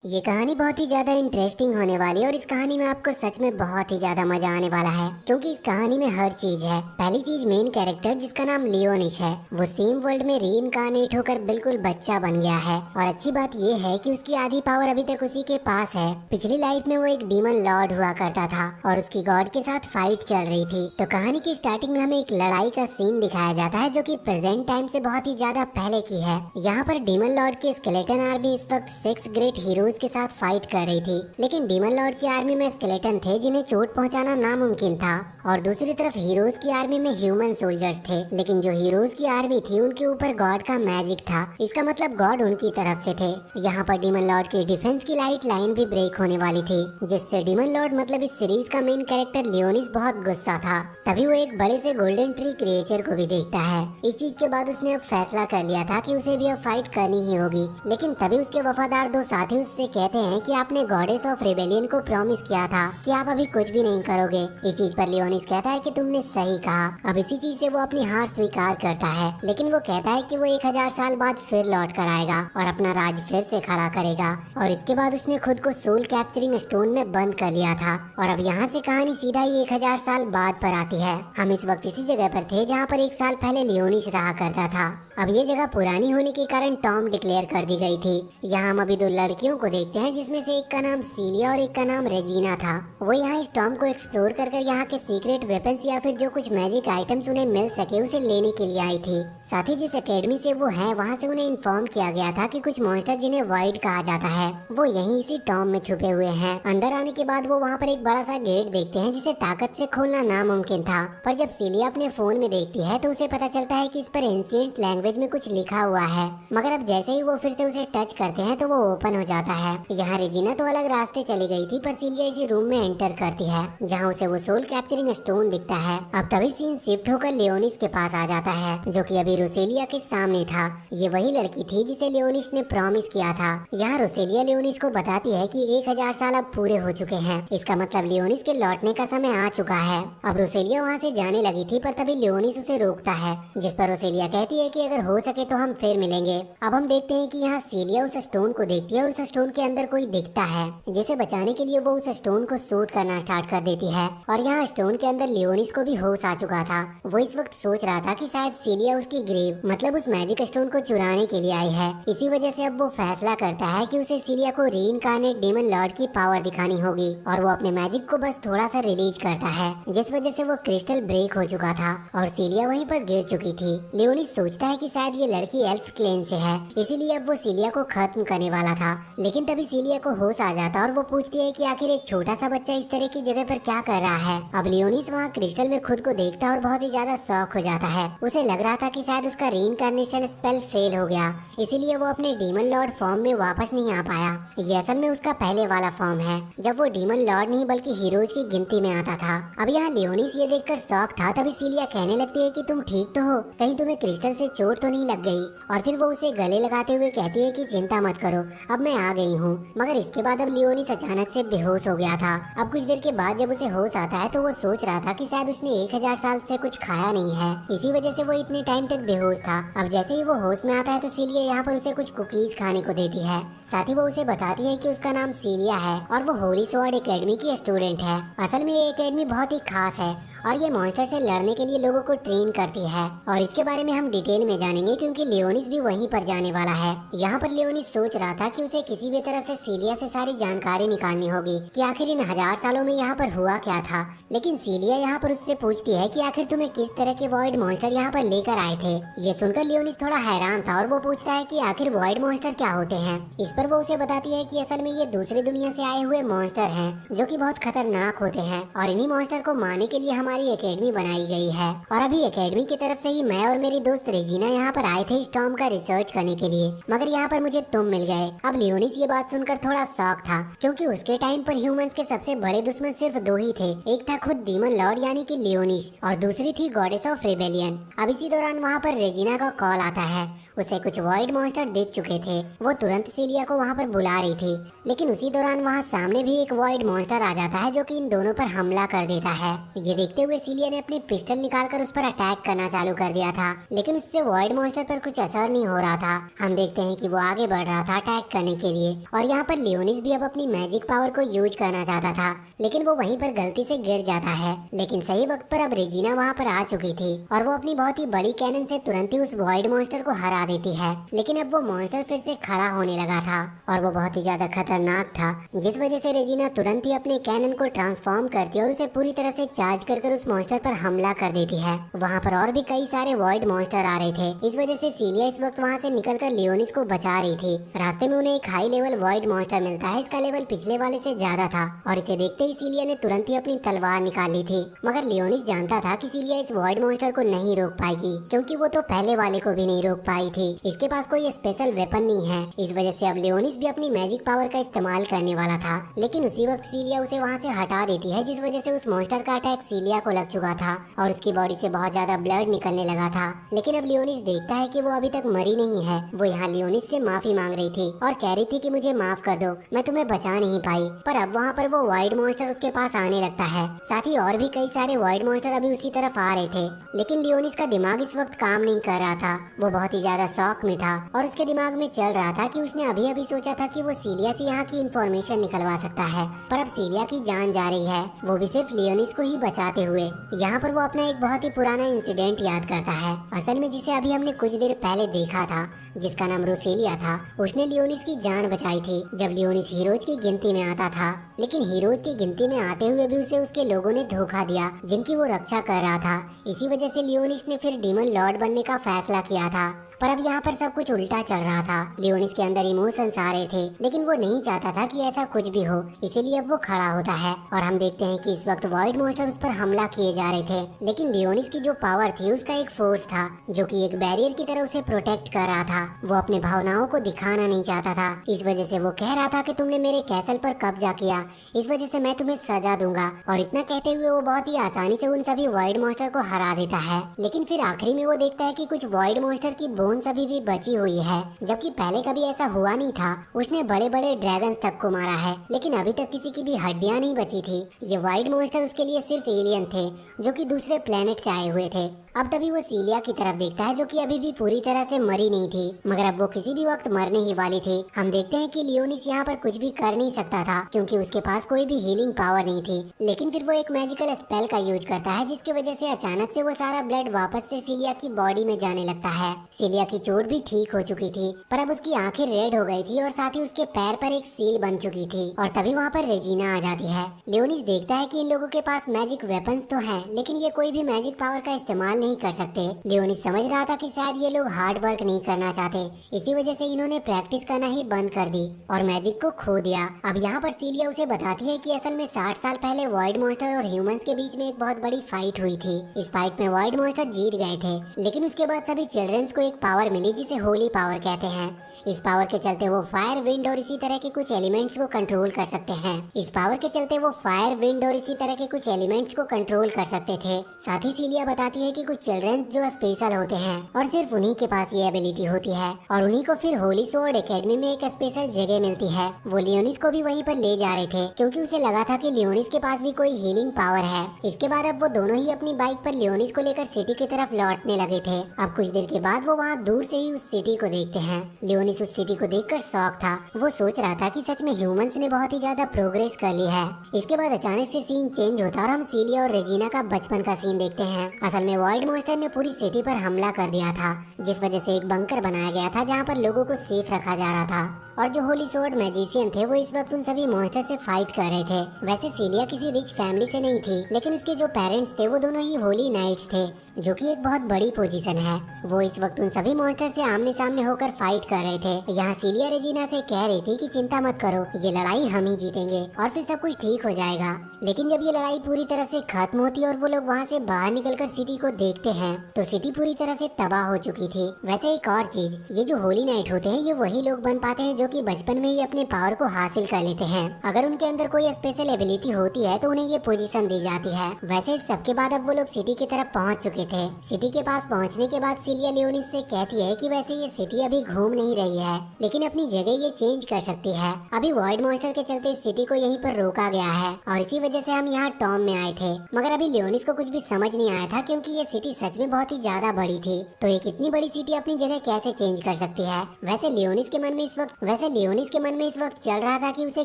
ये कहानी बहुत ही ज्यादा इंटरेस्टिंग होने वाली है और इस कहानी में आपको सच में बहुत ही ज्यादा मजा आने वाला है क्योंकि इस कहानी में हर चीज है। पहली चीज, मेन कैरेक्टर जिसका नाम लियोनिश है, वो सेम वर्ल्ड में रीइंकार्नेट होकर बिल्कुल बच्चा बन गया है। और अच्छी बात ये है कि उसकी आधी पावर अभी तक उसी के पास है। पिछली लाइफ में वो एक डीमन लॉर्ड हुआ करता था और उसकी गॉड के साथ फाइट चल रही थी। तो कहानी की स्टार्टिंग में हमें एक लड़ाई का सीन दिखाया जाता है जो कि प्रेजेंट टाइम से बहुत ही ज्यादा पहले की है। यहाँ पर डीमन लॉर्ड की स्केलेटन आर्मी इस वक्त 6 ग्रेट हीरोज के साथ फाइट कर रही थी, लेकिन डीमन लॉर्ड की आर्मी में स्केलेटन थे जिन्हें चोट पहुंचाना नामुमकिन था, और दूसरी तरफ हीरोज की आर्मी में ह्यूमन सोल्जर्स थे। लेकिन जो हीरोज की आर्मी थी उनके ऊपर गॉड का मैजिक था, इसका मतलब गॉड उनकी तरफ से थे। यहाँ पर डीमन लॉर्ड की डिफेंस की लाइट लाइन भी ब्रेक होने वाली थी, जिससे डीमन लॉर्ड मतलब इस सीरीज का मेन कैरेक्टर लियोनिस बहुत गुस्सा था। तभी वो एक बड़े से गोल्डन ट्री क्रिएचर को भी देखता है। इस चीज के बाद उसने अब फैसला कर लिया था कि उसे भी अब फाइट करनी ही होगी। लेकिन तभी उसके वफादार दो साथी उससे कहते हैं कि आपने गॉडेस ऑफ रिबेलियन को प्रॉमिस किया था कि आप अभी कुछ भी नहीं करोगे। इस चीज पर लियोनिस कहता है कि तुमने सही कहा। अब इसी चीज से वो अपनी हार स्वीकार करता है, लेकिन वो कहता है कि वो 1000 साल बाद फिर लौट कर आएगा और अपना राज फिर से खड़ा करेगा। और इसके बाद उसने खुद को सोल कैप्चरिंग स्टोन में बंद कर लिया था। और अब यहाँ से कहानी सीधा ही 1000 साल बाद पर आती है। हम इस वक्त इसी जगह पर थे जहाँ पर 1 साल पहले लियोनिस रहा करता था। अब ये जगह पुरानी होने के कारण टॉम डिक्लेयर कर दी गई थी। यहाँ हम अभी 2 लड़कियों को देखते हैं जिसमें से एक का नाम सीलिया और एक का नाम रेजिना था। वो यहाँ इस टॉम को एक्सप्लोर कर यहाँ के सीक्रेट वेपन्स या फिर जो कुछ मैजिक आइटम्स उन्हें मिल सके उसे लेने के लिए आई थी। साथ ही जिस एकेडमी से वो है वहाँ से उन्हें इन्फॉर्म किया गया था कि कुछ मॉन्स्टर जिन्हें वाइड कहा जाता है वो यहीं इसी टॉम में छुपे हुए हैं। अंदर आने के बाद वो वहाँ पर एक बड़ा सा गेट देखते हैं जिसे ताकत से खोलना नामुमकिन था, पर जब सीलिया अपने फोन में देखती है तो उसे पता चलता है कि इस पर एंशिएंट लैंग्वेज में कुछ लिखा हुआ है। मगर अब जैसे ही वो फिर से उसे टच करते हैं तो वो ओपन हो जाता है। यहाँ रेजिना तो अलग रास्ते चली गई थी, पर सीलिया इसी रूम में एंटर करती है जहाँ उसे वो सोल कैप्चरिंग स्टोन दिखता है। अब तभी सीन शिफ्ट होकर लियोनिस के पास आ जाता है जो कि अभी रोसेलिया के सामने था। ये वही लड़की थी जिसे लियोनिस ने प्रॉमिस किया था। यहाँ रोसेलिया लियोनिस को बताती है कि 1000 साल अब पूरे हो चुके हैं, इसका मतलब लियोनिस के लौटने का समय आ चुका है। अब रोसेलिया वहाँ से जाने लगी थी, पर तभी लियोनिस उसे रोकता है, जिस पर रोसेलिया कहती है कि अगर हो सके तो हम फिर मिलेंगे। अब हम देखते हैं कि यहाँ सीलिया उस स्टोन को देखती है और उस स्टोन के अंदर कोई दिखता है, जिसे बचाने के लिए वो उस स्टोन को शूट करना स्टार्ट कर देती है। और यहाँ स्टोन के अंदर लियोनिस को भी होश आ चुका था। वो इस वक्त सोच रहा था कि शायद सीलिया उसकी ग्रेव मतलब उस मैजिक स्टोन को चुराने के लिए आई है। इसी वजह से अब वो फैसला करता है कि उसे सीलिया को रीइंकार्नेट डेमन लॉर्ड की पावर दिखानी होगी, और वो अपने मैजिक को बस थोड़ा सा रिलीज करता है, जिस वजह से वो क्रिस्टल ब्रेक हो चुका था और सीलिया वहीं पर गिर चुकी थी। लियोनिस सोचता है कि शायद ये लड़की एल्फ क्लेन से है, इसीलिए अब वो सीलिया को खत्म करने वाला था। लेकिन तभी सीलिया को होश आ जाता और वो पूछती है कि आखिर एक छोटा सा बच्चा इस तरह की जगह पर क्या कर रहा है। अब लियोनिस वहाँ क्रिस्टल में खुद को देखता और बहुत ही ज्यादा शॉक हो जाता है। उसे लग रहा था कि शायद उसका रीइंकार्नेशन स्पेल फेल हो गया, इसीलिए वो अपने डीमन लॉर्ड फॉर्म में वापस नहीं आ पाया। ये असल में उसका पहले वाला फॉर्म है, जब वो डीमन लॉर्ड नहीं बल्कि हीरोज की गिनती में आता था। अब यहाँ लियोनिस ये देखकर शॉक था। तभी सीलिया कहने लगती है कि तुम ठीक तो हो, कहीं तुम्हें क्रिस्टल से चोट तो नहीं लग गई। और फिर वो उसे गले लगाते हुए कहती है कि चिंता मत करो, अब मैं आ गई हूँ। मगर इसके बाद अब लियोनिस अचानक से बेहोश हो गया था। अब कुछ देर के बाद जब उसे होश आता है तो वो सोच रहा था कि शायद उसने 1000 साल से कुछ खाया नहीं है, इसी वजह से वो इतने टाइम तक बेहोश था। अब जैसे ही वो होश में आता है तो सीलिया यहाँ पर उसे कुछ कुकीज खाने को देती है। साथ ही वो उसे बताती है कि उसका नाम सीलिया है और वो होली स्वॉर्ड एकेडमी की स्टूडेंट है। असल में ये एकेडमी बहुत ही खास है और ये मॉन्स्टर से लड़ने के लिए लोगों को ट्रेन करती है, और इसके बारे में हम डिटेल में जानेंगे क्योंकि लियोनिस भी वहीं पर जाने वाला है। यहाँ पर लियोनिस सोच रहा था कि उसे किसी भी तरह से सीलिया से सारी जानकारी निकालनी होगी कि आखिर इन 1000 सालों में यहाँ पर हुआ क्या था। लेकिन सीलिया यहाँ पर उससे पूछती है कि आखिर तुम्हें किस तरह के वॉइड मॉन्स्टर यहाँ पर लेकर आए थे। ये सुनकर लियोनिस थोड़ा हैरान था और वो पूछता है कि आखिर वॉइड मॉन्स्टर क्या होते हैं। इस पर वो उसे बताती है कि असल में ये दूसरी दुनिया से आए हुए मॉन्स्टर हैं जो कि बहुत खतरनाक होते हैं, और इन्हीं मॉन्स्टर को मारने के लिए हमारी एकेडमी बनाई गई है। और अभी एकेडमी की तरफ से ही मैं और मेरी दोस्त रेजिना यहाँ पर आए थे स्टॉर्म का रिसर्च करने के लिए, मगर यहाँ पर मुझे तुम मिल गए। अब लियोनिस ये बात सुनकर थोड़ा शॉक था क्योंकि उसके टाइम पर ह्यूमंस के सबसे बड़े दुश्मन सिर्फ 2 ही थे, एक था खुद डीमन लॉर्ड यानी कि लियोनिस और दूसरी थी गॉडेस ऑफ रिबेलियन। अब इसी दौरान वहाँ पर रेजिना का कॉल आता है। उसे कुछ वॉइड मॉन्स्टर दिख चुके थे, वो तुरंत सीलिया को वहाँ पर बुला रही थी, लेकिन उसी दौरान वहाँ सामने भी एक वॉइड मॉन्स्टर आ जाता है जो कि इन दोनों पर हमला कर देता है। ये देखते हुए सीलिया ने अपनी पिस्टल निकालकर उस पर अटैक करना चालू कर दिया था, लेकिन उससे वॉइड मॉन्स्टर पर कुछ असर नहीं हो रहा था। हम देखते हैं कि वो आगे बढ़ रहा था अटैक करने के लिए, और यहाँ पर लियोनिस भी अब अपनी मैजिक पावर को यूज करना चाहता था, लेकिन वो वहीं पर गलती से गिर जाता है। लेकिन सही वक्त पर अब रेजिना वहाँ पर आ चुकी थी और वो अपनी बहुत ही बड़ी कैनन से तुरंत ही उस वॉइड मॉन्स्टर को हरा देती है। लेकिन अब वो मॉन्स्टर फिर से खड़ा होने लगा था और वो बहुत ही ज्यादा खतरनाक था, जिस वजह से रेजिना तुरंत ही अपने कैनन को ट्रांसफॉर्म करती है और उसे पूरी तरह से चार्ज कर उस मॉन्स्टर पर हमला कर देती है। वहाँ पर और भी कई सारे वॉइड मॉन्स्टर आ रहे थे, इस वजह से सीलिया इस वक्त वहाँ से निकलकर लियोनिस को बचा रही थी। रास्ते में उन्हें एक हाई लेवल वॉइड मॉन्स्टर मिलता है, इसका लेवल पिछले वाले से ज्यादा था और इसे देखते ही सीलिया ने तुरंत ही अपनी तलवार निकाल ली थी। मगर लियोनिस जानता था कि सीलिया इस वॉइड मॉन्स्टर को नहीं रोक पाएगी, क्योंकि वो तो पहले वाले को भी नहीं रोक पाई थी। इसके पास कोई स्पेशल वेपन नहीं है, इस वजह से अब लियोनिस भी अपनी मैजिक पावर का इस्तेमाल करने वाला था। लेकिन उसी वक्त सीलिया उसे वहाँ से हटा देती है, जिस वजह से उस मॉन्स्टर का अटैक सीलिया को लग चुका था और उसकी बॉडी से बहुत ज्यादा ब्लड निकलने लगा था। लेकिन अब लियोनिस देखता है कि वो अभी तक मरी नहीं है। वो यहाँ लियोनिस से माफी मांग रही थी और कह रही थी कि मुझे माफ कर दो, मैं तुम्हें बचा नहीं पाई। पर अब वहाँ पर वो वाइड मॉन्स्टर उसके पास आने लगता है, साथ ही और भी कई सारे वाइड मॉन्स्टर अभी उसी तरफ आ रहे थे। लेकिन लियोनिस का दिमाग इस वक्त काम नहीं कर रहा था, वो बहुत ही ज्यादा शॉक में था और उसके दिमाग में चल रहा था कि उसने अभी अभी सोचा था कि वो सीलिया से यहाँ की इंफॉर्मेशन निकलवा सकता है, पर अब सीलिया की जान जा रही है, वो भी सिर्फ लियोनिस को ही बचाते हुए। यहाँ पर वो अपना एक बहुत ही पुराना इंसिडेंट याद करता है, असल में जिसे अभी हमने कुछ देर पहले देखा था, जिसका नाम रोसेलिया था। उसने लियोनिस की जान बचाई थी जब लियोनिस हीरोज की गिनती में आता था, लेकिन हीरोज की गिनती में आते हुए भी उसे उसके लोगों ने धोखा दिया जिनकी वो रक्षा कर रहा था। इसी वजह से लियोनिस ने फिर डीमन लॉर्ड बनने का फैसला किया था। पर अब यहाँ पर सब कुछ उल्टा चल रहा था, लियोनिस के अंदर इमोशंस आ रहे थे, लेकिन वो नहीं चाहता था कि ऐसा कुछ भी हो, इसीलिए अब वो खड़ा होता है और हम देखते हैं कि इस वक्त वॉइड मॉन्स्टर उस पर हमला किए जा रहे थे। लेकिन लियोनिस की जो पावर थी उसका एक फोर्स था जो कि एक बैरियर की तरह उसे प्रोटेक्ट कर रहा था। वो अपने भावनाओं को दिखाना नहीं चाहता था, इस वजह से वो कह रहा था कि तुमने मेरे कैसल पर कब्जा किया, इस वजह से मैं तुम्हें सजा दूंगा। और इतना कहते हुए वो बहुत ही आसानी से उन सभी वॉइड मॉन्स्टर को हरा देता है। लेकिन फिर आखिरी में वो देखता है कि कुछ वॉइड मॉन्स्टर की बोन्स अभी भी बची हुई है, जबकि पहले कभी ऐसा हुआ नहीं था। उसने बड़े बड़े ड्रैगन्स तक को मारा है, लेकिन अभी तक किसी की भी हड्डियां नहीं बची थी। ये वाइड मॉन्स्टर उसके लिए सिर्फ एलियन थे जो कि दूसरे प्लेनेट से आए हुए थे। अब तभी वो सीलिया की तरफ देखता है जो कि अभी भी पूरी तरह से मरी नहीं थी, मगर अब वो किसी भी वक्त मरने ही वाली थी। हम देखते हैं कि लियोनिस यहाँ पर कुछ भी कर नहीं सकता था क्योंकि उसके पास कोई भी हीलिंग पावर नहीं थी। लेकिन फिर वो एक मैजिकल स्पेल का यूज करता है, जिसकी वजह से अचानक से वो सारा ब्लड वापस से सीलिया की बॉडी में जाने लगता है। सीलिया की चोट भी ठीक हो चुकी थी, पर अब उसकी आंखें रेड हो गई थी और साथ ही उसके पैर पर एक सील बन चुकी थी। और तभी वहाँ पर रेजिना आ जाती है। लियोनिस देखता है कि इन लोगों के पास मैजिक वेपन्स तो हैं, लेकिन ये कोई भी मैजिक पावर का इस्तेमाल नहीं कर सकते। लियोनिस समझ रहा था कि शायद ये लोग हार्ड वर्क नहीं करना चाहते, इसी वजह से इन्होंने प्रैक्टिस करना ही बंद कर दी और मैजिक को खो दिया। अब यहाँ पर सीलिया उसे बताती है कि असल में 60 साल पहले वॉइड मॉन्स्टर और ह्यूमंस के बीच में एक बहुत बड़ी फाइट हुई थी। इस फाइट में वॉइड मॉन्स्टर जीत गए थे, लेकिन उसके बाद सभी चिल्ड्रंस को एक पावर मिली जिसे होली पावर कहते हैं। इस पावर के चलते वो फायर, विंड और इसी तरह के कुछ एलिमेंट्स को कंट्रोल कर सकते हैं। इस पावर के चलते वो फायर, विंड और इसी तरह के कुछ एलिमेंट्स को कंट्रोल कर सकते थे। साथ ही सीलिया बताती है कि कुछ चिल्ड्रंस जो स्पेशल होते हैं और सिर्फ उन्हीं के पास ये एबिलिटी होती है और उन्हीं को फिर होली स्वॉर्ड एकेडमी में एक स्पेशल जगह मिलती है। वो लियोनिस को भी वहीं पर ले जा रहे थे क्योंकि उसे लगा था कि लियोनिस के पास भी कोई हीलिंग पावर है। इसके बाद अब वो दोनों ही अपनी बाइक पर लियोनिस को लेकर सिटी की तरफ लौटने लगे थे। अब कुछ देर के बाद वो वहाँ दूर से ही उस सिटी को देखते हैं। लियोनिस उस सिटी को देखकर शॉक था, वो सोच रहा था कि सच में ह्यूमंस ने बहुत ही ज्यादा प्रोग्रेस कर ली है। इसके बाद अचानक से सीन चेंज होता है और हम सीलिया और रेजिना का बचपन का सीन देखते हैं। असल में वॉइड मॉन्स्टर ने पूरी सिटी पर हमला कर दिया था, जिस वजह से एक बंकर बनाया गया था जहाँ पर लोगों को सेफ रखा जा रहा था। और जो होली स्वॉर्ड मैजिशियन थे वो इस वक्त उन सभी मॉन्स्टर से फाइट कर रहे थे। वैसे सीलिया किसी रिच फैमिली से नहीं थी, लेकिन उसके जो पेरेंट्स थे वो दोनों ही होली नाइट्स थे, जो कि एक बहुत बड़ी पोजीशन है। वो इस वक्त उन सभी मॉन्स्टर से आमने सामने होकर फाइट कर रहे थे। यहाँ सीलिया रेजिना से कह रही थी कि चिंता मत करो, ये लड़ाई हम ही जीतेंगे और फिर सब कुछ ठीक हो जाएगा। लेकिन जब ये लड़ाई पूरी तरह से खत्म होती और वो लोग वहाँ से बाहर निकलकर सिटी को देखते हैं तो सिटी पूरी तरह से तबाह हो चुकी थी। वैसे एक और चीज, ये जो होली नाइट होते हैं ये वही लोग बन पाते हैं जो कि बचपन में ही अपने पावर को हासिल कर लेते हैं। अगर उनके अंदर कोई स्पेशल एबिलिटी होती है तो उन्हें ये पोजीशन दी जाती है। वैसे सबके बाद अब वो लोग सिटी की तरफ पहुंच चुके थे। सिटी के पास पहुंचने के बाद सीलिया लियोनिस से कहती है कि वैसे ये सिटी अभी घूम नहीं रही है, लेकिन अपनी जगह ये चेंज कर सकती है। अभी वॉइड मॉन्स्टर के चलते इस सिटी को यहीं पर रोका गया है और इसी वजह से हम यहाँ टॉम में आए थे। मगर अभी लियोनिस को कुछ भी समझ नहीं आया था क्योंकि ये सिटी सच में बहुत ही ज्यादा बड़ी थी, तो एक इतनी बड़ी सिटी अपनी जगह कैसे चेंज कर सकती है। वैसे लियोनिस के मन में इस वक्त वैसे लियोनिस के मन में इस वक्त चल रहा था कि उसे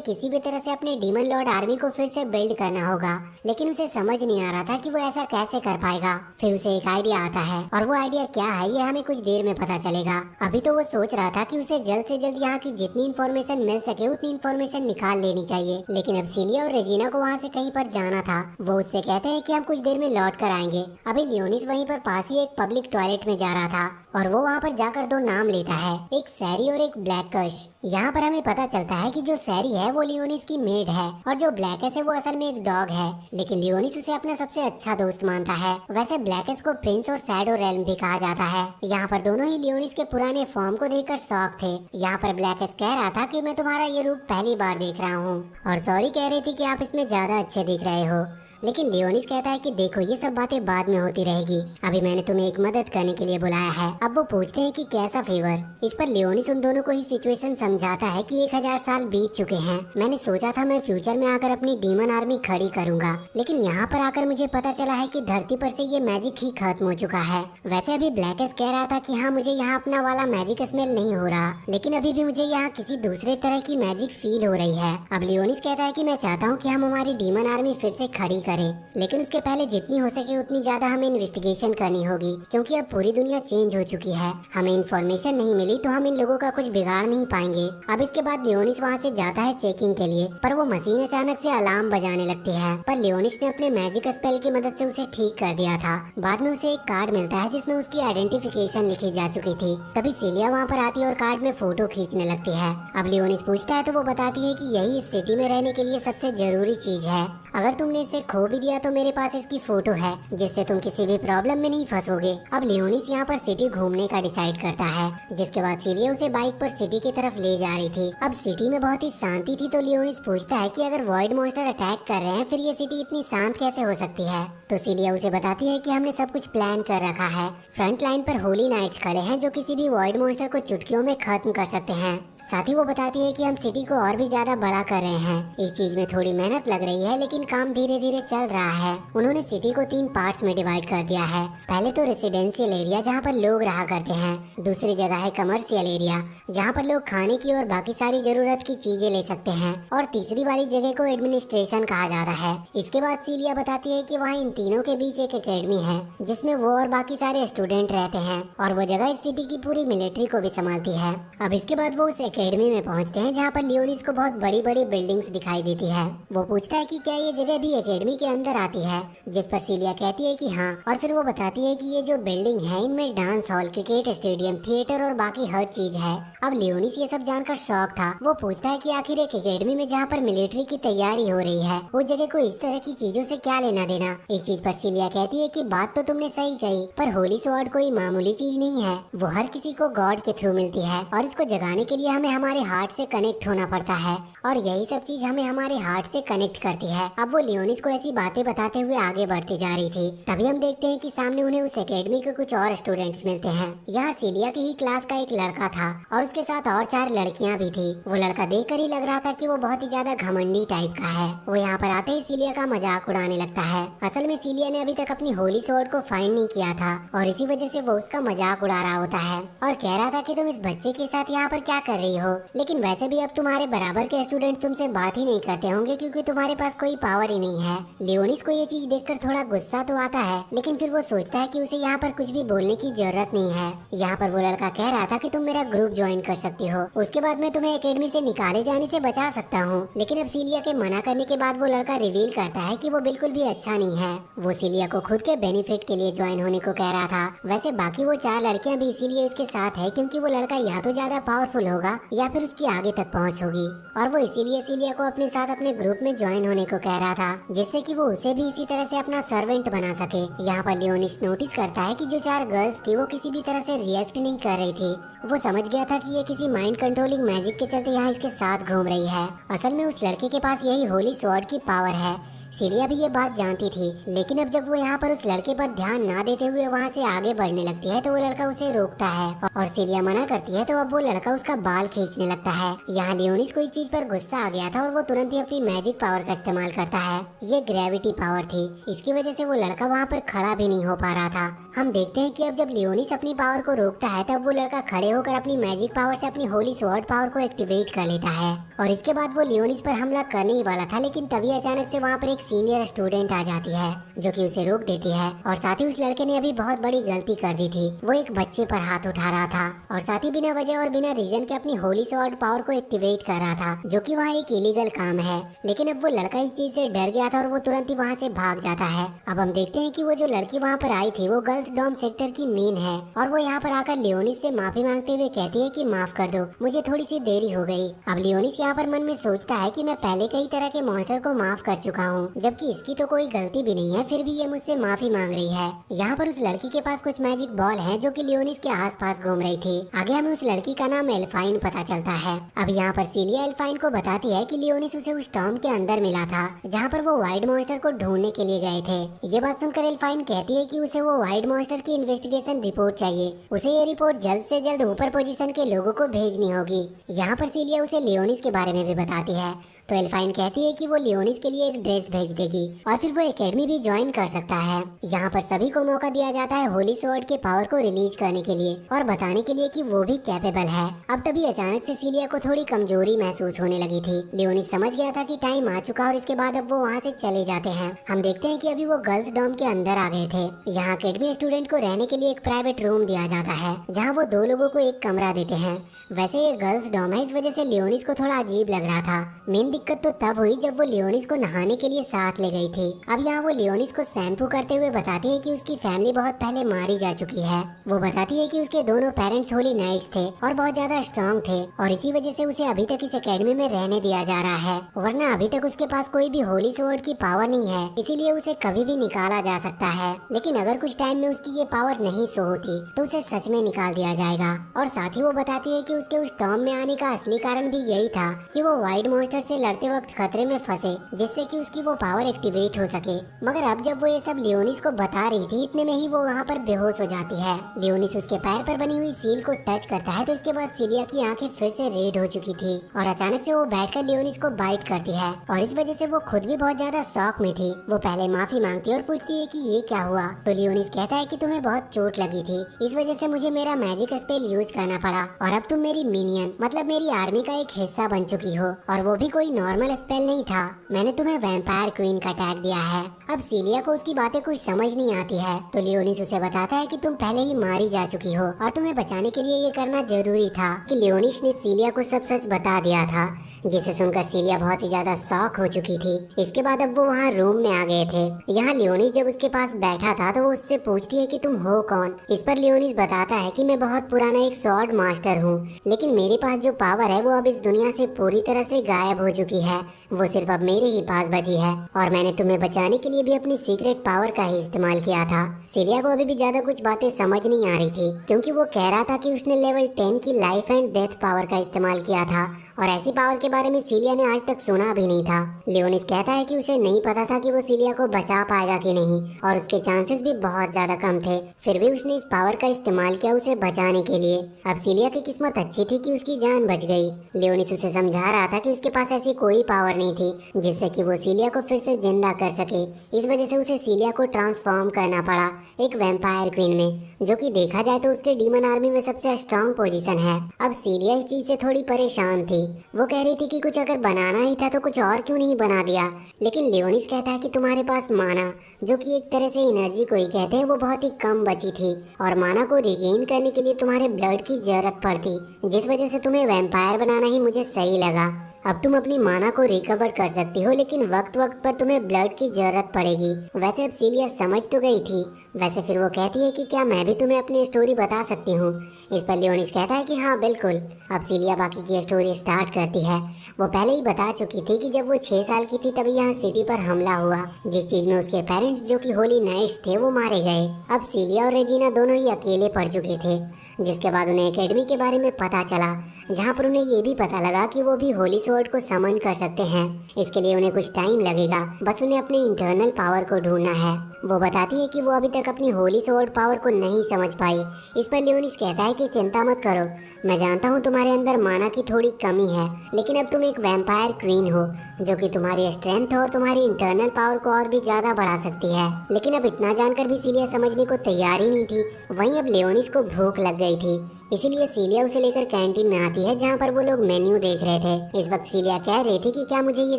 किसी भी तरह से अपने डीमन लॉर्ड आर्मी को फिर से बिल्ड करना होगा, लेकिन उसे समझ नहीं आ रहा था कि वो ऐसा कैसे कर पाएगा। फिर उसे एक आइडिया आता है और वो आइडिया क्या है ये हमें कुछ देर में पता चलेगा। अभी तो वो सोच रहा था कि उसे जल्द से जल्द यहाँ की जितनी इन्फॉर्मेशन मिल सके उतनी इन्फॉर्मेशन निकाल लेनी चाहिए, लेकिन अब सीलिया और रेजिना को वहाँ से कहीं पर जाना था। वो उससे कहते हैं कि हम कुछ देर में लौट कर आएंगे। अभी लियोनिस वहीं पर पास ही एक पब्लिक टॉयलेट में जा रहा था और वो वहाँ पर जाकर दो नाम लेता है, एक सैरी और एक ब्लैकश। यहाँ पर हमें पता चलता है कि जो सैरी है वो लियोनिस की मेड है और जो ब्लैकस है वो असल में एक डॉग है, लेकिन लियोनिस उसे अपना सबसे अच्छा दोस्त मानता है। वैसे ब्लैकस को प्रिंस और शैडो रेल्म भी कहा जाता है। यहाँ पर दोनों ही लियोनिस के पुराने फॉर्म को देखकर शॉक थे। यहाँ पर ब्लैकस कह रहा था कि मैं तुम्हारा ये रूप पहली बार देख रहा हूँ और सॉरी कह रही थी कि आप इसमें ज्यादा अच्छे दिख रहे हो, लेकिन लियोनिस कहता है कि देखो ये सब बातें बाद में होती रहेगी, अभी मैंने तुम्हें एक मदद करने के लिए बुलाया है। अब वो पूछते हैं कि कैसा फेवर। इस पर लियोनिस उन दोनों को ही सिचुएशन समझाता है कि 1000 साल बीत चुके हैं। मैंने सोचा था मैं फ्यूचर में आकर अपनी डीमन आर्मी खड़ी करूंगा, लेकिन यहाँ पर आकर मुझे पता चला है कि धरती पर से ये मैजिक ही खत्म हो चुका है। वैसे अभी ब्लैकस कह रहा था कि हाँ मुझे यहाँ अपना वाला मैजिक स्मेल नहीं हो रहा, लेकिन अभी भी मुझे यहाँ किसी दूसरे तरह की मैजिक फील हो रही है। अब लियोनिस कहता है कि मैं चाहता हूँ कि हम हमारी डीमन आर्मी फिर से खड़ी करें, लेकिन उसके पहले जितनी हो सके उतनी ज्यादा हमें इन्वेस्टिगेशन करनी होगी, क्योंकि अब पूरी दुनिया चेंज हो चुकी है। हमें इन्फॉर्मेशन नहीं मिली तो हम इन लोगों का कुछ बिगाड़ नहीं पाएंगे। अब इसके बाद लियोनिस वहाँ से जाता है चेकिंग के लिए, पर वो मशीन अचानक से अलार्म बजाने लगती है, पर लियोनिस ने अपने मैजिक स्पेल की मदद से उसे ठीक कर दिया था। बाद में उसे एक कार्ड मिलता है जिसमें उसकी आइडेंटिफिकेशन लिखी जा चुकी थी। तभी सीलिया वहाँ पर आती है और कार्ड में फोटो खींचने लगती है। अब लियोनिस पूछता है तो वो बताती है कि यही इस सिटी में रहने के लिए सबसे जरूरी चीज है। अगर तुमने इसे खो भी दिया तो मेरे पास इसकी फोटो है, जिससे तुम किसी भी प्रॉब्लम में नहीं फंसोगे। अब लियोनिस यहाँ पर सिटी घूमने का डिसाइड करता है, जिसके बाद सीलिया उसे बाइक पर सिटी की तरफ ले जा रही थी। अब सिटी में बहुत ही शांति थी तो लियोनिस पूछता है कि अगर वॉइड मॉन्स्टर अटैक कर रहे हैं फिर ये सिटी इतनी शांत कैसे हो सकती है। तो सीलिया उसे बताती है कि हमने सब कुछ प्लान कर रखा है। फ्रंट लाइन पर होली नाइट्स खड़े हैं जो किसी भी वॉइड मॉन्स्टर को चुटकियों में खत्म कर सकते हैं। साथ ही वो बताती है कि हम सिटी को और भी ज्यादा बड़ा कर रहे हैं। इस चीज में थोड़ी मेहनत लग रही है, लेकिन काम धीरे धीरे चल रहा है। उन्होंने सिटी को 3 पार्ट्स में डिवाइड कर दिया है। पहले तो रेसिडेंशियल एरिया जहाँ पर लोग रहा करते हैं, दूसरी जगह है कमर्शियल एरिया जहाँ पर लोग खाने की और बाकी सारी जरूरत की चीजें ले सकते हैं, और तीसरी वाली जगह को एडमिनिस्ट्रेशन कहा जाता है। इसके बाद सीलिया बताती है कि वहाँ इन तीनों के बीच एक एकेडमी है जिसमें वो और बाकी सारे स्टूडेंट रहते हैं, और वो जगह इस सिटी की पूरी मिलिट्री को भी संभालती है। अब इसके बाद वो उस एकेडमी में पहुंचते हैं जहाँ पर लियोनिस को बहुत बड़ी बड़ी बिल्डिंग्स दिखाई देती है। वो पूछता है कि क्या ये जगह भी एकेडमी के अंदर आती है, जिस पर सीलिया कहती है कि हाँ, और फिर वो बताती है कि ये जो बिल्डिंग है इनमें dance hall, cricket stadium, theatre और बाकी हर चीज है। अब लियोनिस ये सब जानकर शौक था। वो पूछता है कि आखिर एक एकेडमी में जहाँ पर मिलिट्री की तैयारी हो रही है उस जगह को इस तरह की चीजों से क्या लेना देना। इस चीज पर सीलिया कहती है कि बात तो तुमने सही कही, पर होली स्वॉर्ड कोई मामूली चीज नहीं है, वो हर किसी को गॉड के थ्रू मिलती है, और इसको जगाने के लिए हमें हमारे हार्ट से कनेक्ट होना पड़ता है, और यही सब चीज हमें हमारे हार्ट से कनेक्ट करती है। अब वो लियोनिस को ऐसी बातें बताते हुए आगे बढ़ती जा रही थी। तभी हम देखते हैं कि सामने उन्हें उस एकेडमी के कुछ और स्टूडेंट्स मिलते हैं। यहाँ सीलिया की ही क्लास का एक लड़का था और उसके साथ और 4 लड़कियाँ भी थी। वो लड़का देखकर ही लग रहा था कि वो बहुत ही ज्यादा घमंडी टाइप का है। वो यहाँ पर आते ही सीलिया का मजाक उड़ाने लगता है। असल में सीलिया ने अभी तक अपनी होली स्वॉर्ड को फाइंड नहीं किया था और इसी वजह से वो उसका मजाक उड़ा रहा होता है और कह रहा था कि तुम इस बच्चे के साथ यहाँ पर क्या कर रही हो, लेकिन वैसे भी अब तुम्हारे बराबर के स्टूडेंट तुमसे बात ही नहीं करते होंगे क्योंकि तुम्हारे पास कोई पावर ही नहीं है। लियोनिस को ये चीज देखकर थोड़ा गुस्सा तो आता है, लेकिन फिर वो सोचता है कि उसे यहाँ पर कुछ भी बोलने की जरूरत नहीं है। यहाँ पर वो लड़का कह रहा था कि तुम मेरा ग्रुप ज्वाइन कर सकती हो, उसके बाद मैं तुम्हें एकेडमी से निकाले जाने से बचा सकता हूँ। लेकिन अब सीलिया के मना करने के बाद वो लड़का रिवील करता है कि वो बिल्कुल भी अच्छा नहीं है। वो सीलिया को खुद के बेनिफिट के लिए ज्वाइन होने को कह रहा था। वैसे बाकी वो 4 लड़कियाँ भी इसीलिए इसके साथ है क्योंकि वो लड़का या तो ज्यादा पावरफुल होगा या फिर उसकी आगे तक पहुँच होगी, और वो इसीलिए सीलिया को अपने साथ अपने ग्रुप में ज्वाइन होने को कह रहा था, जिससे कि वो उसे भी इसी तरह से अपना सर्वेंट बना सके। यहाँ पर लियोनिस नोटिस करता है कि जो 4 गर्ल्स थी वो किसी भी तरह से रिएक्ट नहीं कर रही थी। वो समझ गया था कि ये किसी माइंड कंट्रोलिंग मैजिक के चलते यहाँ इसके साथ घूम रही है। असल में उस लड़के के पास यही होली स्वॉर्ड की पावर है। सीलिया भी ये बात जानती थी, लेकिन अब जब वो यहाँ पर उस लड़के पर ध्यान ना देते हुए वहाँ से आगे बढ़ने लगती है तो वो लड़का उसे रोकता है और सीलिया मना करती है तो अब वो लड़का उसका बाल खींचने लगता है। यहाँ लियोनिस को इस चीज पर गुस्सा आ गया था और वो तुरंत ही अपनी मैजिक पावर का इस्तेमाल करता है। ये ग्रेविटी पावर थी, इसकी वजह से वो लड़का वहाँ पर खड़ा भी नहीं हो पा रहा था। हम देखते हैं कि अब जब लियोनिस अपनी पावर को रोकता है तब वो लड़का खड़े होकर अपनी मैजिक पावर से अपनी होली स्वॉर्ड पावर को एक्टिवेट कर लेता है और इसके बाद वो लियोनिस पर हमला करने ही वाला था, लेकिन तभी अचानक से वहाँ पर एक सीनियर स्टूडेंट आ जाती है जो कि उसे रोक देती है। और साथ ही उस लड़के ने अभी बहुत बड़ी गलती कर दी थी, वो एक बच्चे पर हाथ उठा रहा था और साथ ही बिना वजह और बिना रीजन के अपनी होली स्वॉर्ड पावर को एक्टिवेट कर रहा था, जो कि वहाँ एक इलीगल काम है। लेकिन अब वो लड़का इस चीज से डर गया था और वो तुरंत ही वहाँ से भाग जाता है। अब हम देखते हैं कि वो जो लड़की वहाँ पर आई थी वो गर्ल्स डॉम सेक्टर की मेन है और वो यहाँ पर आकर लियोनिस से माफी मांगते हुए कहती है कि माफ कर दो, मुझे थोड़ी सी देरी हो गई। अब लियोनिस यहाँ पर मन में सोचता है कि मैं पहले कई तरह के मॉन्स्टर को माफ कर चुका हूँ, जबकि इसकी तो कोई गलती भी नहीं है, फिर भी ये मुझसे माफी मांग रही है। यहाँ पर उस लड़की के पास कुछ मैजिक बॉल है जो कि लियोनिस के आसपास घूम रही थी। आगे हमें उस लड़की का नाम एल्फाइन पता चलता है। अब यहाँ पर सीलिया एल्फाइन को बताती है कि लियोनिस उसे उस टॉम के अंदर मिला था जहाँ पर वो वाइड मॉन्स्टर को ढूंढने के लिए गए थे। ये बात सुनकर एल्फाइन कहती है कि उसे वो वाइड मॉन्स्टर की इन्वेस्टिगेशन रिपोर्ट चाहिए, उसे ये रिपोर्ट जल्द से जल्द ऊपर पोजीशन के लोगों को भेजनी होगी। यहाँ पर सीलिया उसे लियोनिस के बारे में भी बताती है तो एल्फाइन कहती है कि वो लियोनिस के लिए एक ड्रेस भेज देगी और फिर वो एकेडमी भी ज्वाइन कर सकता है। यहाँ पर सभी को मौका दिया जाता है होली स्वॉर्ड के पावर को रिलीज करने के लिए और बताने के लिए कि वो भी कैपेबल है। अब तभी अचानक से सीलिया को थोड़ी कमजोरी महसूस होने लगी थी। लियोनिस समझ गया था कि टाइम आ चुका और इसके बाद अब वो वहाँ से चले जाते हैं। हम देखते हैं कि अभी वो गर्ल्स डॉम के अंदर आ गए थे। यहाँ एकेडमी स्टूडेंट को रहने के लिए एक प्राइवेट रूम दिया जाता है जहाँ वो 2 लोगों को एक कमरा देते हैं। वैसे ये गर्ल्स डॉम है, इस वजह से लियोनिस को थोड़ा अजीब लग रहा था। मेन दिक्कत तो तब हुई जब वो लियोनिस को नहाने के लिए साथ ले गई थी। अब यहाँ वो लियोनिस को शैम्पू करते हुए बताती है कि उसकी फैमिली बहुत पहले मारी जा चुकी है। वो बताती है कि उसके दोनों पेरेंट्स होली नाइट्स थे और बहुत ज्यादा स्ट्रॉन्ग थे और इसी वजह से उसे अभी तक इस एकेडमी में रहने दिया जा रहा है, वरना अभी तक उसके पास कोई भी होली स्वॉर्ड की पावर नहीं है, इसीलिए उसे कभी भी निकाला जा सकता है। लेकिन अगर कुछ टाइम में उसकी ये पावर नहीं शो होती तो उसे सच में निकाल दिया जाएगा। और साथ ही वो बताती है कि उसके उस टॉम में आने का असली कारण भी यही था कि वो वाइड मॉन्स्टर से लड़ते वक्त खतरे में फंसे, जिससे कि उसकी वो पावर एक्टिवेट हो सके। मगर अब जब वो ये सब लियोनिस को बता रही थी, इतने में ही वो वहाँ पर बेहोश हो जाती है। लियोनिस उसके पैर पर बनी हुई सील को टच करता है तो इसके बाद सीलिया की आंखें फिर से रेड हो चुकी थी और अचानक से वो बैठकर लियोनिस को बाइट करती है और इस वजह से वो खुद भी बहुत ज्यादा शॉक में थी। वो पहले माफी मांगती है और पूछती है कि ये क्या हुआ, तो लियोनिस कहता है कि तुम्हें बहुत चोट लगी थी, इस वजह से मुझे मेरा मैजिक स्पेल यूज करना पड़ा और अब तुम मेरी मिनियन मतलब मेरी आर्मी का एक हिस्सा बन चुकी हो, और वो भी कोई नॉर्मल स्पेल नहीं था, मैंने तुम्हें वैम्पायर क्वीन का टैग दिया है। अब सीलिया को उसकी बातें कुछ समझ नहीं आती है तो लियोनिस उसे बताता है कि तुम पहले ही मारी जा चुकी हो और तुम्हें बचाने के लिए ये करना जरूरी था। कि लियोनिस ने सीलिया को सब सच बता दिया था, जिसे सुनकर सीलिया बहुत ही ज्यादा शॉक हो चुकी थी। इसके बाद अब वो वहाँ रूम में आ गए थे। यहाँ लियोनिस जब उसके पास बैठा था तो वो उससे पूछती है कि तुम हो कौन। इस पर लियोनिस बताता है कि मैं बहुत पुराना एक स्वॉर्ड मास्टर हूँ, लेकिन मेरे पास जो पावर है वो अब इस दुनिया से पूरी तरह से गायब हो चुकी है, वो सिर्फ अब मेरे ही पास बची है और मैंने तुम्हें बचाने के लिए भी अपनी सीक्रेट पावर का ही इस्तेमाल किया था। सीलिया को अभी भी ज्यादा कुछ बातें समझ नहीं आ रही थी क्योंकि वो कह रहा था कि उसने लेवल 10 की लाइफ एंड डेथ पावर का इस्तेमाल किया था और ऐसी पावर के बारे में सीलिया ने आज तक सुना भी नहीं था। लियोनिस कहता है कि उसे नहीं पता था कि वो सीलिया को बचा पाएगा कि नहीं और उसके चांसेस भी बहुत ज्यादा कम थे, फिर भी उसने इस पावर का इस्तेमाल किया उसे बचाने के लिए। अब सीलिया की किस्मत अच्छी थी कि उसकी जान बच गई। लियोनिस उसे समझा रहा था कि उसके पास ऐसी कोई पावर नहीं थी जिससे कि वो सीलिया को फिर से जिंदा कर सके, इस वजह से उसे सीलिया को ट्रांसफॉर्म करना पड़ा एक वैम्पायर क्वीन में, जो कि देखा जाए तो उसके डीमन आर्मी में सबसे स्ट्रॉन्ग पोजीशन है। अब सीलिया इस चीज से थोड़ी परेशान थी, वो कह रही थी कि कुछ अगर बनाना ही था तो कुछ और क्यों नहीं बना दिया, लेकिन लियोनिस कहता है कि तुम्हारे पास माना, जो कि एक तरह से एनर्जी को ही कहते हैं, वो बहुत ही कम बची थी और माना को रिगेन करने के लिए तुम्हारे ब्लड की जरूरत पड़ती, जिस वजह से तुम्हें वैम्पायर बनाना ही मुझे सही लगा। अब तुम अपनी माना को रिकवर कर सकती हो, लेकिन वक्त वक्त पर तुम्हें ब्लड की जरूरत पड़ेगी। वैसे अब सीलिया समझ तो गई थी। वैसे फिर वो कहती है कि क्या मैं भी तुम्हें अपनी स्टोरी बता सकती हूँ। इस पर लियोनिस कहता है कि हाँ बिल्कुल। अब सीलिया बाकी की स्टोरी स्टार्ट करती है। वो पहले ही बता चुकी थी कि जब वो 6 साल की थी तभी यहाँ सिटी पर हमला हुआ, जिस चीज में उसके पेरेंट्स जो कि होली नाइट्स थे वो मारे गए। अब सीलिया और रेजिना दोनों ही अकेले पड़ चुके थे, जिसके बाद उन्हें एकेडमी के बारे में पता चला, जहाँ पर उन्हें ये भी पता लगा कि वो भी होली स्वॉर्ड को समन कर सकते हैं। इसके लिए उन्हें कुछ टाइम लगेगा, बस उन्हें अपने इंटरनल पावर को ढूंढना है। वो बताती है कि वो अभी तक अपनी होली स्वॉर्ड पावर को नहीं समझ पाई। इस पर लियोनिस कहता है कि चिंता मत करो, मैं जानता हूँ तुम्हारे अंदर माना की थोड़ी कमी है, लेकिन अब तुम एक वैम्पायर क्वीन हो जो कि तुम्हारी स्ट्रेंथ और तुम्हारी इंटरनल पावर को और भी ज्यादा बढ़ा सकती है। लेकिन अब इतना जानकर भी सीलिया समझने को तैयार ही नहीं थी। वहीं अब लियोनिस को भूख लग गई थी, इसीलिए सीलिया उसे लेकर कैंटीन में आती है जहाँ पर वो लोग मेन्यू देख रहे थे। इस वक्त सीलिया कह रही थी कि क्या मुझे ये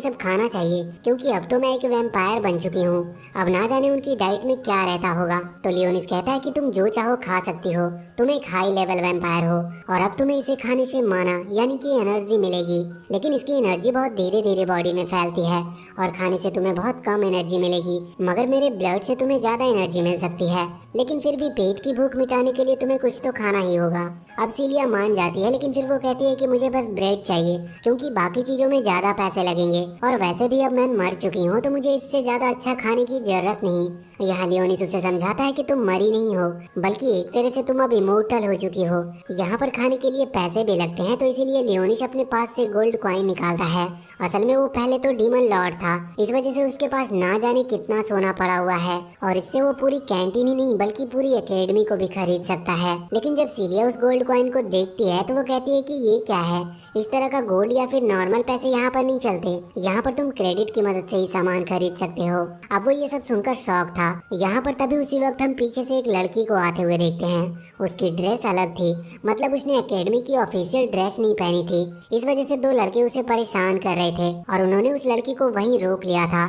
सब खाना चाहिए, क्योंकि अब तो मैं एक वैम्पायर बन चुकी हूँ। अब ना जाने उनकी डाइट में क्या रहता होगा। तो लियोनिस कहता है कि तुम जो चाहो खा सकती हो, तुम एक हाई लेवल वैम्पायर हो और अब तुम्हें इसे खाने से माना यानी कि एनर्जी मिलेगी, लेकिन इसकी एनर्जी बहुत धीरे धीरे बॉडी में फैलती है और खाने से तुम्हें बहुत कम एनर्जी मिलेगी, मगर मेरे ब्लड से तुम्हें ज्यादा एनर्जी मिल सकती है। लेकिन फिर भी पेट की भूख मिटाने के लिए तुम्हें कुछ तो खाना ही होगा। अब सीलिया मान जाती है, लेकिन फिर वो कहती है कि मुझे बस ब्रेड चाहिए, क्योंकि बाकी चीजों में ज्यादा पैसे लगेंगे और वैसे भी अब मैं मर चुकी हूँ तो मुझे इससे ज्यादा अच्छा खाने की जरूरत नहीं। यहाँ लियोनिस उसे समझाता है कि तुम मरी नहीं हो, बल्कि एक तरह से तुम अब इमोर्टल हो चुकी हो। यहाँ पर खाने के लिए पैसे भी लगते हैं, तो इसीलिए लियोनिस अपने पास से गोल्ड कॉइन निकालता है। असल में वो पहले तो डीमन लॉर्ड था, इस वजह से उसके पास ना जाने कितना सोना पड़ा हुआ है और इससे वो पूरी कैंटीन ही नहीं बल्कि पूरी एकेडमी को भी खरीद सकता है। लेकिन जब सीलिया उस गोल्ड कॉइन को देखती है तो वो कहती है कि ये क्या है, इस तरह का गोल्ड या फिर नॉर्मल पैसे यहाँ पर नहीं चलते, यहाँ पर तुम क्रेडिट की मदद से ही सामान खरीद सकते हो। अब वो ये सब सुनकर शौक था। यहाँ पर तभी उसी वक्त हम पीछे से एक लड़की को आते हुए देखते हैं। उसकी ड्रेस अलग थी, मतलब उसने एकेडमी की ऑफिशियल ड्रेस नहीं पहनी थी। इस वजह से दो लड़के उसे परेशान कर रहे थे और उन्होंने उस लड़की को वहीं रोक लिया था।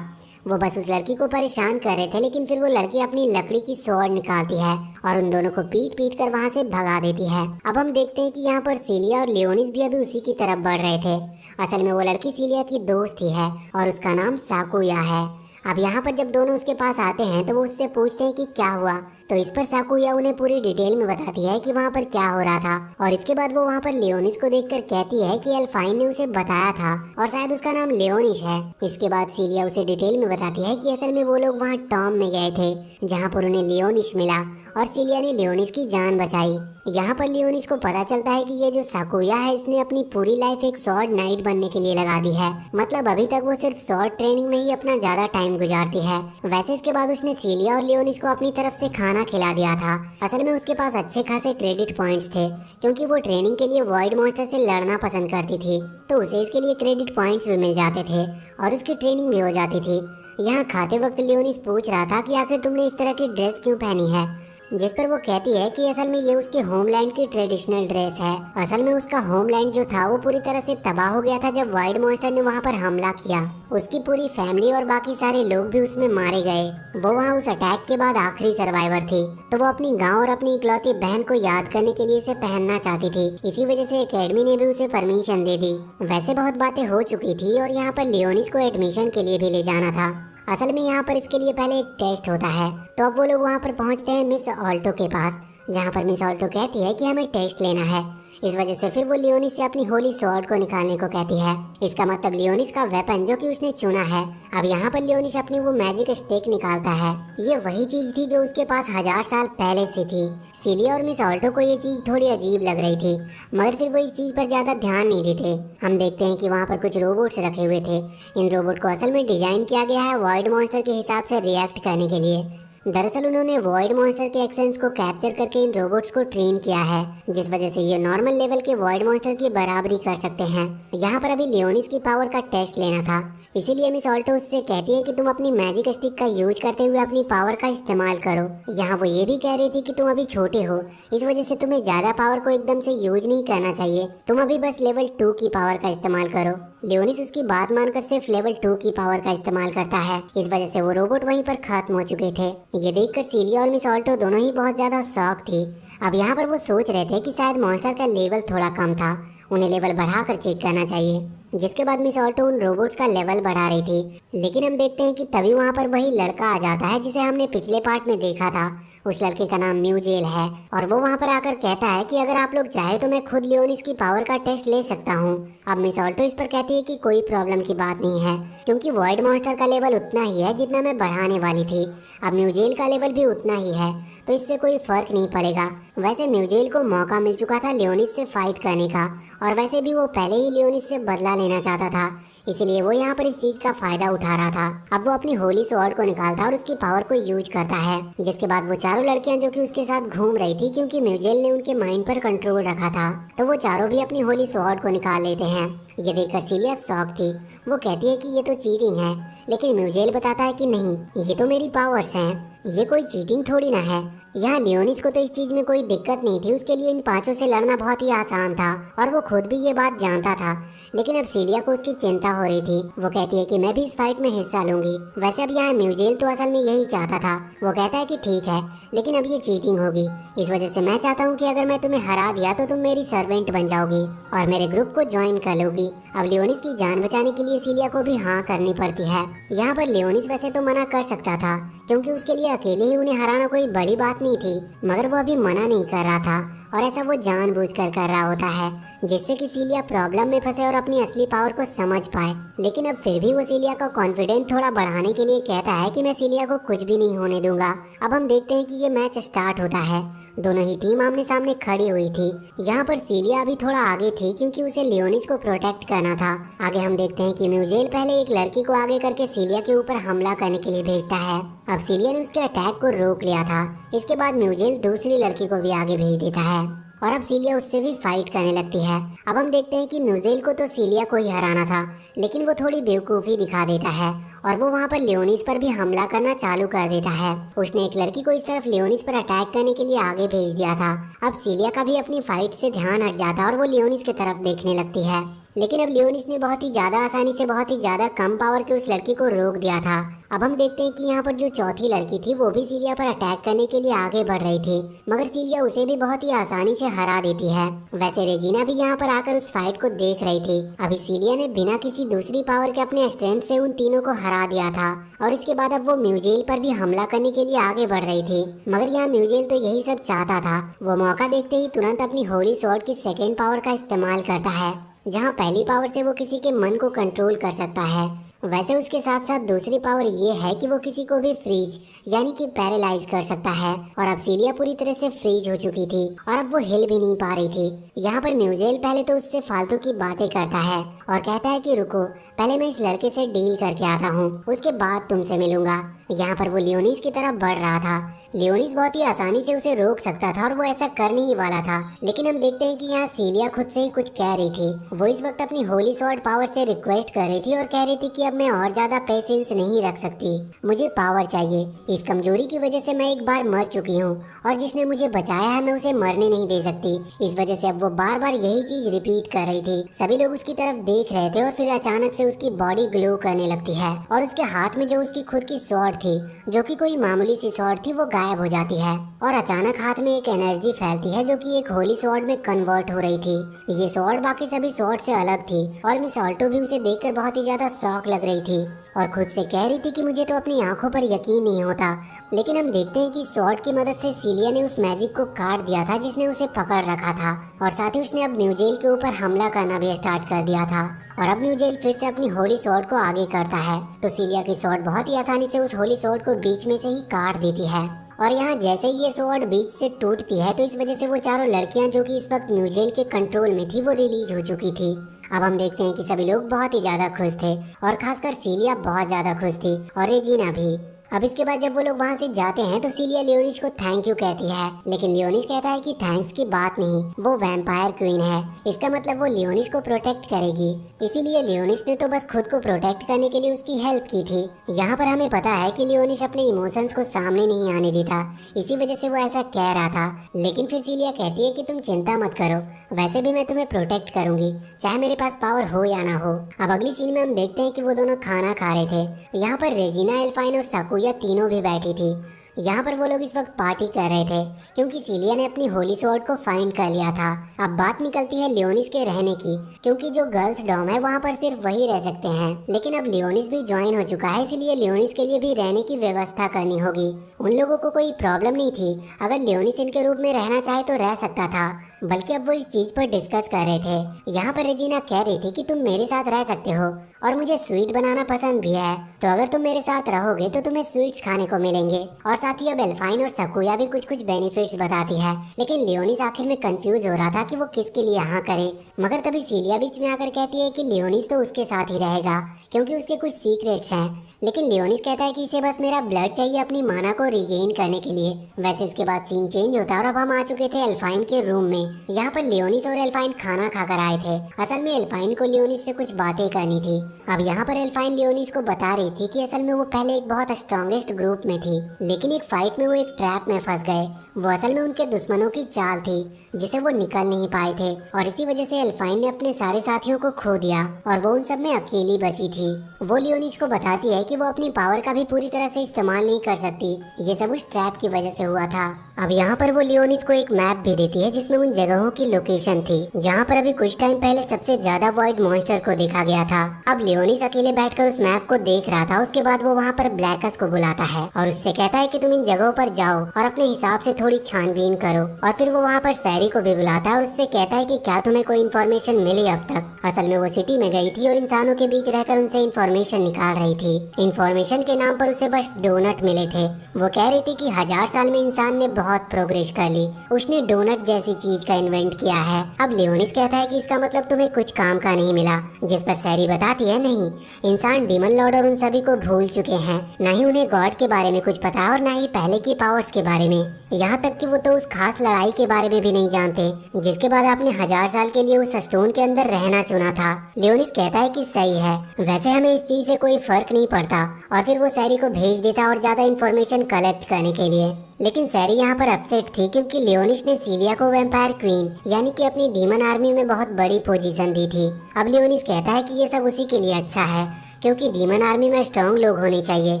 वो बस उस लड़की को परेशान कर रहे थे, लेकिन फिर वो लड़की अपनी लकड़ी की स्वॉर्ड निकालती है और उन दोनों को पीट पीट कर वहाँ से भगा देती है। अब हम देखते हैं कि यहाँ पर सीलिया और लियोनिस भी अभी उसी की तरफ बढ़ रहे थे। असल में वो लड़की सीलिया की दोस्त ही है और उसका नाम साकुया है। अब यहाँ पर जब दोनों उसके पास आते हैं तो वो उससे पूछते हैं कि क्या हुआ, तो इस पर साकुया उन्हें पूरी डिटेल में बताती है कि वहाँ पर क्या हो रहा था और इसके बाद वो वहाँ पर लियोनिस को देखकर कहती है कि एल्फाइन ने उसे बताया था और शायद उसका नाम लियोनिस है। इसके बाद सीलिया उसे डिटेल में बताती है कि असल में वो लोग वहाँ टॉम में गए थे जहाँ पर उन्हें लियोनिस मिला और सीलिया ने लियोनिस की जान बचाई। यहाँ पर लियोनिस को पता चलता है कि ये जो साकुया है इसने अपनी पूरी लाइफ एक स्वॉर्ड नाइट बनने के लिए लगा दी है, मतलब अभी तक वो सिर्फ स्वॉर्ड ट्रेनिंग में ही अपना ज्यादा टाइम गुजारती है। वैसे इसके बाद उसने सीलिया और लियोनिस को अपनी तरफ से खाना खिला दिया था। असल में उसके पास अच्छे खासे क्रेडिट पॉइंट्स थे, क्योंकि वो ट्रेनिंग के लिए वॉइड मॉन्स्टर से लड़ना पसंद करती थी, तो उसे इसके लिए क्रेडिट पॉइंट्स भी मिल जाते थे और उसकी ट्रेनिंग भी हो जाती थी। यहाँ खाते वक्त लियोनिस पूछ रहा था कि आखिर तुमने इस तरह की ड्रेस क्यों पहनी है, जिस पर वो कहती है कि असल में ये उसके होमलैंड की ट्रेडिशनल ड्रेस है। असल में उसका होमलैंड जो था वो पूरी तरह से तबाह हो गया था जब वाइड मॉन्स्टर ने वहाँ पर हमला किया। उसकी पूरी फैमिली और बाकी सारे लोग भी उसमें मारे गए। वो वहाँ उस अटैक के बाद आखिरी सर्वाइवर थी, तो वो अपनी गाँव और अपनी इकलौती बहन को याद करने के लिए इसे पहनना चाहती थी। इसी वजह से एकेडमी ने भी उसे परमिशन दे दी। वैसे बहुत बातें हो चुकी थी और यहाँ पर लियोनिस को एडमिशन के लिए भी ले जाना था। असल में यहाँ पर इसके लिए पहले एक टेस्ट होता है, तो अब वो लोग वहाँ पर पहुँचते हैं मिस ऑल्टो के पास, जहाँ पर मिस ऑल्टो कहती है कि हमें टेस्ट लेना है। इस वजह से फिर वो लियोनिस से अपनी होली स्वॉर्ड को निकालने को कहती है। इसका मतलब लियोनिस का वेपन जो कि उसने चुना है। अब यहाँ पर लियोनिस अपनी वो मैजिक स्टिक निकालता है। ये वही चीज थी जो उसके पास 1000 साल पहले से थी। सीलिया और मिस ऑल्टो को ये चीज थोड़ी अजीब लग रही थी, मगर फिर वो इस चीज पर ज्यादा ध्यान नहीं देते। हम देखते हैं कि वहाँ पर कुछ रोबोट्स रखे हुए थे। इन रोबोट को असल में डिजाइन किया गया है वॉइड मॉन्स्टर के हिसाब से रिएक्ट करने के लिए। दरअसल उन्होंने वॉइड मॉन्स्टर के एक्सेंस को कैप्चर करके इन रोबोट्स को ट्रेन किया है, जिस वजह से ये नॉर्मल लेवल के वॉइड मॉन्स्टर की बराबरी कर सकते हैं। यहाँ पर अभी लियोनिस की पावर का टेस्ट लेना था, इसीलिए मिस ऑल्टो उससे कहती है कि तुम अपनी मैजिक स्टिक का यूज करते हुए अपनी पावर का इस्तेमाल करो। यहाँ वो ये भी कह रही थी कि तुम अभी छोटे हो, इस वजह से तुम्हें ज्यादा पावर को एकदम से यूज नहीं करना चाहिए, तुम अभी बस लेवल 2 की पावर का इस्तेमाल करो। लियोनिस उसकी बात मानकर सिर्फ लेवल 2 की पावर का इस्तेमाल करता है। इस वजह से वो रोबोट वहीं पर खत्म हो चुके थे। ये देखकर सीलिया और मिस ऑल्टो दोनों ही बहुत ज्यादा शॉक थी। अब यहाँ पर वो सोच रहे थे कि शायद मॉन्स्टर का लेवल थोड़ा कम था, उन्हें लेवल बढ़ाकर चेक करना चाहिए। जिसके बाद मिस ऑल्टो उन रोबोट्स का लेवल बढ़ा रही थी, लेकिन हम देखते हैं कि तभी वहाँ पर वही लड़का आ जाता है जिसे हमने पिछले पार्ट में देखा था। उस लड़के का नाम म्यूजेल है और वो वहाँ पर आकर कहता है कि अगर आप लोग चाहे तो मैं खुद लियोनिस की पावर का टेस्ट ले सकता हूँ। अब मिस ऑल्टो इस पर कहती है कि कोई प्रॉब्लम की बात नहीं है, क्योंकि वॉइड मॉन्स्टर का लेवल उतना ही है जितना मैं बढ़ाने वाली थी। अब म्यूजेल का लेवल भी उतना ही है, तो इससे कोई फर्क नहीं पड़ेगा। वैसे म्यूजेल को मौका मिल चुका था लियोनिस से फाइट करने का, और वैसे भी वो पहले ही लियोनिस से बदला लेना चाहता था, इसलिए वो यहाँ पर इस चीज का फायदा उठा रहा था। अब वो अपनी होली स्वॉर्ड को निकालता और उसकी पावर को यूज करता है, जिसके बाद वो चारों लड़कियां जो कि उसके साथ घूम रही थी, क्योंकि म्यूजेल ने उनके माइंड पर कंट्रोल रखा था, तो वो चारों भी अपनी होली स्वॉर्ड को निकाल लेते हैं। ये देखकर सीलिया शॉक थी। वो कहती है कि ये तो चीटिंग है, लेकिन म्यूजेल बताता है कि नहीं, ये तो मेरी पावर्स हैं, ये कोई चीटिंग थोड़ी ना है। यहाँ लियोनिस को तो इस चीज में कोई दिक्कत नहीं थी, उसके लिए इन पांचों से लड़ना बहुत ही आसान था और वो खुद भी ये बात जानता था। लेकिन अब सीलिया को उसकी चिंता हो रही थी। वो कहती है कि मैं भी इस फाइट में हिस्सा लूंगी। वैसे अब यहाँ म्यूजेल तो असल में यही चाहता था। वो कहता है कि ठीक है, लेकिन अब ये चीटिंग होगी, इस वजह से मैं चाहता हूँ कि अगर मैं तुम्हें हरा दिया तो तुम मेरी सर्वेंट बन जाओगी और मेरे ग्रुप को ज्वाइन कर लोगी। अब लियोनिस की जान बचाने के लिए सीलिया को भी हाँ करनी पड़ती है। यहाँ पर लियोनिस वैसे तो मना कर सकता था, क्योंकि उसके लिए अकेले ही उन्हें हराना कोई बड़ी बात नहीं थी, मगर वो अभी मना नहीं कर रहा था और ऐसा वो जानबूझकर कर रहा होता है, जिससे कि सीलिया प्रॉब्लम में फंसे और अपनी असली पावर को समझ पाए। लेकिन अब फिर भी वो सीलिया का कॉन्फिडेंस थोड़ा बढ़ाने के लिए कहता है कि मैं सीलिया को कुछ भी नहीं होने दूंगा। अब हम देखते हैं कि ये मैच स्टार्ट होता है। दोनों ही टीम आमने सामने खड़ी हुई थी। यहाँ पर सीलिया अभी थोड़ा आगे थी, क्योंकि उसे लियोनिस को प्रोटेक्ट करना था। आगे हम देखते हैं कि म्यूजेल पहले एक लड़की को आगे करके सीलिया के ऊपर हमला करने के लिए भेजता है। अब सीलिया ने उसके अटैक को रोक लिया था। इसके बाद म्यूजेल दूसरी लड़की को भी आगे भेज देता है और अब सीलिया उससे भी फाइट करने लगती है। अब हम देखते हैं कि म्यूजेल को तो सीलिया को ही हराना था, लेकिन वो थोड़ी बेवकूफ़ी दिखा देता है और वो वहाँ पर लियोनिस पर भी हमला करना चालू कर देता है। उसने एक लड़की को इस तरफ लियोनिस पर अटैक करने के लिए आगे भेज दिया था। अब सीलिया का भी अपनी फाइट से ध्यान हट जाता और वो लियोनिस की तरफ देखने लगती है, लेकिन अब लियोनिस ने बहुत ही ज्यादा आसानी से बहुत ही ज्यादा कम पावर के उस लड़की को रोक दिया था। अब हम देखते हैं कि यहाँ पर जो चौथी लड़की थी वो भी सीलिया पर अटैक करने के लिए आगे बढ़ रही थी, मगर सीलिया उसे भी बहुत ही आसानी से हरा देती है। वैसे रेजिना भी यहाँ पर आकर उस फाइट को देख रही थी। अभी सीलिया ने बिना किसी दूसरी पावर के अपने स्ट्रेंथ से उन तीनों को हरा दिया था और इसके बाद अब वो म्यूजेल पर भी हमला करने के लिए आगे बढ़ रही थी, मगर यहाँ म्यूजेल तो यही सब चाहता था। वो मौका देखते ही तुरंत अपनी होली स्वॉर्ड की सेकेंड पावर का इस्तेमाल करता है, जहाँ पहली पावर से वो किसी के मन को कंट्रोल कर सकता है। वैसे उसके साथ साथ दूसरी पावर ये है कि वो किसी को भी फ्रीज यानी कि पैरालाइज कर सकता है। और अब सीलिया पूरी तरह से फ्रीज हो चुकी थी और अब वो हिल भी नहीं पा रही थी। यहाँ पर म्यूजेल पहले तो उससे फालतू की बातें करता है और कहता है कि रुको, पहले मैं इस लड़के से डील करके आता हूँ, उसके बाद तुमसे मिलूंगा। यहाँ पर वो लियोनिस की तरफ बढ़ रहा था। लियोनिस बहुत ही आसानी से उसे रोक सकता था और वो ऐसा करने ही वाला था, लेकिन हम देखते हैं कि यहाँ सीलिया खुद से ही कुछ कह रही थी। वो इस वक्त अपनी होली स्वॉर्ड पावर से रिक्वेस्ट कर रही थी और कह रही थी कि अब मैं और ज्यादा पेशेंस नहीं रख सकती, मुझे पावर चाहिए। इस कमजोरी की वजह से मैं एक बार मर चुकी हूँ और जिसने मुझे बचाया है मैं उसे मरने नहीं दे सकती। इस वजह से अब वो बार बार यही चीज रिपीट कर रही थी। सभी लोग उसकी तरफ देख रहे थे और फिर अचानक से उसकी बॉडी ग्लो करने लगती है और उसके हाथ में जो उसकी खुद की स्वॉर्ड थी, जो कि कोई मामूली सी स्वॉर्ड थी, वो गायब हो जाती है और अचानक हाथ में एक एनर्जी फैलती है जो कि एक होली स्वॉर्ड में कन्वर्ट हो रही थी। ये स्वॉर्ड बाकी सभी स्वॉर्ड से अलग थी और मिस ऑल्टो भी उसे देखकर बहुत ही ज्यादा शॉक लग रही थी और खुद से कह रही थी कि मुझे तो अपनी आंखों पर यकीन नहीं होता। लेकिन हम देखते हैं कि स्वॉर्ड की मदद से सीलिया ने उस मैजिक को काट दिया था जिसने उसे पकड़ रखा था और साथ ही उसने अब म्यूजेल के ऊपर हमला करना भी स्टार्ट कर दिया था और अब म्यूजेल फिर से अपनी होली स्वॉर्ड को आगे करता है तो सीलिया की स्वॉर्ड बहुत ही आसानी से उस होली स्वॉर्ड को बीच में से ही काट देती है और यहाँ जैसे ही ये स्वॉर्ड बीच से टूटती है तो इस वजह से वो चारों लड़कियां जो कि इस वक्त म्यूजेल के कंट्रोल में थी वो रिलीज हो चुकी थी। अब हम देखते हैं कि सभी लोग बहुत ही ज्यादा खुश थे और खासकर सीलिया बहुत ज्यादा खुश थी और रेजिना भी। अब इसके बाद जब वो लोग वहाँ से जाते हैं तो सीलिया लियोनिस को थैंक यू कहती है, लेकिन लियोनिस कहता है कि थैंक्स की बात नहीं, वो वैम्पायर क्वीन है, इसका मतलब वो लियोनिस को प्रोटेक्ट करेगी, इसीलिए लियोनिस ने तो बस खुद को प्रोटेक्ट करने के लिए उसकी हेल्प की थी। यहाँ पर हमें पता है कि लियोनिस अपने इमोशंस को सामने नहीं आने देता, इसी वजह से वो ऐसा कह रहा था। लेकिन फिर सीलिया कहती है कि तुम चिंता मत करो, वैसे भी मैं तुम्हें प्रोटेक्ट करूंगी, चाहे मेरे पास पावर हो या ना हो। अब अगली सीन में हम देखते हैं कि वो दोनों खाना खा रहे थे। यहाँ पर रेजिना, एल्फाइन और साकुया तीनों भी बैठी थी। यहाँ पर वो लोग इस वक्त पार्टी कर रहे थे क्योंकि सीलिया ने अपनी होली स्वॉर्ड को फाइंड कर लिया था। अब बात निकलती है लियोनिस के रहने की, क्योंकि जो गर्ल्स डॉम है वहाँ पर सिर्फ वही रह सकते हैं, लेकिन अब लियोनिस भी ज्वाइन हो चुका है, इसलिए लियोनिस के लिए भी रहने की व्यवस्था करनी होगी। उन लोगों को कोई प्रॉब्लम नहीं थी, अगर लियोनिस इनके रूप में रहना चाहे तो रह सकता था, बल्कि अब वो इस चीज पर डिस्कस कर रहे थे। यहाँ पर रेजिना कह रही थी कि तुम मेरे साथ रह सकते हो और मुझे स्वीट बनाना पसंद भी है, तो अगर तुम मेरे साथ रहोगे तो तुम्हें स्वीट्स खाने को मिलेंगे। और साथ ही अब एल्फाइन और सकुया भी कुछ कुछ बेनिफिट्स बताती है, लेकिन लियोनिस आखिर में कंफ्यूज हो रहा था कि वो किसके लिए हाँ करे। मगर तभी सीलिया बीच में आकर कहती है कि लियोनिस तो उसके साथ ही रहेगा क्योंकि उसके कुछ सीक्रेट्स हैं। लेकिन लियोनिस कहता है कि इसे बस मेरा ब्लड चाहिए अपनी माना को रिगेन करने के लिए। वैसे इसके बाद सीन चेंज होता है और अब हम आ चुके थे एल्फाइन के रूम में। यहाँ पर लियोनिस और एल्फाइन खाना खाकर आए थे। असल में एल्फाइन को लियोनिस से कुछ बातें करनी थी। अब यहाँ पर एल्फाइन लियोनिस को बता रही थी कि असल में वो पहले एक बहुत स्ट्रॉन्गेस्ट ग्रुप में थी, लेकिन एक फाइट में वो एक ट्रैप में फंस गए। वो असल में उनके दुश्मनों की चाल थी जिसे वो निकल नहीं पाए थे, और इसी वजह से एल्फाइन ने अपने सारे साथियों को खो दिया और वो उन सब में अकेली बची थी। वो लियोनिस को बताती है कि वो अपनी पावर का भी पूरी तरह से इस्तेमाल नहीं कर सकती, ये सब उस ट्रैप की वजह से हुआ था। अब यहाँ पर वो लियोनिस को एक मैप भी देती है जिसमें उन जगहों की लोकेशन थी जहाँ पर अभी कुछ टाइम पहले सबसे ज्यादा वॉइड मॉन्स्टर को देखा गया था। अब लियोनिस अकेले बैठकर उस मैप को देख रहा था। उसके बाद वो वहाँ पर ब्लैकस को बुलाता है और उससे कहता है कि तुम इन जगहों पर जाओ और अपने हिसाब से थोड़ी छानबीन करो। और फिर वो वहाँ पर सैरी को भी बुलाता है और उससे कहता है कि क्या तुम्हें कोई इन्फॉर्मेशन मिली अब तक। असल में वो सिटी में गई थी और इंसानों के बीच रहकर उनसे इन्फॉर्मेशन निकाल रही थी। इन्फॉर्मेशन के नाम पर उसे बस डोनट मिले थे। वो कह रही थी कि 1000 साल में इंसान ने बहुत प्रोग्रेस कर ली, उसने डोनट जैसी चीज का इन्वेंट किया है। अब लियोनिस कहता है कि इसका मतलब तुम्हें कुछ काम का नहीं मिला, जिस पर सैरी बताती है नहीं, इंसान डीमन लॉर्ड और उन सभी को भूल चुके हैं, न ही उन्हें गॉड के बारे में कुछ पता और न ही पहले की पावर्स के बारे में। यहाँ तक कि वो तो उस खास लड़ाई के बारे में भी नहीं जानते जिसके बाद आपने 1000 साल के लिए उस स्टोन के अंदर रहना चुना था। लियोनिस कहता है कि सही है, वैसे हमें इस चीज से कोई फर्क नहीं पड़ता। और फिर वो सैरी को भेज देता और ज्यादा इन्फॉर्मेशन कलेक्ट करने के लिए। लेकिन सैरी यहाँ पर अपसेट थी क्योंकि लियोनिस ने सीलिया को वैम्पायर क्वीन यानी कि अपनी डीमन आर्मी में बहुत बड़ी पोजीशन दी थी। अब लियोनिस कहता है कि ये सब उसी के लिए अच्छा है क्योंकि डीमन आर्मी में स्ट्रॉन्ग लोग होने चाहिए।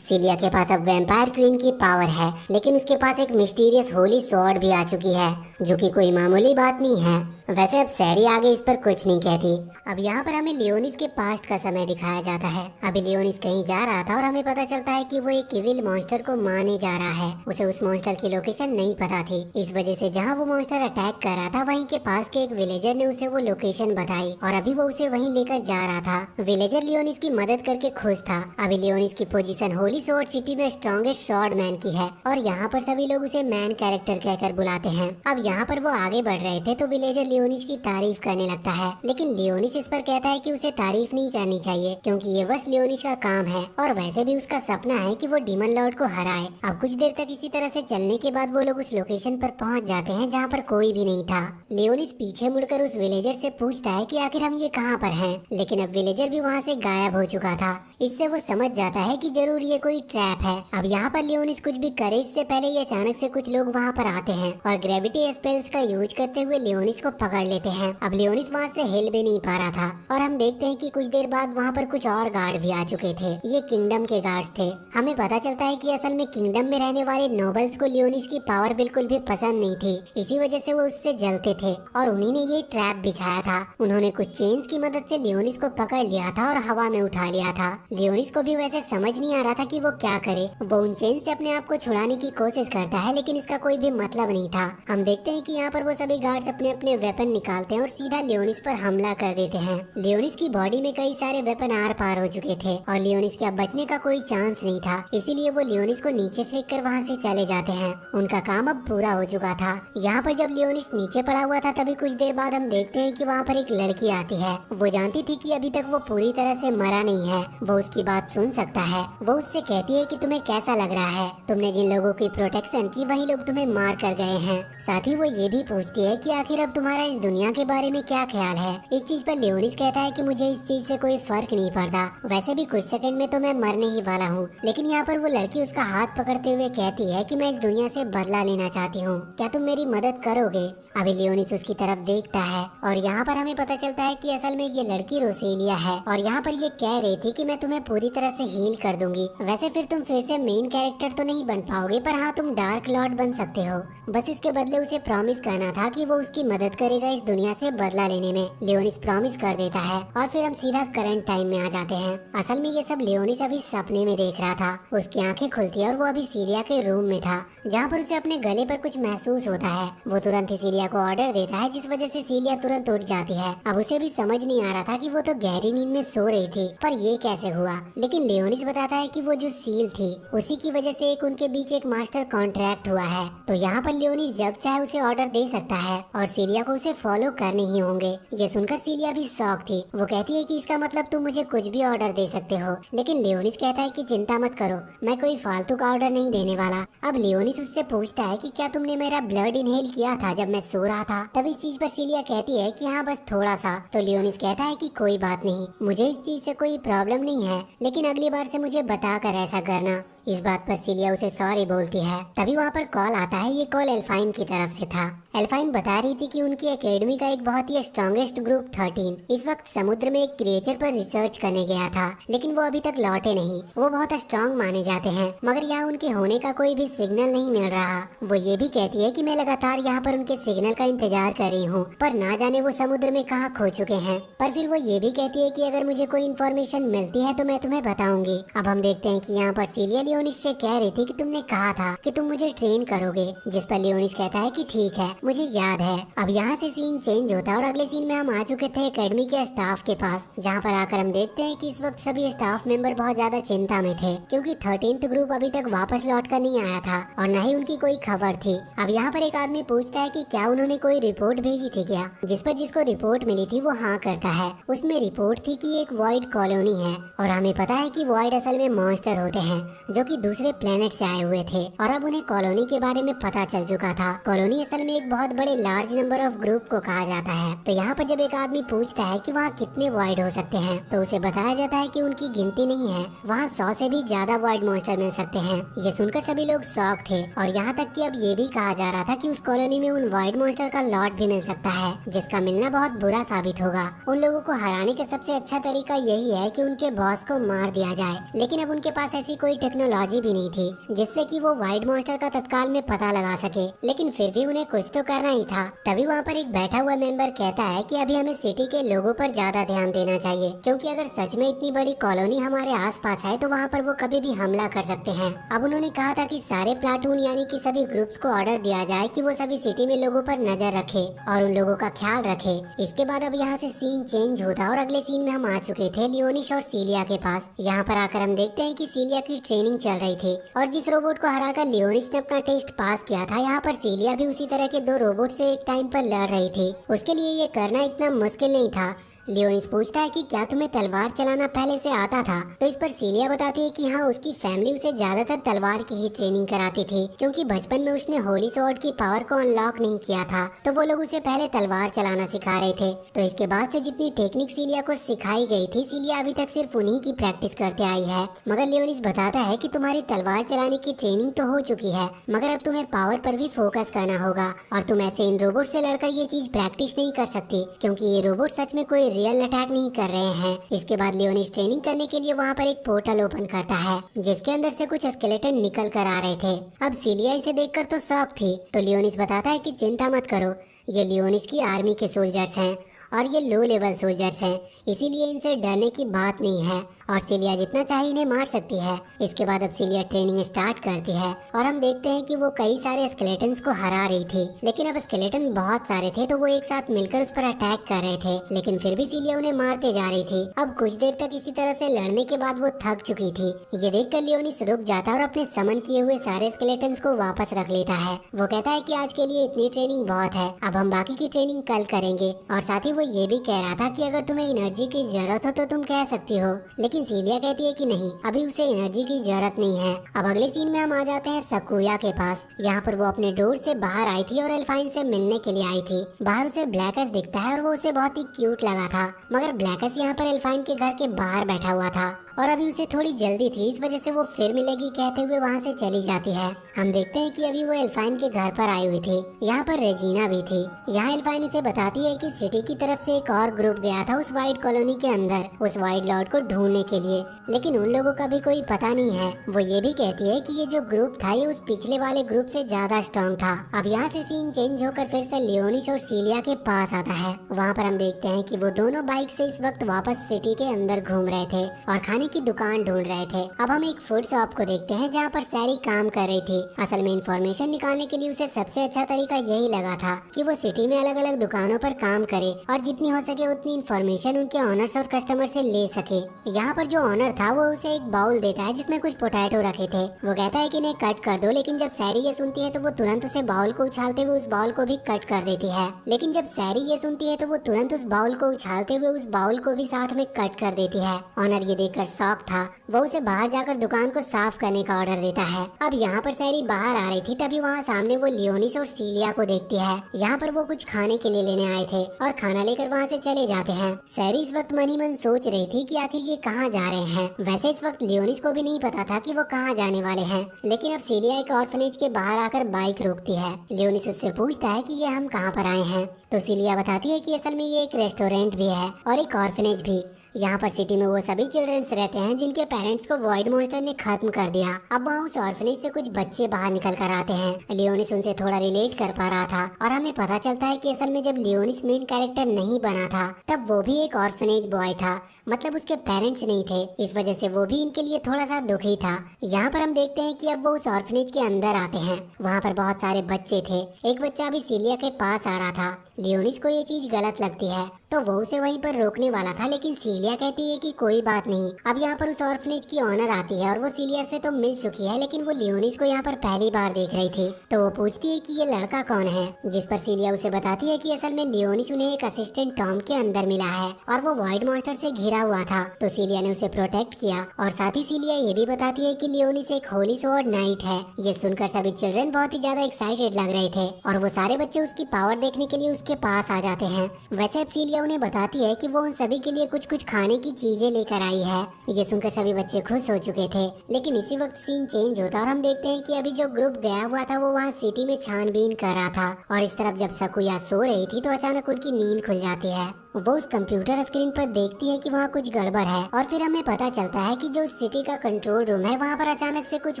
सीलिया के पास अब वैम्पायर क्वीन की पावर है, लेकिन उसके पास एक मिस्टीरियस होली स्वॉर्ड भी आ चुकी है जो कि कोई मामूली बात नहीं है। वैसे अब सैरी आगे इस पर कुछ नहीं कहती। अब यहाँ पर हमें लियोनिस के पास्ट का समय दिखाया जाता है। अभी लियोनिस कहीं जा रहा था और हमें पता चलता है कि वो एक इविल मॉन्स्टर को मारने जा रहा है। उसे उस मॉन्स्टर की लोकेशन नहीं पता थी, इस वजह से जहाँ वो मॉन्स्टर अटैक कर रहा था वहीं के पास के एक विलेजर ने उसे वो लोकेशन बताई और अभी वो उसे वहीं लेकर जा रहा था। विलेजर लियोनिस की मदद करके खुश था। अभी लियोनिस की पोजीशन होली स्वॉर्ड सिटी में स्ट्रॉन्गेस्ट स्वॉर्ड मैन की है और यहाँ पर सभी लोग उसे मैन कैरेक्टर कहकर बुलाते हैं। अब यहाँ पर वो आगे बढ़ रहे थे तो विलेजर लियोनिस की तारीफ करने लगता है, लेकिन लियोनिस इस पर कहता है कि उसे तारीफ नहीं करनी चाहिए क्योंकि ये बस लियोनिस का काम है और वैसे भी उसका सपना है कि वो डीमन लॉर्ड को हराए। अब कुछ देर तक इसी तरह से चलने के बाद वो लोग उस लोकेशन पर पहुंच जाते हैं जहाँ पर कोई भी नहीं था। लियोनिस पीछे मुड़कर उस विलेजर से पूछता है कि आखिर हम ये कहाँ पर हैं, लेकिन अब विलेजर भी वहाँ से गायब हो चुका था। इससे वो समझ जाता है कि जरूर ये कोई ट्रैप है। अब यहाँ पर लियोनिस कुछ भी करे इससे पहले ही अचानक से कुछ लोग वहाँ पर आते हैं और ग्रेविटी स्पेल्स का यूज करते हुए लियोनिस को पकड़ लेते हैं। अब लियोनिस वहाँ से हिल भी नहीं पा रहा था और हम देखते हैं कि कुछ देर बाद वहाँ पर कुछ और गार्ड भी आ चुके थे। ये किंगडम के गार्ड्स थे। हमें पता चलता है कि असल में किंगडम में रहने वाले नोबल्स को लियोनिस की पावर बिल्कुल भी पसंद नहीं थी, इसी वजह से वो उससे जलते थे और उन्हीं ने ये ट्रैप बिछाया था। उन्होंने कुछ चेन्स की मदद से लियोनिस को पकड़ लिया था और हवा में उठा लिया था। लियोनिस को भी वैसे समझ नहीं आ रहा था कि वो क्या करे। वो उन चेन से अपने आप को छुड़ाने की कोशिश करता है, लेकिन इसका कोई भी मतलब नहीं था। हम देखते हैं कि यहाँ पर वो सभी गार्ड्स अपने अपने वेपन निकालते हैं और सीधा लियोनिस पर हमला कर देते हैं। लियोनिस की बॉडी में कई सारे वेपन आर पार हो चुके थे और लियोनिस के अब बचने का कोई चांस नहीं था, इसीलिए वो लियोनिस को नीचे फेंक कर वहाँ से चले जाते हैं। उनका काम अब पूरा हो चुका था। यहाँ पर जब लियोनिस नीचे पड़ा हुआ था तभी कुछ देर बाद हम देखते हैं कि वहाँ पर एक लड़की आती है। वो जानती थी कि अभी तक वो पूरी तरह से मरा नहीं है, वो उसकी बात सुन सकता है। वो उससे कहती है कि तुम्हें कैसा लग रहा है, तुमने जिन लोगों की प्रोटेक्शन की वही लोग तुम्हें मार कर गए हैं। साथ ही वो ये भी पूछती है कि आखिर अब तुम्हारा इस दुनिया के बारे में क्या ख्याल है। इस चीज पर लियोनिस कहता है कि मुझे इस चीज से कोई फर्क नहीं पड़ता, वैसे भी कुछ सेकंड में तो मैं मरने ही वाला हूँ। लेकिन यहाँ पर वो लड़की उसका हाथ पकड़ते हुए कहती है कि मैं इस दुनिया से बदला लेना चाहती हूँ, क्या तुम मेरी मदद करोगे। अभी लियोनिस उसकी तरफ देखता है और यहाँ पर हमें पता चलता है कि असल में ये लड़की रोसेलिया है और यहाँ पर ये कह रही थी कि मैं तुम्हें पूरी तरह से हील कर दूंगी, वैसे फिर तुम फिर से मेन कैरेक्टर तो नहीं बन पाओगे, पर हाँ तुम डार्क लॉर्ड बन सकते हो। बस इसके बदले उसे प्रॉमिस करना था कि वो उसकी मदद करेगा इस दुनिया से बदला लेने में। लियोनिस प्रॉमिस कर देता है और फिर हम सीधा करंट टाइम में आ जाते हैं। असल में ये सब लियोनिस अभी सपने में देख रहा था। उसकी आंखें खुलती है और वो अभी सीलिया के रूम में था, जहाँ पर उसे अपने गले पर कुछ महसूस होता है। वो तुरंत ही सीलिया को ऑर्डर देता है, जिस वजह से सीलिया तुरंत उठ जाती है। अब उसे भी समझ नहीं आ रहा था कि वो तो गहरी नींद में सो रही थी, पर ये कैसे हुआ। लेकिन लियोनिस बताता है कि वो जो सील थी उसी की वजह से उनके बीच एक मास्टर कॉन्ट्रैक्ट हुआ है। तो यहाँ पर लियोनिस जब चाहे उसे ऑर्डर दे सकता है और सीलिया को उसे फॉलो करने ही होंगे। ये सुनकर सीलिया भी शॉक थी। वो कहती है कि इसका मतलब तुम मुझे कुछ भी ऑर्डर दे सकते हो। लेकिन लियोनिस कहता है कि चिंता मत करो, मैं कोई फालतू का ऑर्डर नहीं देने वाला। अब लियोनिस उससे पूछता है कि क्या तुमने मेरा ब्लड इनहेल किया था जब मैं सो रहा था। तब इस चीज पर सीलिया कहती है कि हाँ बस थोड़ा सा। तो लियोनिस कहता है कि कोई बात नहीं, मुझे इस चीज से कोई प्रॉब्लम नहीं है, लेकिन अगली बार से मुझे बता कर ऐसा करना। इस बात पर सीलिया उसे सॉरी बोलती है। तभी वहाँ पर कॉल आता है। ये कॉल एल्फाइन की तरफ से था। एल्फाइन बता रही थी कि उनकी एकेडमी का एक बहुत ही स्ट्रॉन्गेस्ट ग्रुप 13 इस वक्त समुद्र में एक क्रिएचर पर रिसर्च करने गया था, लेकिन वो अभी तक लौटे नहीं। वो बहुत स्ट्रॉन्ग माने जाते हैं, मगर यहाँ उनके होने का कोई भी सिग्नल नहीं मिल रहा। वो ये भी कहती है कि मैं लगातार यहाँ पर उनके सिग्नल का इंतजार कर रही हूँ, पर ना जाने वो समुद्र में कहाँ खो चुके हैं। पर फिर वो ये भी कहती है कि अगर मुझे कोई इन्फॉर्मेशन मिलती है तो मैं तुम्हें बताऊंगी। अब हम देखते हैं कि यहाँ पर सीलिया लियोनिस से कह रही थी कि तुमने कहा था कि तुम मुझे ट्रेन करोगे, जिस पर लियोनिस कहता है कि ठीक है, मुझे याद है। अब यहाँ से सीन चेंज होता है और अगले सीन में हम आ चुके थे एकेडमी के स्टाफ के पास, जहाँ पर आकर हम देखते हैं कि इस वक्त सभी स्टाफ मेंबर बहुत ज्यादा चिंता में थे, क्योंकि 13th ग्रुप अभी तक वापस लौट कर नहीं आया था और न ही उनकी कोई खबर थी। अब यहाँ पर एक आदमी पूछता है कि क्या उन्होंने कोई रिपोर्ट भेजी थी क्या, जिस पर जिसको रिपोर्ट मिली थी वो हाँ करता है। उसमें रिपोर्ट थी कि एक वॉइड कॉलोनी है और हमें पता है कि वॉइड असल में मॉन्स्टर होते हैं जो कि दूसरे प्लेनेट से आए हुए थे और अब उन्हें कॉलोनी के बारे में पता चल चुका था। कॉलोनी असल में एक बहुत बड़े लार्ज नंबर ऑफ ग्रुप को कहा जाता है। तो यहाँ पर जब एक आदमी पूछता है कि वहाँ कितने वॉइड हो सकते हैं, तो उसे बताया जाता है कि उनकी गिनती नहीं है, वहाँ 100 से भी ज्यादा वॉइड मॉन्स्टर मिल सकते हैं। ये सुनकर सभी लोग शॉक थे और यहाँ तक कि अब ये भी कहा जा रहा था कि उस कॉलोनी में उन वॉइड मॉन्स्टर का लॉट भी मिल सकता है, जिसका मिलना बहुत बुरा साबित होगा। उन लोगों को हराने का सबसे अच्छा तरीका यही है कि उनके बॉस को मार दिया जाए, लेकिन अब उनके पास ऐसी कोई टेक्नोलॉजी भी नहीं थी जिससे कि वो वाइड मॉन्स्टर का तत्काल में पता लगा सके। लेकिन फिर भी उन्हें कुछ तो करना ही था। तभी वहाँ पर एक बैठा हुआ मेंबर कहता है कि अभी हमें सिटी के लोगों पर ज्यादा ध्यान देना चाहिए, क्योंकि अगर सच में इतनी बड़ी कॉलोनी हमारे आसपास है तो वहाँ पर वो कभी भी हमला कर सकते हैं। अब उन्होंने कहा था कि सारे प्लाटून यानी कि सभी ग्रुप्स को ऑर्डर दिया जाए कि वो सभी सिटी में लोगों पर नजर रखे और उन लोगों का ख्याल रखे। इसके बाद अब यहाँ से सीन चेंज होता और अगले सीन में हम आ चुके थे लियोनिस और सीलिया के पास। यहाँ पर आकर हम देखते हैं कि सीलिया की ट्रेनिंग चल रही थी और जिस रोबोट को हराकर लियोनिस ने अपना टेस्ट पास किया था, यहाँ पर सीलिया भी उसी तरह के 2 रोबोट से एक टाइम पर लड़ रही थी। उसके लिए ये करना इतना मुश्किल नहीं था। लियोनिस पूछता है कि क्या तुम्हें तलवार चलाना पहले से आता था, तो इस पर सीलिया बताती है कि हाँ, उसकी फैमिली उसे ज्यादातर तलवार की ही ट्रेनिंग कराती थी, क्योंकि बचपन में उसने होली स्वॉर्ड की पावर को अनलॉक नहीं किया था, तो वो लोग उसे पहले तलवार चलाना सिखा रहे थे। तो इसके बाद से जितनी टेक्निक सीलिया को सिखाई गई थी, सीलिया अभी तक सिर्फ उन्हीं की प्रैक्टिस करते आई है। मगर लियोनिस बताता है कि तुम्हारी तलवार चलाने की ट्रेनिंग तो हो चुकी है, मगर अब तुम्हें पावर पर भी फोकस करना होगा और तुम ऐसे इन रोबोट से लड़कर ये चीज प्रैक्टिस नहीं कर सकती, क्योंकि ये रोबोट सच में कोई रियल अटैक नहीं कर रहे हैं। इसके बाद लियोनिस ट्रेनिंग करने के लिए वहाँ पर एक पोर्टल ओपन करता है, जिसके अंदर से कुछ स्केलेटन निकल कर आ रहे थे। अब सीलिया इसे देखकर तो शॉक थी, तो लियोनिस बताता है कि चिंता मत करो, ये लियोनिस की आर्मी के सोल्जर्स हैं और ये लो लेवल सोल्जर्स हैं, इसीलिए इनसे डरने की बात नहीं है और सीलिया जितना चाहे इन्हें मार सकती है। इसके बाद अब सीलिया ट्रेनिंग स्टार्ट करती है और हम देखते हैं कि वो कई सारे स्केलेटन्स को हरा रही थी, लेकिन अब स्केलेटन बहुत सारे थे तो वो एक साथ मिलकर उस पर अटैक कर रहे थे, लेकिन फिर भी सीलिया उन्हें मारते जा रही थी। अब कुछ देर तक इसी तरह से लड़ने के बाद वो थक चुकी थी। ये देखकर लियोनिस रुक जाता है और अपने समन किए हुए सारे स्केलेटन्स को वापस रख लेता है। वो कहता है कि आज के लिए इतनी ट्रेनिंग बहुत है, अब हम बाकी की ट्रेनिंग कल करेंगे। और साथ ही वो ये भी कह रहा था कि अगर तुम्हें एनर्जी की जरूरत हो तो तुम कह सकती हो, लेकिन सीलिया कहती है कि नहीं, अभी उसे एनर्जी की जरूरत नहीं है। अब अगले सीन में हम आ जाते हैं सकुया के पास। यहाँ पर वो अपने डोर से बाहर आई थी और एल्फाइन से मिलने के लिए आई थी। बाहर उसे ब्लैकस दिखता है और वो उसे बहुत ही क्यूट लगा था, मगर ब्लैकस यहाँ पर एल्फाइन के घर के बाहर बैठा हुआ था और अभी उसे थोड़ी जल्दी थी, इस वजह से वो फिर मिलेगी कहते हुए वहाँ से चली जाती है। हम देखते हैं कि अभी वो एल्फाइन के घर पर आई हुई थी। यहाँ पर रेजिना भी थी। यहाँ एल्फाइन उसे बताती है कि सिटी की तरफ से एक और ग्रुप गया था उस वाइट कॉलोनी के अंदर उस वाइट लॉर्ड को ढूंढने के लिए, लेकिन उन लोगों का भी कोई पता नहीं है। वो ये भी कहती है कि ये जो ग्रुप था ये उस पिछले वाले ग्रुप से ज्यादा स्ट्रॉन्ग था। अब यहाँ से सीन चेंज होकर फिर से लियोनिस और सीलिया के पास आता है। वहाँ पर हम देखते हैं कि वो दोनों बाइक से इस वक्त वापस सिटी के अंदर घूम रहे थे और खाने की दुकान ढूंढ रहे थे। अब हम एक फूड शॉप को देखते हैं जहाँ पर सैरी काम कर रही थी। असल में इंफॉर्मेशन निकालने के लिए उसे सबसे अच्छा तरीका यही लगा था कि वो सिटी में अलग अलग दुकानों पर काम करे और जितनी हो सके उतनी इंफॉर्मेशन उनके ऑनर्स और कस्टमर से ले सके। यहाँ पर जो ऑनर था वो उसे एक बाउल देता है जिसमें कुछ पोटैटो रखे थे। वो कहता है कि इन्हें कट कर दो, लेकिन जब सैरी ये सुनती है तो वो तुरंत उसे बाउल को उछालते हुए उस बाउल को भी कट कर देती है। लेकिन जब सैरी ये सुनती है तो वो तुरंत उस बाउल को उछालते हुए उस बाउल को भी साथ में कट कर देती है। ऑनर ये देखकर शॉक था। वो उसे बाहर जाकर दुकान को साफ करने का ऑर्डर देता है। अब यहाँ पर सैरी बाहर आ रही थी, तभी वहाँ सामने वो लियोनिस और सीलिया को देखती है। यहाँ पर वो कुछ खाने के लिए लेने आए थे और खाना लेकर वहाँ से चले जाते हैं। सैरी इस वक्त मन ही मन सोच रही थी कि आखिर ये कहाँ जा रहे हैं। वैसे इस वक्त लियोनिस को भी नहीं पता था कि वो कहाँ जाने वाले हैं, लेकिन अब सीलिया एक ऑर्फनेज के बाहर आकर बाइक रोकती है। लियोनिस उससे पूछता है कि ये हम कहाँ पर आए हैं, तो सीलिया बताती है कि असल में ये एक रेस्टोरेंट भी है और एक ऑर्फनेज भी। यहाँ पर सिटी में वो सभी चिल्ड्रंस रहते हैं जिनके पेरेंट्स को वॉइड मॉन्स्टर ने खत्म कर दिया। अब वहाँ उस ऑर्फनेज से कुछ बच्चे बाहर निकल कर आते हैं। लियोनिस उनसे थोड़ा रिलेट कर पा रहा था और हमें पता चलता है कि असल में जब लियोनिस मेन कैरेक्टर नहीं बना था तब वो भी एक ऑर्फनेज बॉय था, मतलब उसके पेरेंट्स नहीं थे। इस वजह से वो भी इनके लिए थोड़ा सा दुखी था। यहाँ पर हम देखते हैं कि अब वो उस ऑर्फनेज के अंदर आते हैं। वहाँ पर बहुत सारे बच्चे थे। एक बच्चा अभी सीलिया के पास आ रहा था। लियोनिस को ये चीज गलत लगती है तो वो उसे वहीं पर रोकने वाला था, लेकिन सीलिया कहती है कि कोई बात नहीं। अब यहाँ पर उस ऑर्फनेज की ऑनर आती है और वो सीलिया से तो मिल चुकी है, लेकिन वो लियोनिस को यहाँ पर पहली बार देख रही थी। तो वो पूछती है कि ये लड़का कौन है, जिस पर सीलिया उसे बताती है कि असल में लियोनिस उन्हें एक असिस्टेंट टॉम के अंदर मिला है और वो वाइड मॉन्स्टर से घिरा हुआ था, तो सीलिया ने उसे प्रोटेक्ट किया। और साथ ही सीलिया ये भी बताती है कि लियोनिस एक होली स्वॉर्ड नाइट है। ये सुनकर सभी चिल्ड्रन बहुत ही ज्यादा एक्साइटेड लग रहे थे और वो सारे बच्चे उसकी पावर देखने के लिए उसके पास आ जाते हैं। वैसे अब सीलिया उन्हें बताती है कि वो उन सभी के लिए कुछ कुछ खाने की चीजें लेकर आई है। ये सुनकर सभी बच्चे खुश हो चुके थे, लेकिन इसी वक्त सीन चेंज होता और हम देखते हैं कि अभी जो ग्रुप गया हुआ था वो वहाँ सिटी में छानबीन कर रहा था और इस तरफ जब सकुया सो रही थी तो अचानक उनकी नींद खुल जाती है। वो उस कंप्यूटर स्क्रीन पर देखती है कि वहाँ कुछ गड़बड़ है और फिर हमें पता चलता है कि जो सिटी का कंट्रोल रूम है वहाँ पर अचानक से कुछ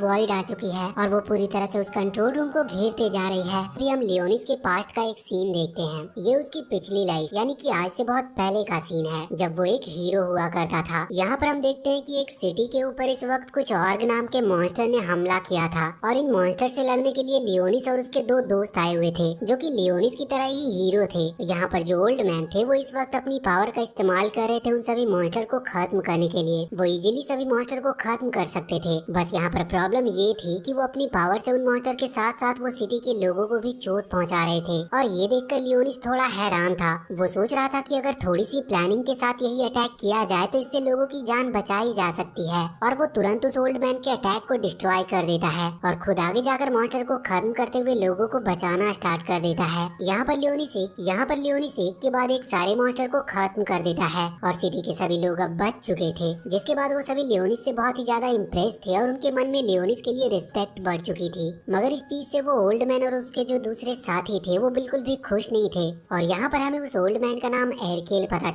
वॉइड आ चुकी है और वो पूरी तरह से उस कंट्रोल रूम को घेरते जा रही है। अभी हम लियोनिस के पास्ट का एक सीन देखते हैं। ये उसकी पिछली लाइफ यानी कि आज से बहुत पहले का सीन है जब वो एक हीरो हुआ करता था। यहाँ पर हम देखते हैं कि एक सिटी के ऊपर इस वक्त कुछ ऑर्ग नाम के मॉन्स्टर ने हमला किया था और इन मॉन्स्टर से लड़ने के लिए लियोनिस और उसके दो दोस्त आए हुए थे जो कि लियोनिस की तरह ही हीरो थे। यहाँ पर जो ओल्ड मैन थे वो इस वक्त अपनी पावर का इस्तेमाल कर रहे थे उन सभी मॉन्स्टर को खत्म करने के लिए। वो इजीली सभी मॉन्स्टर को खत्म कर सकते थे, बस यहाँ पर प्रॉब्लम ये थी कि वो अपनी पावर से उन मॉन्स्टर के साथ साथ वो सिटी के लोगों को भी चोट पहुँचा रहे थे। और ये देखकर लियोनिस थोड़ा हैरान था। वो सोच रहा था कि अगर थोड़ी सी प्लानिंग के साथ यही अटैक किया जाए तो इससे लोगों की जान बचाई जा सकती है। और वो तुरंत उस ओल्ड मैन के अटैक को डिस्ट्रॉय कर देता है और खुद आगे जाकर मॉन्स्टर को खत्म करते हुए लोगों को बचाना स्टार्ट कर देता है। यहाँ पर लियोनिस एक के बाद एक सारे मॉन्स्टर को खत्म कर देता है और सिटी के सभी लोग अब बच चुके थे, जिसके बाद वो सभी लियोनिस से बहुत ही ज्यादा इम्प्रेस थे और उनके मन में लियोनिस के लिए रिस्पेक्ट बढ़ चुकी थी। मगर इस चीज से वो ओल्ड मैन और उसके जो दूसरे साथी थे वो बिल्कुल भी खुश नहीं थे। और यहाँ पर हमें उस ओल्ड मैन का नाम एरकेल पता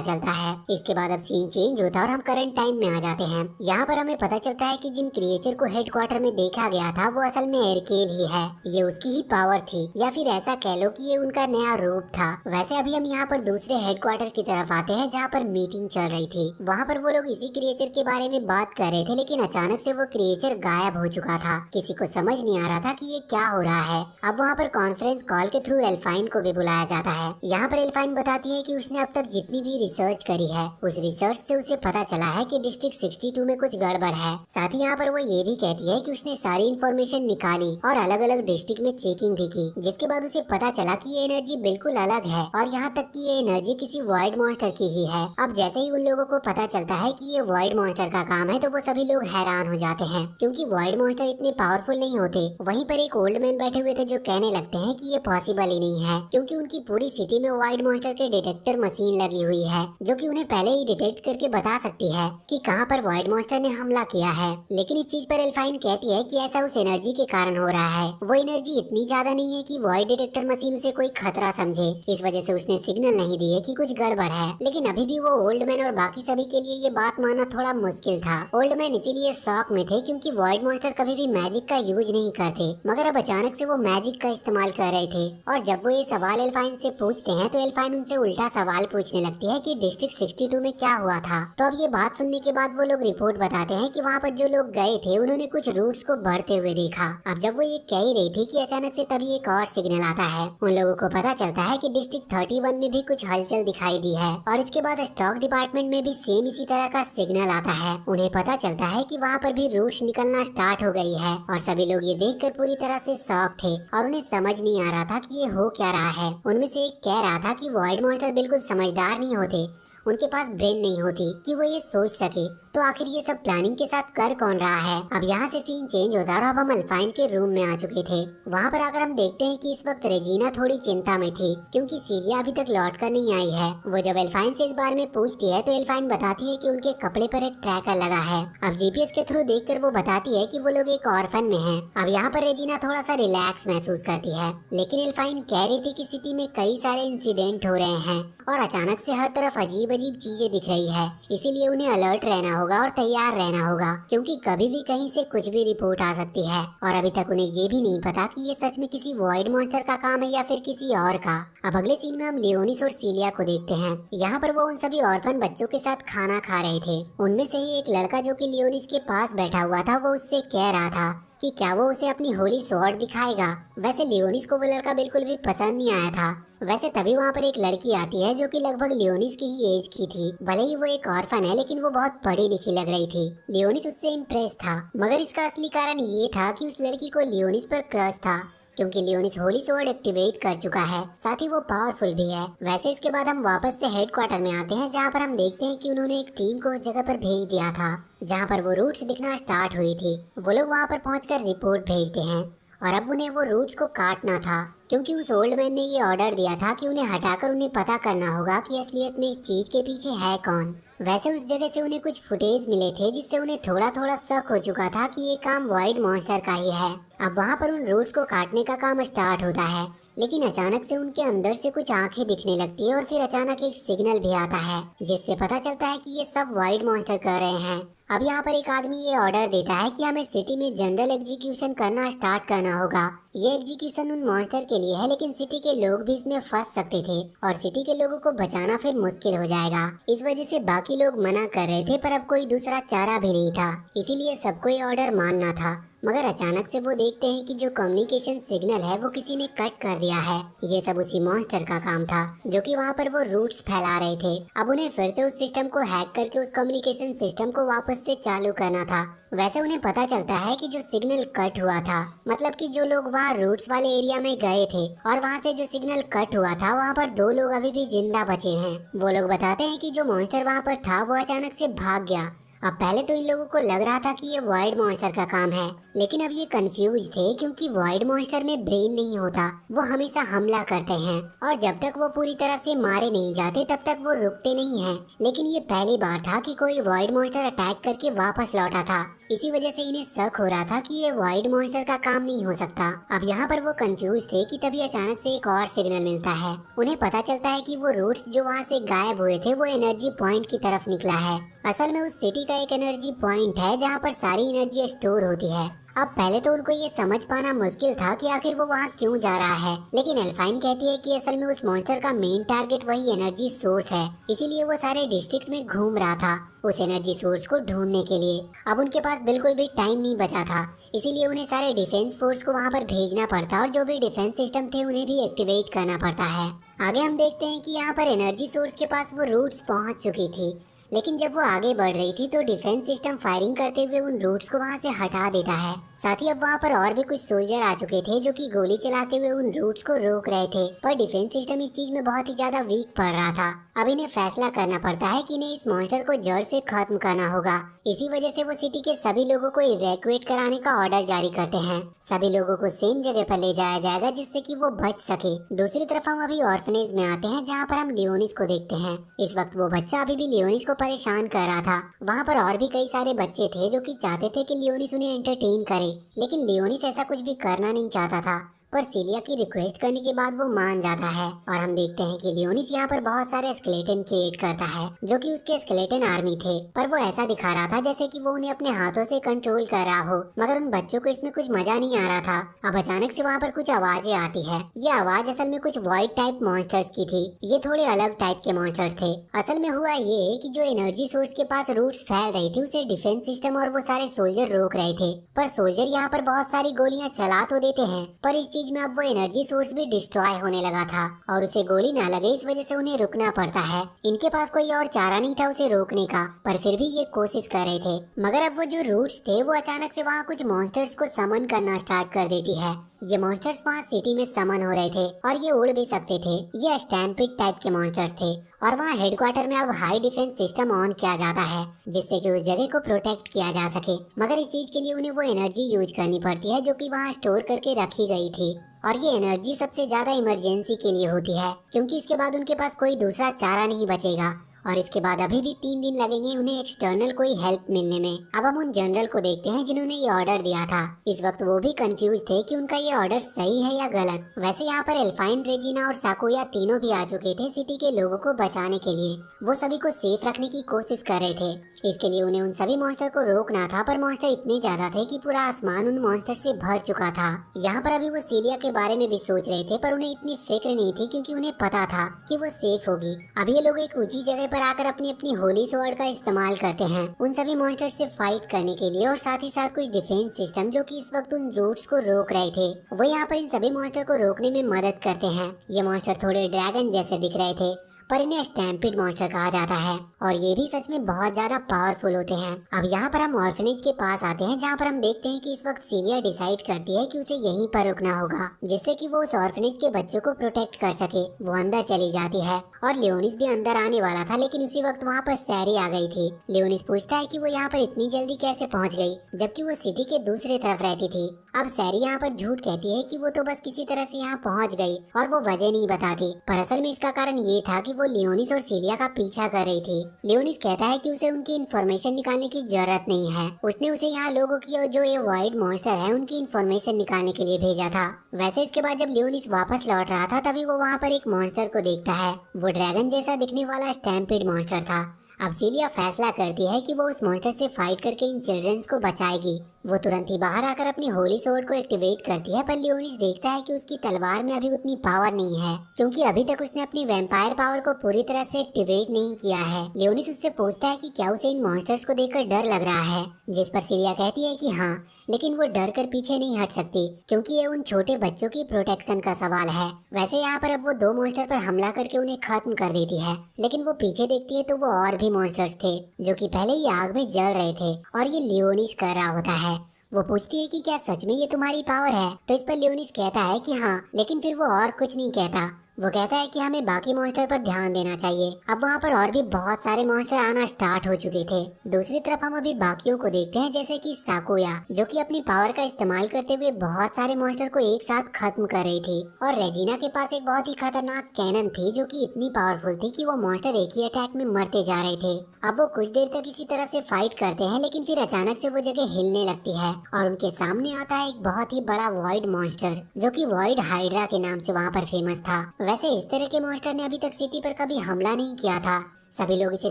चलता है। इसके बाद अब सीन चेंज होता है और हम करंट टाइम में आ जाते हैं। यहाँ पर हमें पता चलता है कि जिन क्रिएचर को हेडक्वार्टर में देखा गया था वो असल में एरकेल ही है। ये उसकी ही पावर थी या फिर ऐसा कह लो कि ये उनका नया रूप था। वैसे अभी हम यहाँ पर दूसरे हेडक्वार्टर की तरफ आते हैं जहाँ पर मीटिंग चल रही थी। वहाँ पर वो लोग इसी क्रिएचर के बारे में बात कर रहे थे, लेकिन अचानक से वो क्रिएचर गायब हो चुका था। किसी को समझ नहीं आ रहा था कि ये क्या हो रहा है। अब वहाँ पर कॉन्फ्रेंस कॉल के थ्रू एल्फाइन को भी बुलाया जाता है। यहाँ पर एल्फाइन बताती है कि उसने अब तक जितनी भी रिसर्च करी है उस रिसर्च से उसे पता चला है कि डिस्ट्रिक्ट 62 में कुछ गड़बड़ है। साथ ही यहाँ पर वो ये भी कहती है कि उसने सारी इन्फॉर्मेशन निकाली और अलग अलग डिस्ट्रिक्ट में चेकिंग भी की, जिसके बाद उसे पता चला था कि ये एनर्जी बिल्कुल अलग है और यहाँ तक कि ये एनर्जी किसी वॉइड मॉन्स्टर की ही है। अब जैसे ही उन लोगों को पता चलता है कि ये वॉइड मॉन्स्टर का काम है तो वो सभी लोग हैरान हो जाते हैं, क्योंकि वॉइड मॉन्स्टर इतने पावरफुल नहीं होते। वहीं पर एक ओल्ड मैन बैठे हुए थे जो कहने लगते हैं कि ये पॉसिबल ही नहीं है, क्योंकि उनकी पूरी सिटी में वॉइड मॉन्स्टर के डिटेक्टर मशीन लगी हुई है जो कि उन्हें पहले ही डिटेक्ट करके बता सकती है कि कहाँ पर वॉइड मॉन्स्टर ने हमला किया है। लेकिन इस चीज पर एल्फाइन कहती है कि ऐसा उस एनर्जी के कारण हो रहा है। वो एनर्जी इतनी ज्यादा नहीं है कि वॉइड डिटेक्टर मशीन उसे कोई खतरा समझे, इस वजह से उसने सिग्नल नहीं दिए कि कुछ गड़बड़ है। लेकिन अभी भी वो ओल्ड मैन और बाकी सभी के लिए ये बात मानना थोड़ा मुश्किल था। ओल्ड मैन इसीलिए शॉक में थे क्योंकि वॉइड मॉन्स्टर कभी भी मैजिक का यूज नहीं करते, मगर अब अचानक से वो मैजिक का इस्तेमाल कर रहे थे। और जब वो ये सवाल एल्फाइन से पूछते हैं तो एल्फाइन उनसे उल्टा सवाल पूछने लगती है कि डिस्ट्रिक्ट 62 में क्या हुआ था। तो अब ये बात सुनने के बाद वो लोग रिपोर्ट बताते हैं कि वहाँ पर जो लोग गए थे उन्होंने कुछ रूट्स को बढ़ते हुए देखा। अब जब वो ये कह ही रही थी कि अचानक से तभी एक और सिग्नल आता है। उन लोगों को पता चलता है कि डिस्ट्रिक्ट 31 में भी कुछ हलचल दिखाई दी है और इसके बाद स्टॉक डिपार्टमेंट में भी सेम इसी तरह का सिग्नल आता है। उन्हें पता चलता है कि वहाँ पर भी रूट्स निकलना स्टार्ट हो गई है और सभी लोग ये देखकर पूरी तरह से शॉक थे और उन्हें समझ नहीं आ रहा था कि ये हो क्या रहा है। उनमें से एक कह रहा था कि वॉइड मॉन्स्टर बिल्कुल समझदार नहीं होते, उनके पास ब्रेन नहीं होती कि वो ये सोच सके, तो आखिर ये सब प्लानिंग के साथ कर कौन रहा है। अब यहाँ से सीन चेंज होता है और अब हम अल्फाइन के रूम में आ चुके थे। वहाँ पर आकर हम देखते हैं कि इस वक्त रेजिना थोड़ी चिंता में थी क्योंकि सीलिया अभी तक लौट कर नहीं आई है। वो जब एल्फाइन से इस बारे में पूछती है तो एल्फाइन बताती है कि उनके कपड़े पर एक ट्रैकर लगा है। अब जीपीएस के थ्रू देखकर वो बताती है कि वो लोग एक ऑर्फन में हैं। अब यहाँ पर रेजिना थोड़ा सा रिलैक्स महसूस करती है, लेकिन एल्फाइन कह रही थी कि सिटी में कई सारे इंसिडेंट हो रहे हैं और अचानक से हर तरफ अजीब अजीब चीजें दिख रही है, इसीलिए उन्हें अलर्ट रहना होगा और तैयार रहना होगा क्योंकि कभी भी कहीं से कुछ भी रिपोर्ट आ सकती है। और अभी तक उन्हें ये भी नहीं पता कि ये सच में किसी वॉइड मॉन्स्टर का काम है या फिर किसी और का। अब अगले सीन में हम लियोनिस और सीलिया को देखते हैं। यहाँ पर वो उन सभी ऑर्फन बच्चों के साथ खाना खा रहे थे। उनमें से ही एक लड़का जो कि लियोनिस के पास बैठा हुआ था वो उससे कह रहा था कि क्या वो उसे अपनी होली स्वॉर्ड दिखाएगा। वैसे लियोनिस को वो लड़का बिल्कुल भी पसंद नहीं आया था। वैसे तभी वहाँ पर एक लड़की आती है जो कि लगभग लियोनिस की ही एज की थी। भले ही वो एक ऑर्फन है लेकिन वो बहुत पढ़ी लिखी लग रही थी। लियोनिस उससे इम्प्रेस था, मगर इसका असली कारण ये था कि उस लड़की को लियोनिस पर क्रश था क्योंकि लियोनिस होली स्वॉर्ड एक्टिवेट कर चुका है, साथ ही वो पावरफुल भी है। वैसे इसके बाद हम वापस से हेडक्वार्टर में आते हैं जहाँ पर हम देखते हैं कि उन्होंने एक टीम को उस जगह पर भेज दिया था जहाँ पर वो रूट्स दिखना स्टार्ट हुई थी। वो लोग वहाँ पर पहुंचकर रिपोर्ट भेजते हैं और अब उन्हें वो रूट्स को काटना था क्योंकि उस ओल्ड मैन ने ये ऑर्डर दिया था कि उन्हें हटाकर उन्हें पता करना होगा कि असलियत में इस चीज के पीछे है कौन। वैसे उस जगह से उन्हें कुछ फुटेज मिले थे जिससे उन्हें थोड़ा थोड़ा शक हो चुका था कि ये काम वॉइड मॉन्स्टर का ही है। अब वहाँ पर उन रूट्स को काटने का काम स्टार्ट होता है, लेकिन अचानक से उनके अंदर से कुछ आंखें दिखने लगती है और फिर अचानक एक सिग्नल भी आता है जिससे पता चलता है कि ये सब वॉइड मॉन्स्टर कर रहे हैं। अब यहाँ पर एक आदमी ये ऑर्डर देता है कि हमें सिटी में जनरल एग्जीक्यूशन करना स्टार्ट करना होगा। ये एग्जीक्यूशन उन मॉन्स्टर के लिए है लेकिन सिटी के लोग भी इसमें फंस सकते थे और सिटी के लोगों को बचाना फिर मुश्किल हो जाएगा। इस वजह से बाकी लोग मना कर रहे थे पर अब कोई दूसरा चारा भी नहीं था, इसीलिए सबको ये ऑर्डर मानना था। मगर अचानक से वो देखते हैं कि जो कम्युनिकेशन सिग्नल है वो किसी ने कट कर दिया है। ये सब उसी मॉन्स्टर का काम था जो कि वहाँ पर वो रूट्स फैला रहे थे। अब उन्हें फिर से उस सिस्टम को हैक करके उस कम्युनिकेशन सिस्टम को वापस से चालू करना था। वैसे उन्हें पता चलता है कि जो सिग्नल कट हुआ था, मतलब कि जो लोग वहाँ रूट्स वाले एरिया में गए थे और वहाँ से जो सिग्नल कट हुआ था वहाँ पर 2 लोग अभी भी जिंदा बचे हैं। वो लोग बताते हैं कि जो मॉन्स्टर वहाँ पर था वो अचानक से भाग गया। अब पहले तो इन लोगों को लग रहा था कि ये वॉइड मॉन्स्टर का काम है, लेकिन अब ये कंफ्यूज थे क्योंकि वॉइड मॉन्स्टर में ब्रेन नहीं होता, वो हमेशा हमला करते हैं और जब तक वो पूरी तरह से मारे नहीं जाते तब तक वो रुकते नहीं हैं। लेकिन ये पहली बार था कि कोई वॉइड मॉन्स्टर अटैक करके वापस लौटा था, इसी वजह से इन्हें शक हो रहा था कि ये वॉइड मॉन्स्टर का काम नहीं हो सकता। अब यहाँ पर वो कंफ्यूज थे कि तभी अचानक से एक और सिग्नल मिलता है। उन्हें पता चलता है कि वो रूट्स जो वहाँ से गायब हुए थे वो एनर्जी पॉइंट की तरफ निकला है। असल में उस सिटी का एक एनर्जी पॉइंट है जहाँ पर सारी एनर्जी स्टोर होती है। अब पहले तो उनको ये समझ पाना मुश्किल था कि आखिर वो वहाँ क्यों जा रहा है, लेकिन एल्फाइन कहती है कि असल में उस मॉन्स्टर का मेन टारगेट वही एनर्जी सोर्स है, इसीलिए वो सारे डिस्ट्रिक्ट में घूम रहा था उस एनर्जी सोर्स को ढूंढने के लिए। अब उनके पास बिल्कुल भी टाइम नहीं बचा था, इसीलिए उन्हें सारे डिफेंस फोर्स को वहाँ पर भेजना पड़ता और जो भी डिफेंस सिस्टम थे उन्हें भी एक्टिवेट करना पड़ता है। आगे हम देखते हैं कि यहाँ पर एनर्जी सोर्स के पास वो रूट्स पहुँच चुकी थी, लेकिन जब वो आगे बढ़ रही थी तो डिफेंस सिस्टम फायरिंग करते हुए उन रूट्स को वहाँ से हटा देता है। साथ ही अब वहाँ पर और भी कुछ सोल्जर आ चुके थे जो कि गोली चलाते हुए उन रूट्स को रोक रहे थे, पर डिफेंस सिस्टम इस चीज में बहुत ही ज्यादा वीक पड़ रहा था। अब इन्हें फैसला करना पड़ता है कि इन्हें इस मॉन्स्टर को जड़ से खत्म करना होगा। इसी वजह से वो सिटी के सभी लोगों को इवैक्यूएट कराने का ऑर्डर जारी करते हैं। सभी लोगों को सेम जगह पर ले जाया जाएगा जिससे कि वो बच सके। दूसरी तरफ हम अभी ऑर्फनेज में आते हैं जहाँ पर हम लियोनिस को देखते हैं। इस वक्त वो बच्चा अभी भी लियोनिस को परेशान कर रहा था। वहाँ पर और भी कई सारे बच्चे थे जो कि चाहते थे कि लियोनिस उन्हें एंटरटेन करे, लेकिन लियोनिस ऐसा कुछ भी करना नहीं चाहता था। पर सिलिया की रिक्वेस्ट करने के बाद वो मान जाता है और हम देखते हैं कि लियोनिस यहाँ पर बहुत सारे स्केलेटन क्रिएट करता है जो कि उसके स्केलेटन आर्मी थे, पर वो ऐसा दिखा रहा था जैसे कि वो उन्हें अपने हाथों से कंट्रोल कर रहा हो, मगर उन बच्चों को इसमें कुछ मजा नहीं आ रहा था। अब अचानक से वहाँ पर कुछ आवाजें आती है। ये आवाज असल में कुछ वॉइड टाइप मॉन्स्टर्स की थी। ये थोड़े अलग टाइप के मॉन्स्टर्स थे। असल में हुआ ये कि जो एनर्जी सोर्स के पास रूट्स फैल रही थी उसे डिफेंस सिस्टम और वो सारे सोल्जर रोक रहे थे। पर सोल्जर यहाँ पर बहुत सारी गोलियां चला तो देते हैं, पर इस चीज में अब वो एनर्जी सोर्स भी डिस्ट्रॉय होने लगा था और उसे गोली ना लगे इस वजह से उन्हें रुकना पड़ता है। इनके पास कोई और चारा नहीं था उसे रोकने का, पर फिर भी ये कोशिश कर रहे थे। मगर अब वो जो रूट्स थे वो अचानक से वहाँ कुछ मॉन्स्टर्स को समन करना स्टार्ट कर देती है। ये मॉन्स्टर्स वहाँ सिटी में समन हो रहे थे और ये उड़ भी सकते थे। ये स्टैम्पिड टाइप के मॉन्स्टर्स थे और वहाँ हेडक्वार्टर में अब हाई डिफेंस सिस्टम ऑन किया जाता है जिससे कि उस जगह को प्रोटेक्ट किया जा सके। मगर इस चीज के लिए उन्हें वो एनर्जी यूज करनी पड़ती है जो कि वहाँ स्टोर करके रखी गई थी, और ये एनर्जी सबसे ज्यादा इमरजेंसी के लिए होती है क्योंकि इसके बाद उनके पास कोई दूसरा चारा नहीं बचेगा। और इसके बाद अभी भी 3 दिन लगेंगे उन्हें एक्सटर्नल कोई हेल्प मिलने में। अब हम उन जनरल को देखते हैं जिन्होंने ये ऑर्डर दिया था। इस वक्त वो भी कंफ्यूज थे कि उनका ये ऑर्डर सही है या गलत। वैसे यहाँ पर एल्फाइन, रेजिना और साकुया तीनों भी आ चुके थे सिटी के लोगों को बचाने के लिए। वो सभी को सेफ रखने की कोशिश कर रहे थे। इसके लिए उन्हें उन सभी मॉन्स्टर को रोकना था, पर मॉन्स्टर इतने ज्यादा थे कि पूरा आसमान उन मॉन्स्टर से भर चुका था। यहाँ पर अभी वो सीलिया के बारे में भी सोच रहे थे, पर उन्हें इतनी फिक्र नहीं थी क्योंकि उन्हें पता था कि वो सेफ होगी। अब ये लोग एक ऊंची जगह पर आकर अपनी अपनी होली स्वॉर्ड का इस्तेमाल करते हैं उन सभी मॉन्स्टर से फाइट करने के लिए, और साथ ही साथ कुछ डिफेंस सिस्टम जो कि इस वक्त उन रूट्स को रोक रहे थे वो यहाँ पर इन सभी मॉन्स्टर को रोकने में मदद करते हैं। ये मॉन्स्टर थोड़े ड्रैगन जैसे दिख रहे थे, पर इन्हें स्टैम्पिड मॉन्स्टर कहा जाता है और ये भी सच में बहुत ज्यादा पावरफुल होते हैं। अब यहाँ पर हम ऑर्फनेज के पास आते हैं जहाँ पर हम देखते हैं कि इस वक्त सीलिया डिसाइड करती है कि उसे यहीं पर रुकना होगा जिससे कि वो उस ऑर्फनेज के बच्चों को प्रोटेक्ट कर सके। वो अंदर चली जाती है और लियोनिस भी अंदर आने वाला था, लेकिन उसी वक्त वहाँ पर सैरी आ गई थी। लियोनिस पूछता है कि वो यहाँ पर इतनी जल्दी कैसे पहुँच गई जबकि वो सिटी के दूसरी तरफ रहती थी। अब सैरी यहाँ पर झूठ कहती है कि वो तो बस किसी तरह से यहाँ पहुँच गई और वो वजह नहीं बताती, पर असल में इसका कारण ये था कि वो लियोनिस और सीलिया का पीछा कर रही थी। लियोनिस कहता है कि उसे उनकी इन्फॉर्मेशन निकालने की जरूरत नहीं है, उसने उसे यहाँ लोगों की और जो ये वाइड मॉन्स्टर है उनकी इन्फॉर्मेशन निकालने के लिए भेजा था। वैसे इसके बाद जब लियोनिस वापस लौट रहा था तभी वो वहाँ पर एक मॉन्स्टर को देखता है। वो ड्रैगन जैसा दिखने वाला स्टैम्पिड मॉन्स्टर था। अब सीलिया फैसला करती है कि वो उस मॉन्स्टर से फाइट करके इन चिल्ड्रंस को बचाएगी। वो तुरंत ही बाहर आकर अपनी होली सोर्ड को एक्टिवेट करती है, पर लियोनिस देखता है कि उसकी तलवार में अभी उतनी पावर नहीं है क्योंकि अभी तक उसने अपनी वैम्पायर पावर को पूरी तरह से एक्टिवेट नहीं किया है। लियोनिस उससे पूछता है कि क्या उसे इन मॉन्स्टर्स को देखकर डर लग रहा है, जिस पर सीलिया कहती है कि हाँ, लेकिन वो डर कर पीछे नहीं हट सकती क्योंकि ये उन छोटे बच्चों की प्रोटेक्शन का सवाल है। वैसे यहाँ पर अब वो 2 मॉन्स्टर पर हमला करके उन्हें खत्म कर देती है, लेकिन वो पीछे देखती है तो वो और भी मॉन्स्टर्स थे जो कि पहले ही आग में जल रहे थे और ये लियोनिस कर रहा होता है। वो पूछती है कि क्या सच में ये तुम्हारी पावर है, तो इस पर लियोनिस कहता है कि हाँ, लेकिन फिर वो और कुछ नहीं कहता। वो कहता है कि हमें बाकी मॉन्स्टर पर ध्यान देना चाहिए। अब वहाँ पर और भी बहुत सारे मॉन्स्टर आना स्टार्ट हो चुके थे। दूसरी तरफ हम अभी बाकियों को देखते हैं जैसे कि साकुया जो कि अपनी पावर का इस्तेमाल करते हुए बहुत सारे मॉन्स्टर को एक साथ खत्म कर रही थी, और रेजिना के पास एक बहुत ही खतरनाक कैनन थी जो कि इतनी पावरफुल थी कि वो मॉन्स्टर एक ही अटैक में मरते जा रहे थे। अब वो कुछ देर तक इसी तरह से फाइट करते हैं, लेकिन फिर अचानक से वो जगह हिलने लगती है और उनके सामने आता है एक बहुत ही बड़ा वॉइड मॉन्स्टर जो कि वॉइड हाइड्रा के नाम से वहाँ पर फेमस था। वैसे इस तरह के मॉन्स्टर ने अभी तक सिटी पर कभी हमला नहीं किया था। सभी लोग इसे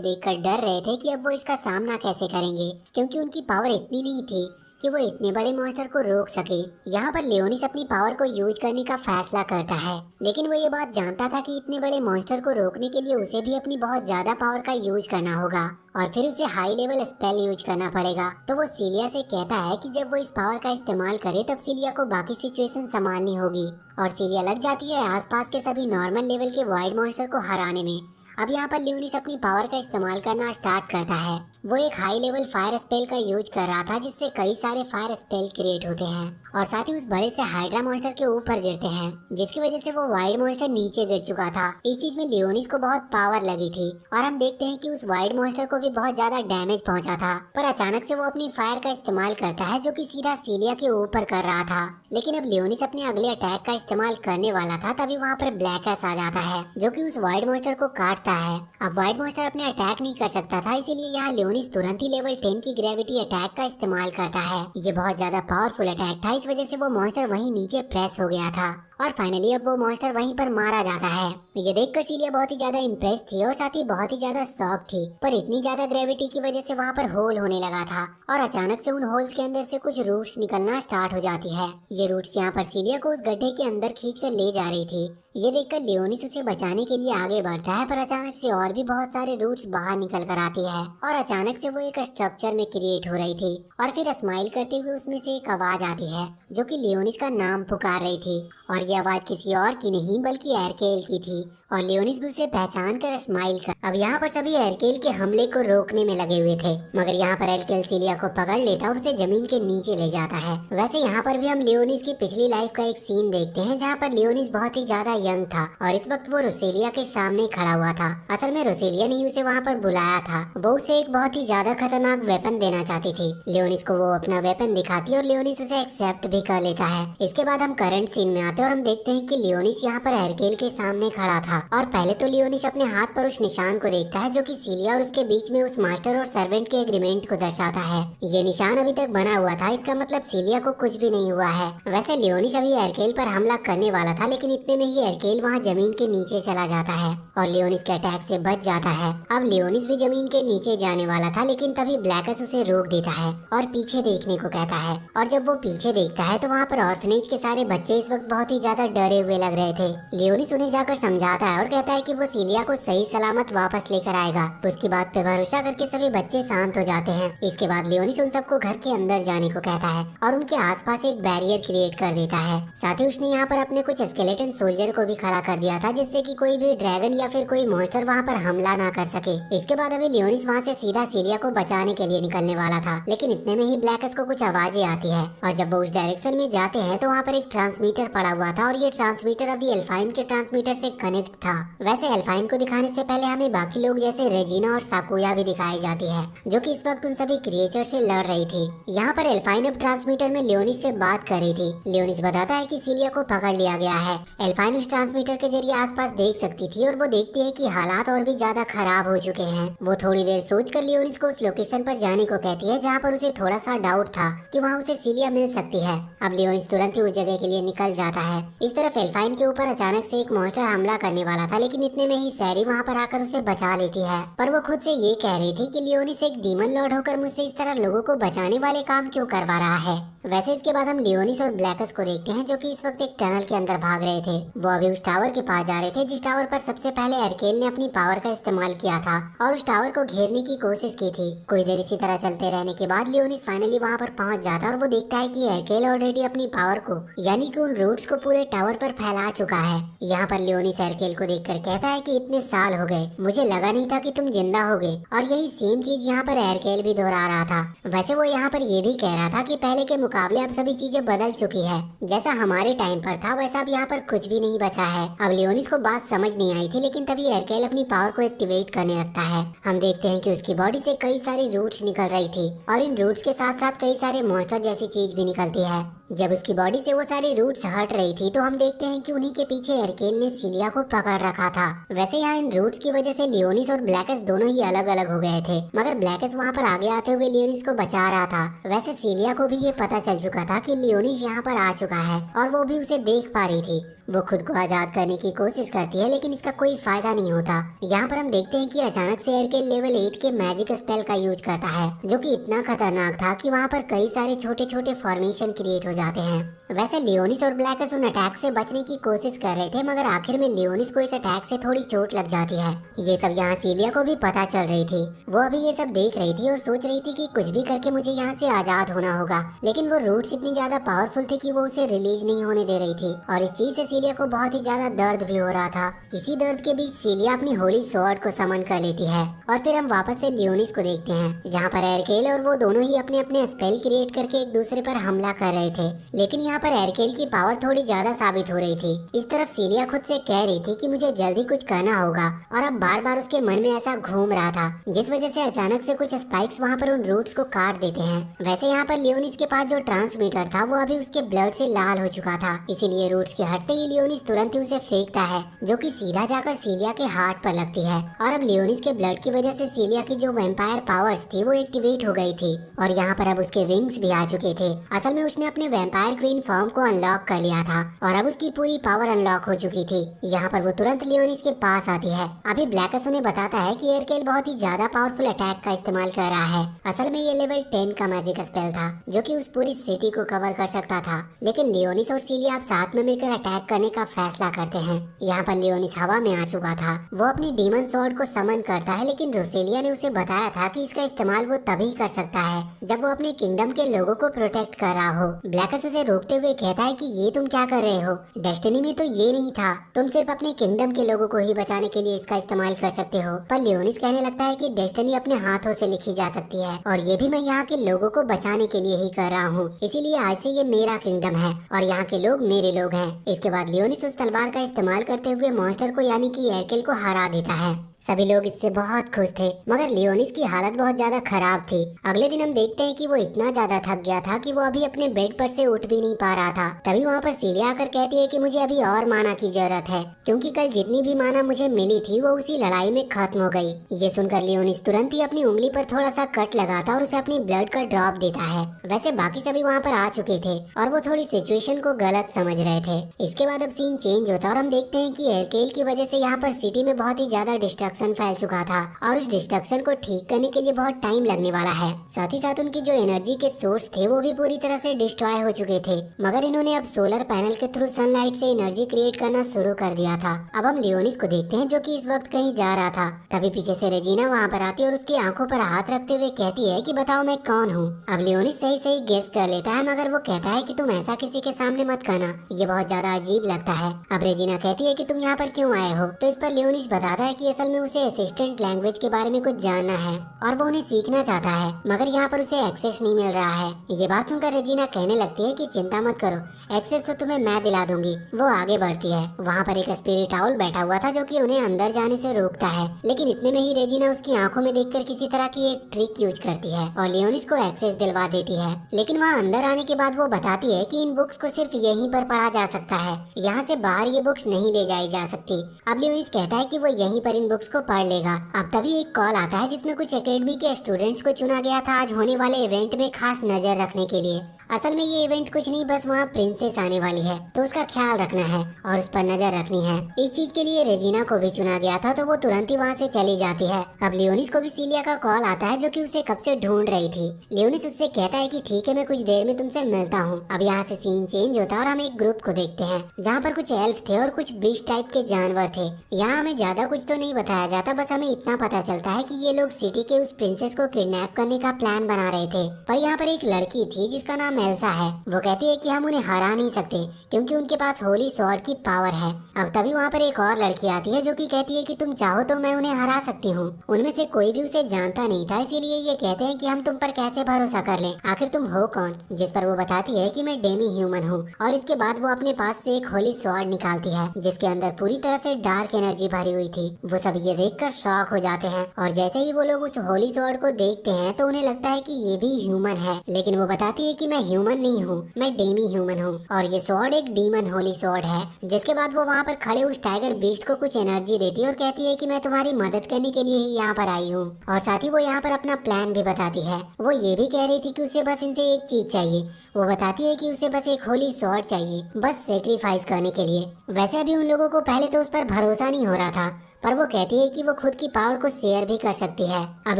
देखकर डर रहे थे कि अब वो इसका सामना कैसे करेंगे क्योंकि उनकी पावर इतनी नहीं थी कि वो इतने बड़े मॉन्स्टर को रोक सके। यहाँ पर लियोनिस अपनी पावर को यूज करने का फैसला करता है, लेकिन वो ये बात जानता था कि इतने बड़े मॉन्स्टर को रोकने के लिए उसे भी अपनी बहुत ज्यादा पावर का यूज करना होगा और फिर उसे हाई लेवल स्पेल यूज करना पड़ेगा। तो वो सीलिया से कहता है कि जब वो इस पावर का इस्तेमाल करे तब सीलिया को बाकी सिचुएशन संभालनी होगी, और सीलिया लग जाती है आसपास के सभी नॉर्मल लेवल के वाइड मॉन्स्टर को हराने में। अब यहाँ पर लियोनिस अपनी पावर का इस्तेमाल करना स्टार्ट करता है। वो एक हाई लेवल फायर स्पेल का यूज कर रहा था जिससे कई सारे फायर स्पेल क्रिएट होते हैं और साथ ही उस बड़े से हाइड्रा मॉन्स्टर के ऊपर गिरते हैं, जिसकी वजह से वो वाइड मॉन्स्टर नीचे गिर चुका था। इस चीज में लियोनिस को बहुत पावर लगी थी और हम देखते हैं कि उस वाइड मॉन्स्टर को भी बहुत ज्यादा डैमेज पहुंचा था, पर अचानक से वो अपनी फायर का इस्तेमाल करता है जो कि सीधा सीलिया के ऊपर कर रहा था। लेकिन अब लियोनिस अपने अगले अटैक का इस्तेमाल करने वाला था, तभी वहाँ पर ब्लैकस आ जाता है जो कि उस वाइड मॉन्स्टर को काटता है। अब वाइड मॉन्स्टर अपने अटैक नहीं कर सकता था, इसीलिए यहाँ लियोनिस तुरंत ही लेवल 10 की ग्रेविटी अटैक का इस्तेमाल करता है। ये बहुत ज्यादा पावरफुल अटैक था, इस वजह से वो मॉन्स्टर वहीं नीचे प्रेस हो गया था और फाइनली अब वो मॉन्स्टर वहीं पर मारा जाता है। ये देखकर सीलिया बहुत ही ज्यादा इम्प्रेस थी और साथ ही बहुत ही ज्यादा शॉक थी, पर इतनी ज्यादा ग्रेविटी की वजह से वहाँ पर होल होने लगा था और अचानक से उन होल्स के अंदर से कुछ रूट्स निकलना स्टार्ट हो जाती है। ये रूट्स यहाँ पर सीलिया को उस गड्ढे के अंदर खींचकर ले जा रही थी। ये देखकर लियोनिस उसे बचाने के लिए आगे बढ़ता है, पर अचानक से और भी बहुत सारे रूट्स बाहर निकल कर आती है और अचानक से वो एक स्ट्रक्चर में क्रिएट हो रही थी और फिर स्माइल करते हुए उसमें से एक आवाज आती है जो कि लियोनिस का नाम पुकार रही थी और ये आवाज किसी और की नहीं बल्कि एरकेल की थी और लियोनिस भी उसे पहचान कर स्माइल कर। अब यहाँ पर सभी एरकेल के हमले को रोकने में लगे हुए थे, मगर यहाँ पर एरकेल सीलिया को पकड़ लेता और उसे जमीन के नीचे ले जाता है। वैसे यहाँ पर भी हम लियोनिस की पिछली लाइफ का एक सीन देखते हैं जहाँ पर लियोनिस बहुत ही ज्यादा यंग था और इस वक्त वो रोसेलिया के सामने खड़ा हुआ था। असल में रोसेलिया ने उसे वहाँ पर बुलाया था, वो उसे एक बहुत ही ज्यादा खतरनाक वेपन देना चाहती थी। लियोनिस को वो अपना वेपन दिखाती और लियोनिस उसे एक्सेप्ट भी कर लेता है। इसके बाद हम करंट सीन में आते हैं और हम देखते हैं कि लियोनिस यहाँ पर एरकेल के सामने खड़ा था और पहले तो लियोनिस अपने हाथ पर उस निशान को देखता है जो कि सीलिया और उसके बीच में उस मास्टर और सर्वेंट के एग्रीमेंट को दर्शाता है। ये निशान अभी तक बना हुआ था, इसका मतलब सीलिया को कुछ भी नहीं हुआ है। वैसे लियोनिस अभी एरकेल पर हमला करने वाला था, लेकिन इतने में ही एरकेल वहाँ जमीन के नीचे चला जाता है और लियोनिस के अटैक से बच जाता है। अब लियोनिस भी जमीन के नीचे जाने वाला था, लेकिन तभी ब्लैकस उसे रोक देता है और पीछे देखने को कहता है और जब वो पीछे देखता है तो वहाँ पर ऑर्फनेज के सारे बच्चे इस वक्त बहुत ही ज्यादा डरे हुए लग रहे थे। लियोनिस उन्हें जाकर समझाता है और कहता है कि वो सीलिया को सही सलामत वापस लेकर आएगा। उसकी बात पे भरोसा करके सभी बच्चे शांत हो जाते हैं। इसके बाद लियोनिस उन सबको घर के अंदर जाने को कहता है और उनके आसपास एक बैरियर क्रिएट कर देता है। साथ ही उसने यहाँ पर अपने कुछ स्केलेटन सोल्जर को भी खड़ा कर दिया था जिससे कि कोई भी ड्रैगन या फिर कोई मॉन्स्टर वहाँ पर हमला ना कर सके। इसके बाद अभी लियोनिस वहाँ से सीधा सीलिया को बचाने के लिए निकलने वाला था, लेकिन इतने में ही ब्लैकस को कुछ आवाजें आती है और जब वो उस डायरेक्शन में जाते हैं तो वहाँ पर एक ट्रांसमीटर पड़ा हुआ था और ये ट्रांसमीटर अभी एल्फाइन के ट्रांसमीटर से कनेक्ट था। वैसे एल्फाइन को दिखाने से पहले हमें बाकी लोग जैसे रेजिना और साकुया भी दिखाई जाती है जो कि इस वक्त उन सभी क्रिएचर से लड़ रही थी। यहाँ पर एल्फाइन अब ट्रांसमीटर में लियोनिस से बात कर रही थी। लियोनिस बताता है कि सीलिया को पकड़ लिया गया है। एल्फाइन उस ट्रांसमीटर के जरिए आसपास देख सकती थी और वो देखती है कि हालात और भी ज्यादा खराब हो चुके हैं। वो थोड़ी देर सोचकर लियोनिस को उस लोकेशन पर जाने को कहती है जहाँ पर उसे थोड़ा सा डाउट था कि वहाँ उसे सीलिया मिल सकती है। अब लियोनिस तुरंत ही उस जगह के लिए निकल जाता है। इस तरफ एल्फाइन के ऊपर अचानक से एक मॉन्स्टर हमला करने वाला था, लेकिन इतने में ही सैरी वहाँ पर आकर उसे बचा लेती है। पर वो खुद से ये कह रही थी कि लियोनिस एक डीमन लॉर्ड होकर मुझसे इस तरह लोगों को बचाने वाले काम क्यों करवा रहा है। वैसे इसके बाद हम लियोनिस और ब्लैकस को देखते हैं जो कि इस वक्त एक टनल के अंदर भाग रहे थे। वो अभी उस टावर के पास जा रहे थे जिस टावर पर सबसे पहले एरकेल ने अपनी पावर का इस्तेमाल किया था और उस टावर को घेरने की कोशिश की थी। कुछ देर इसी तरह चलते रहने के बाद लियोनिस फाइनली वहाँ पर पहुँच जाता और वो देखता है कि एरकेल ऑलरेडी अपनी पावर को यानी कि उन रूट्स को पूरे टावर पर फैला चुका है। यहाँ पर लियोनिस एरकेल को देखकर कहता है कि इतने साल हो गए, मुझे लगा नहीं था कि तुम जिंदा होगे। और यही सेम चीज यहाँ पर एरकेल भी दोहरा रहा था। वैसे वो यहाँ पर ये भी कह रहा था कि पहले के मुकाबले अब सभी चीजें बदल चुकी है, जैसा हमारे टाइम पर था वैसा अब यहाँ पर कुछ भी नहीं बचा है। अब लियोनिस को बात समझ नहीं आई थी, लेकिन तभी एरकेल अपनी पावर को एक्टिवेट करने लगता है। हम देखते हैं कि उसकी बॉडी से कई सारी रूट्स निकल रही थी और इन रूट्स के साथ साथ कई सारे मॉन्स्टर जैसी चीज भी निकलती है। जब उसकी बॉडी से वो सारी रूट्स हट रही थी तो हम देखते हैं कि उन्हीं के पीछे एरकेल ने सीलिया को पकड़ रखा था। वैसे यहाँ इन रूट्स की वजह से लियोनिस और ब्लैकस दोनों ही अलग अलग हो गए थे, मगर ब्लैकस वहाँ पर आगे आते हुए लियोनिस को बचा रहा था। वैसे सीलिया को भी ये पता चल चुका था कि लियोनिस यहाँ पर आ चुका है और वो भी उसे देख पा रही थी। वो खुद को आजाद करने की कोशिश करती है, लेकिन इसका कोई फायदा नहीं होता। यहाँ पर हम देखते हैं कि अचानक से एरकेल लेवल 8 के मैजिक स्पेल का यूज करता है जो कि इतना खतरनाक था कि वहाँ पर कई सारे छोटे छोटे फॉर्मेशन क्रिएट हो जाते हैं। वैसे लियोनिस और ब्लैकस उन अटैक से बचने की कोशिश कर रहे थे, मगर आखिर में लियोनिस को इस अटैक से थोड़ी चोट लग जाती है। ये सब यहाँ सीलिया को भी पता चल रही थी। वो अभी ये सब देख रही थी और सोच रही थी कि कुछ भी करके मुझे यहाँ से आजाद होना होगा, लेकिन वो रूट्स इतनी ज्यादा पावरफुल थे कि वो उसे रिलीज नहीं होने दे रही थी और इस चीज से सीलिया को बहुत ही ज्यादा दर्द भी हो रहा था। इसी दर्द के बीच सीलिया अपनी होली स्वॉर्ड को समन कर लेती है और फिर हम वापस से लियोनिस को देखते हैं, जहाँ पर एरकेल और वो दोनों ही अपने अपने स्पेल क्रिएट करके एक दूसरे पर हमला कर रहे थे। लेकिन यहाँ पर एरकेल की पावर थोड़ी ज्यादा साबित हो रही थी। इस तरफ सीलिया खुद से कह रही थी कि मुझे जल्दी कुछ करना होगा, और अब बार बार उसके मन में ऐसा घूम रहा था, जिस वजह से अचानक से कुछ स्पाइक्स वहाँ पर उन रूट्स को काट देते हैं। वैसे यहाँ पर लियोनिस के पास जो ट्रांसमीटर था वो अभी उसके ब्लड से लाल हो चुका था, इसीलिए रूट्स के हटते ही लियोनिस तुरंत ही उसे फेंकता है, जो कि सीधा जाकर सीलिया के हार्ट पर लगती है। और अब लियोनिस के ब्लड की वजह से सीलिया की जो वैम्पायर पावर्स थी वो एक्टिवेट हो गई थी, और यहाँ पर अब उसके विंग्स भी आ चुके थे। असल में उसने अपने वैम्पायर क्वीन फॉर्म को अनलॉक कर लिया था और अब उसकी पूरी पावर अनलॉक हो चुकी थी। यहाँ पर वो तुरंत लियोनिस के पास आती है। अभी ब्लैकस उन्हें बताता है कि एयरकेल बहुत ही ज्यादा पावरफुल अटैक का इस्तेमाल कर रहा है। असल में ये लेवल 10 का मैजिक स्पेल था, जो कि उस पूरी सिटी को कवर कर सकता था। लेकिन लियोनिस और सीलिया अब साथ में मिलकर अटैक करने का फैसला करते हैं। यहाँ पर लियोनिस हवा में आ चुका था। वो अपनी डीमन स्वॉर्ड को समन करता है, लेकिन रोसेलिया ने उसे बताया था कि इसका इस्तेमाल वो तभी कर सकता है जब वो अपने किंगडम के लोगों को प्रोटेक्ट कर रहा हो। ब्लैकस उसे रोकते हुए कहता है कि ये तुम क्या कर रहे हो, डेस्टिनी में तो ये नहीं था, तुम सिर्फ अपने किंगडम के लोगों को ही बचाने के लिए इसका इस्तेमाल कर सकते हो। पर लियोनिस कहने लगता है कि डेस्टिनी अपने हाथों से लिखी जा सकती है, और ये भी मैं यहाँ के लोगों को बचाने के लिए ही कर रहा हूँ, इसीलिए आज से ये मेरा किंगडम है और यहाँ के लोग मेरे लोग हैं। इसके बाद लियोनिस उस तलवार का इस्तेमाल करते हुए मॉन्स्टर को यानी कि एयरकेल को हरा देता है। सभी लोग इससे बहुत खुश थे, मगर लियोनिस की हालत बहुत ज्यादा खराब थी। अगले दिन हम देखते हैं कि वो इतना ज्यादा थक गया था कि वो अभी अपने बेड पर से उठ भी नहीं पा रहा था। तभी वहाँ पर सीलिया आकर कहती है कि मुझे अभी और माना की जरूरत है, क्योंकि कल जितनी भी माना मुझे मिली थी वो उसी लड़ाई में खत्म हो गई। ये सुनकर लियोनिस तुरंत ही अपनी उंगली पर थोड़ा सा कट लगाता और उसे अपनी ब्लड का ड्रॉप देता है। वैसे बाकी सभी वहाँ पर आ चुके थे और वो थोड़ी सिचुएशन को गलत समझ रहे थे। इसके बाद अब सीन चेंज होता है और हम देखते हैं कि एयरकेल की वजह से यहाँ पर सिटी में बहुत ही ज्यादा डिस्ट्रक्शन फैल चुका था और उस डिस्ट्रक्शन को ठीक करने के लिए बहुत टाइम लगने वाला है। साथ ही साथ उनकी जो एनर्जी के सोर्स थे वो भी पूरी तरह से डिस्ट्रॉय हो चुके थे, मगर इन्होंने अब सोलर पैनल के थ्रू सनलाइट से एनर्जी क्रिएट करना शुरू कर दिया था। अब हम लियोनिस को देखते हैं, जो कि इस वक्त कहीं जा रहा था। तभी पीछे से रेजिना वहाँ पर आती है और उसकी आंखों पर हाथ रखते हुए कहती है कि बताओ मैं कौन हूँ। अब लियोनिस सही सही गेस कर लेता है, मगर वो कहता है कि तुम ऐसा किसी के सामने मत करना, ये बहुत ज्यादा अजीब लगता है। अब रेजिना कहती है कि तुम यहाँ पर क्यों आए हो, तो इस पर लियोनिस बताता है कि असल में उसे असिस्टेंट लैंग्वेज के बारे में कुछ जानना है और वो उन्हें सीखना चाहता है, मगर यहाँ पर उसे एक्सेस नहीं मिल रहा है। ये बात सुनकर रेजिना कहने लगती है कि चिंता मत करो, एक्सेस तो तुम्हें मैं दिला दूंगी। वो आगे बढ़ती है। वहाँ पर एक स्पिरिट आउल बैठा हुआ था, जो कि उन्हें अंदर जाने से रोकता है, लेकिन इतने में ही रेजिना उसकी आंखों में देखकर किसी तरह की एक ट्रिक यूज करती है और लियोनिस को एक्सेस दिलवा देती है। लेकिन वहाँ अंदर आने के बाद वो बताती है कि इन बुक्स को सिर्फ यहीं पर पढ़ा जा सकता है, यहाँ से बाहर ये बुक्स नहीं ले जाई जा सकती। अब लियोनिस कहता है कि वो यहीं पर इन बुक्स को पढ़ लेगा। अब तभी एक कॉल आता है जिसमें कुछ एकेडमी के स्टूडेंट्स को चुना गया था आज होने वाले इवेंट में खास नजर रखने के लिए। असल में ये इवेंट कुछ नहीं, बस वहाँ प्रिंसेस आने वाली है, तो उसका ख्याल रखना है और उस पर नजर रखनी है। इस चीज के लिए रेजिना को भी चुना गया था, तो वो तुरंत ही वहाँ से चली जाती है। अब लियोनिस को भी सीलिया का कॉल आता है, जो कि उसे कब से ढूंढ रही थी। लियोनिस उससे कहता है कि ठीक है, मैं कुछ देर में तुमसे मिलता हूँ। अब यहाँ से सीन चेंज होता है और हम एक ग्रुप को देखते हैं, जहाँ पर कुछ एल्फ थे और कुछ बीस्ट टाइप के जानवर थे। यहाँ हमें ज्यादा कुछ तो नहीं बताया जाता, बस हमें इतना पता चलता है कि ये लोग सिटी के उस प्रिंसेस को किडनैप करने का प्लान बना रहे थे। पर यहाँ पर एक लड़की थी जिसका नाम एल्सा है। वो कहती है कि हम उन्हें हरा नहीं सकते क्योंकि उनके पास होली स्वॉर्ड की पावर है। अब तभी वहाँ पर एक और लड़की आती है, जो कि कहती है कि तुम चाहो तो मैं उन्हें हरा सकती हूँ। उनमें से कोई भी उसे जानता नहीं था, इसीलिए ये कहते हैं कि हम तुम पर कैसे भरोसा कर लें, आखिर तुम हो कौन। जिस पर वो बताती है कि मैं डेमी ह्यूमन हूँ, और इसके बाद वो अपने पास से एक होली स्वॉर्ड निकालती है, जिसके अंदर पूरी तरह से डार्क एनर्जी भरी हुई थी। वो सब ये देखकर शॉक हो जाते हैं, और जैसे ही वो लोग उस होली स्वॉर्ड को देखते हैं तो उन्हें लगता है कि ये भी ह्यूमन है, लेकिन वो बताती है कि मैं ह्यूमन नहीं हूँ, मैं डेमी ह्यूमन हूँ, और ये स्वॉर्ड एक डीमन होली स्वॉर्ड है। जिसके बाद वो वहाँ पर खड़े उस टाइगर बीस्ट को कुछ एनर्जी देती है और कहती है कि मैं तुम्हारी मदद करने के लिए ही यहाँ पर आई हूँ, और साथ ही वो यहाँ पर अपना प्लान भी बताती है। वो ये भी कह रही थी कि उसे बस इनसे एक चीज चाहिए। वो बताती है कि उसे बस एक होली स्वॉर्ड चाहिए, बस सेक्रीफाइस करने के लिए। वैसे अभी उन लोगों को पहले तो उस पर भरोसा नहीं हो रहा था, पर वो कहती है कि वो खुद की पावर को शेयर भी कर सकती है। अब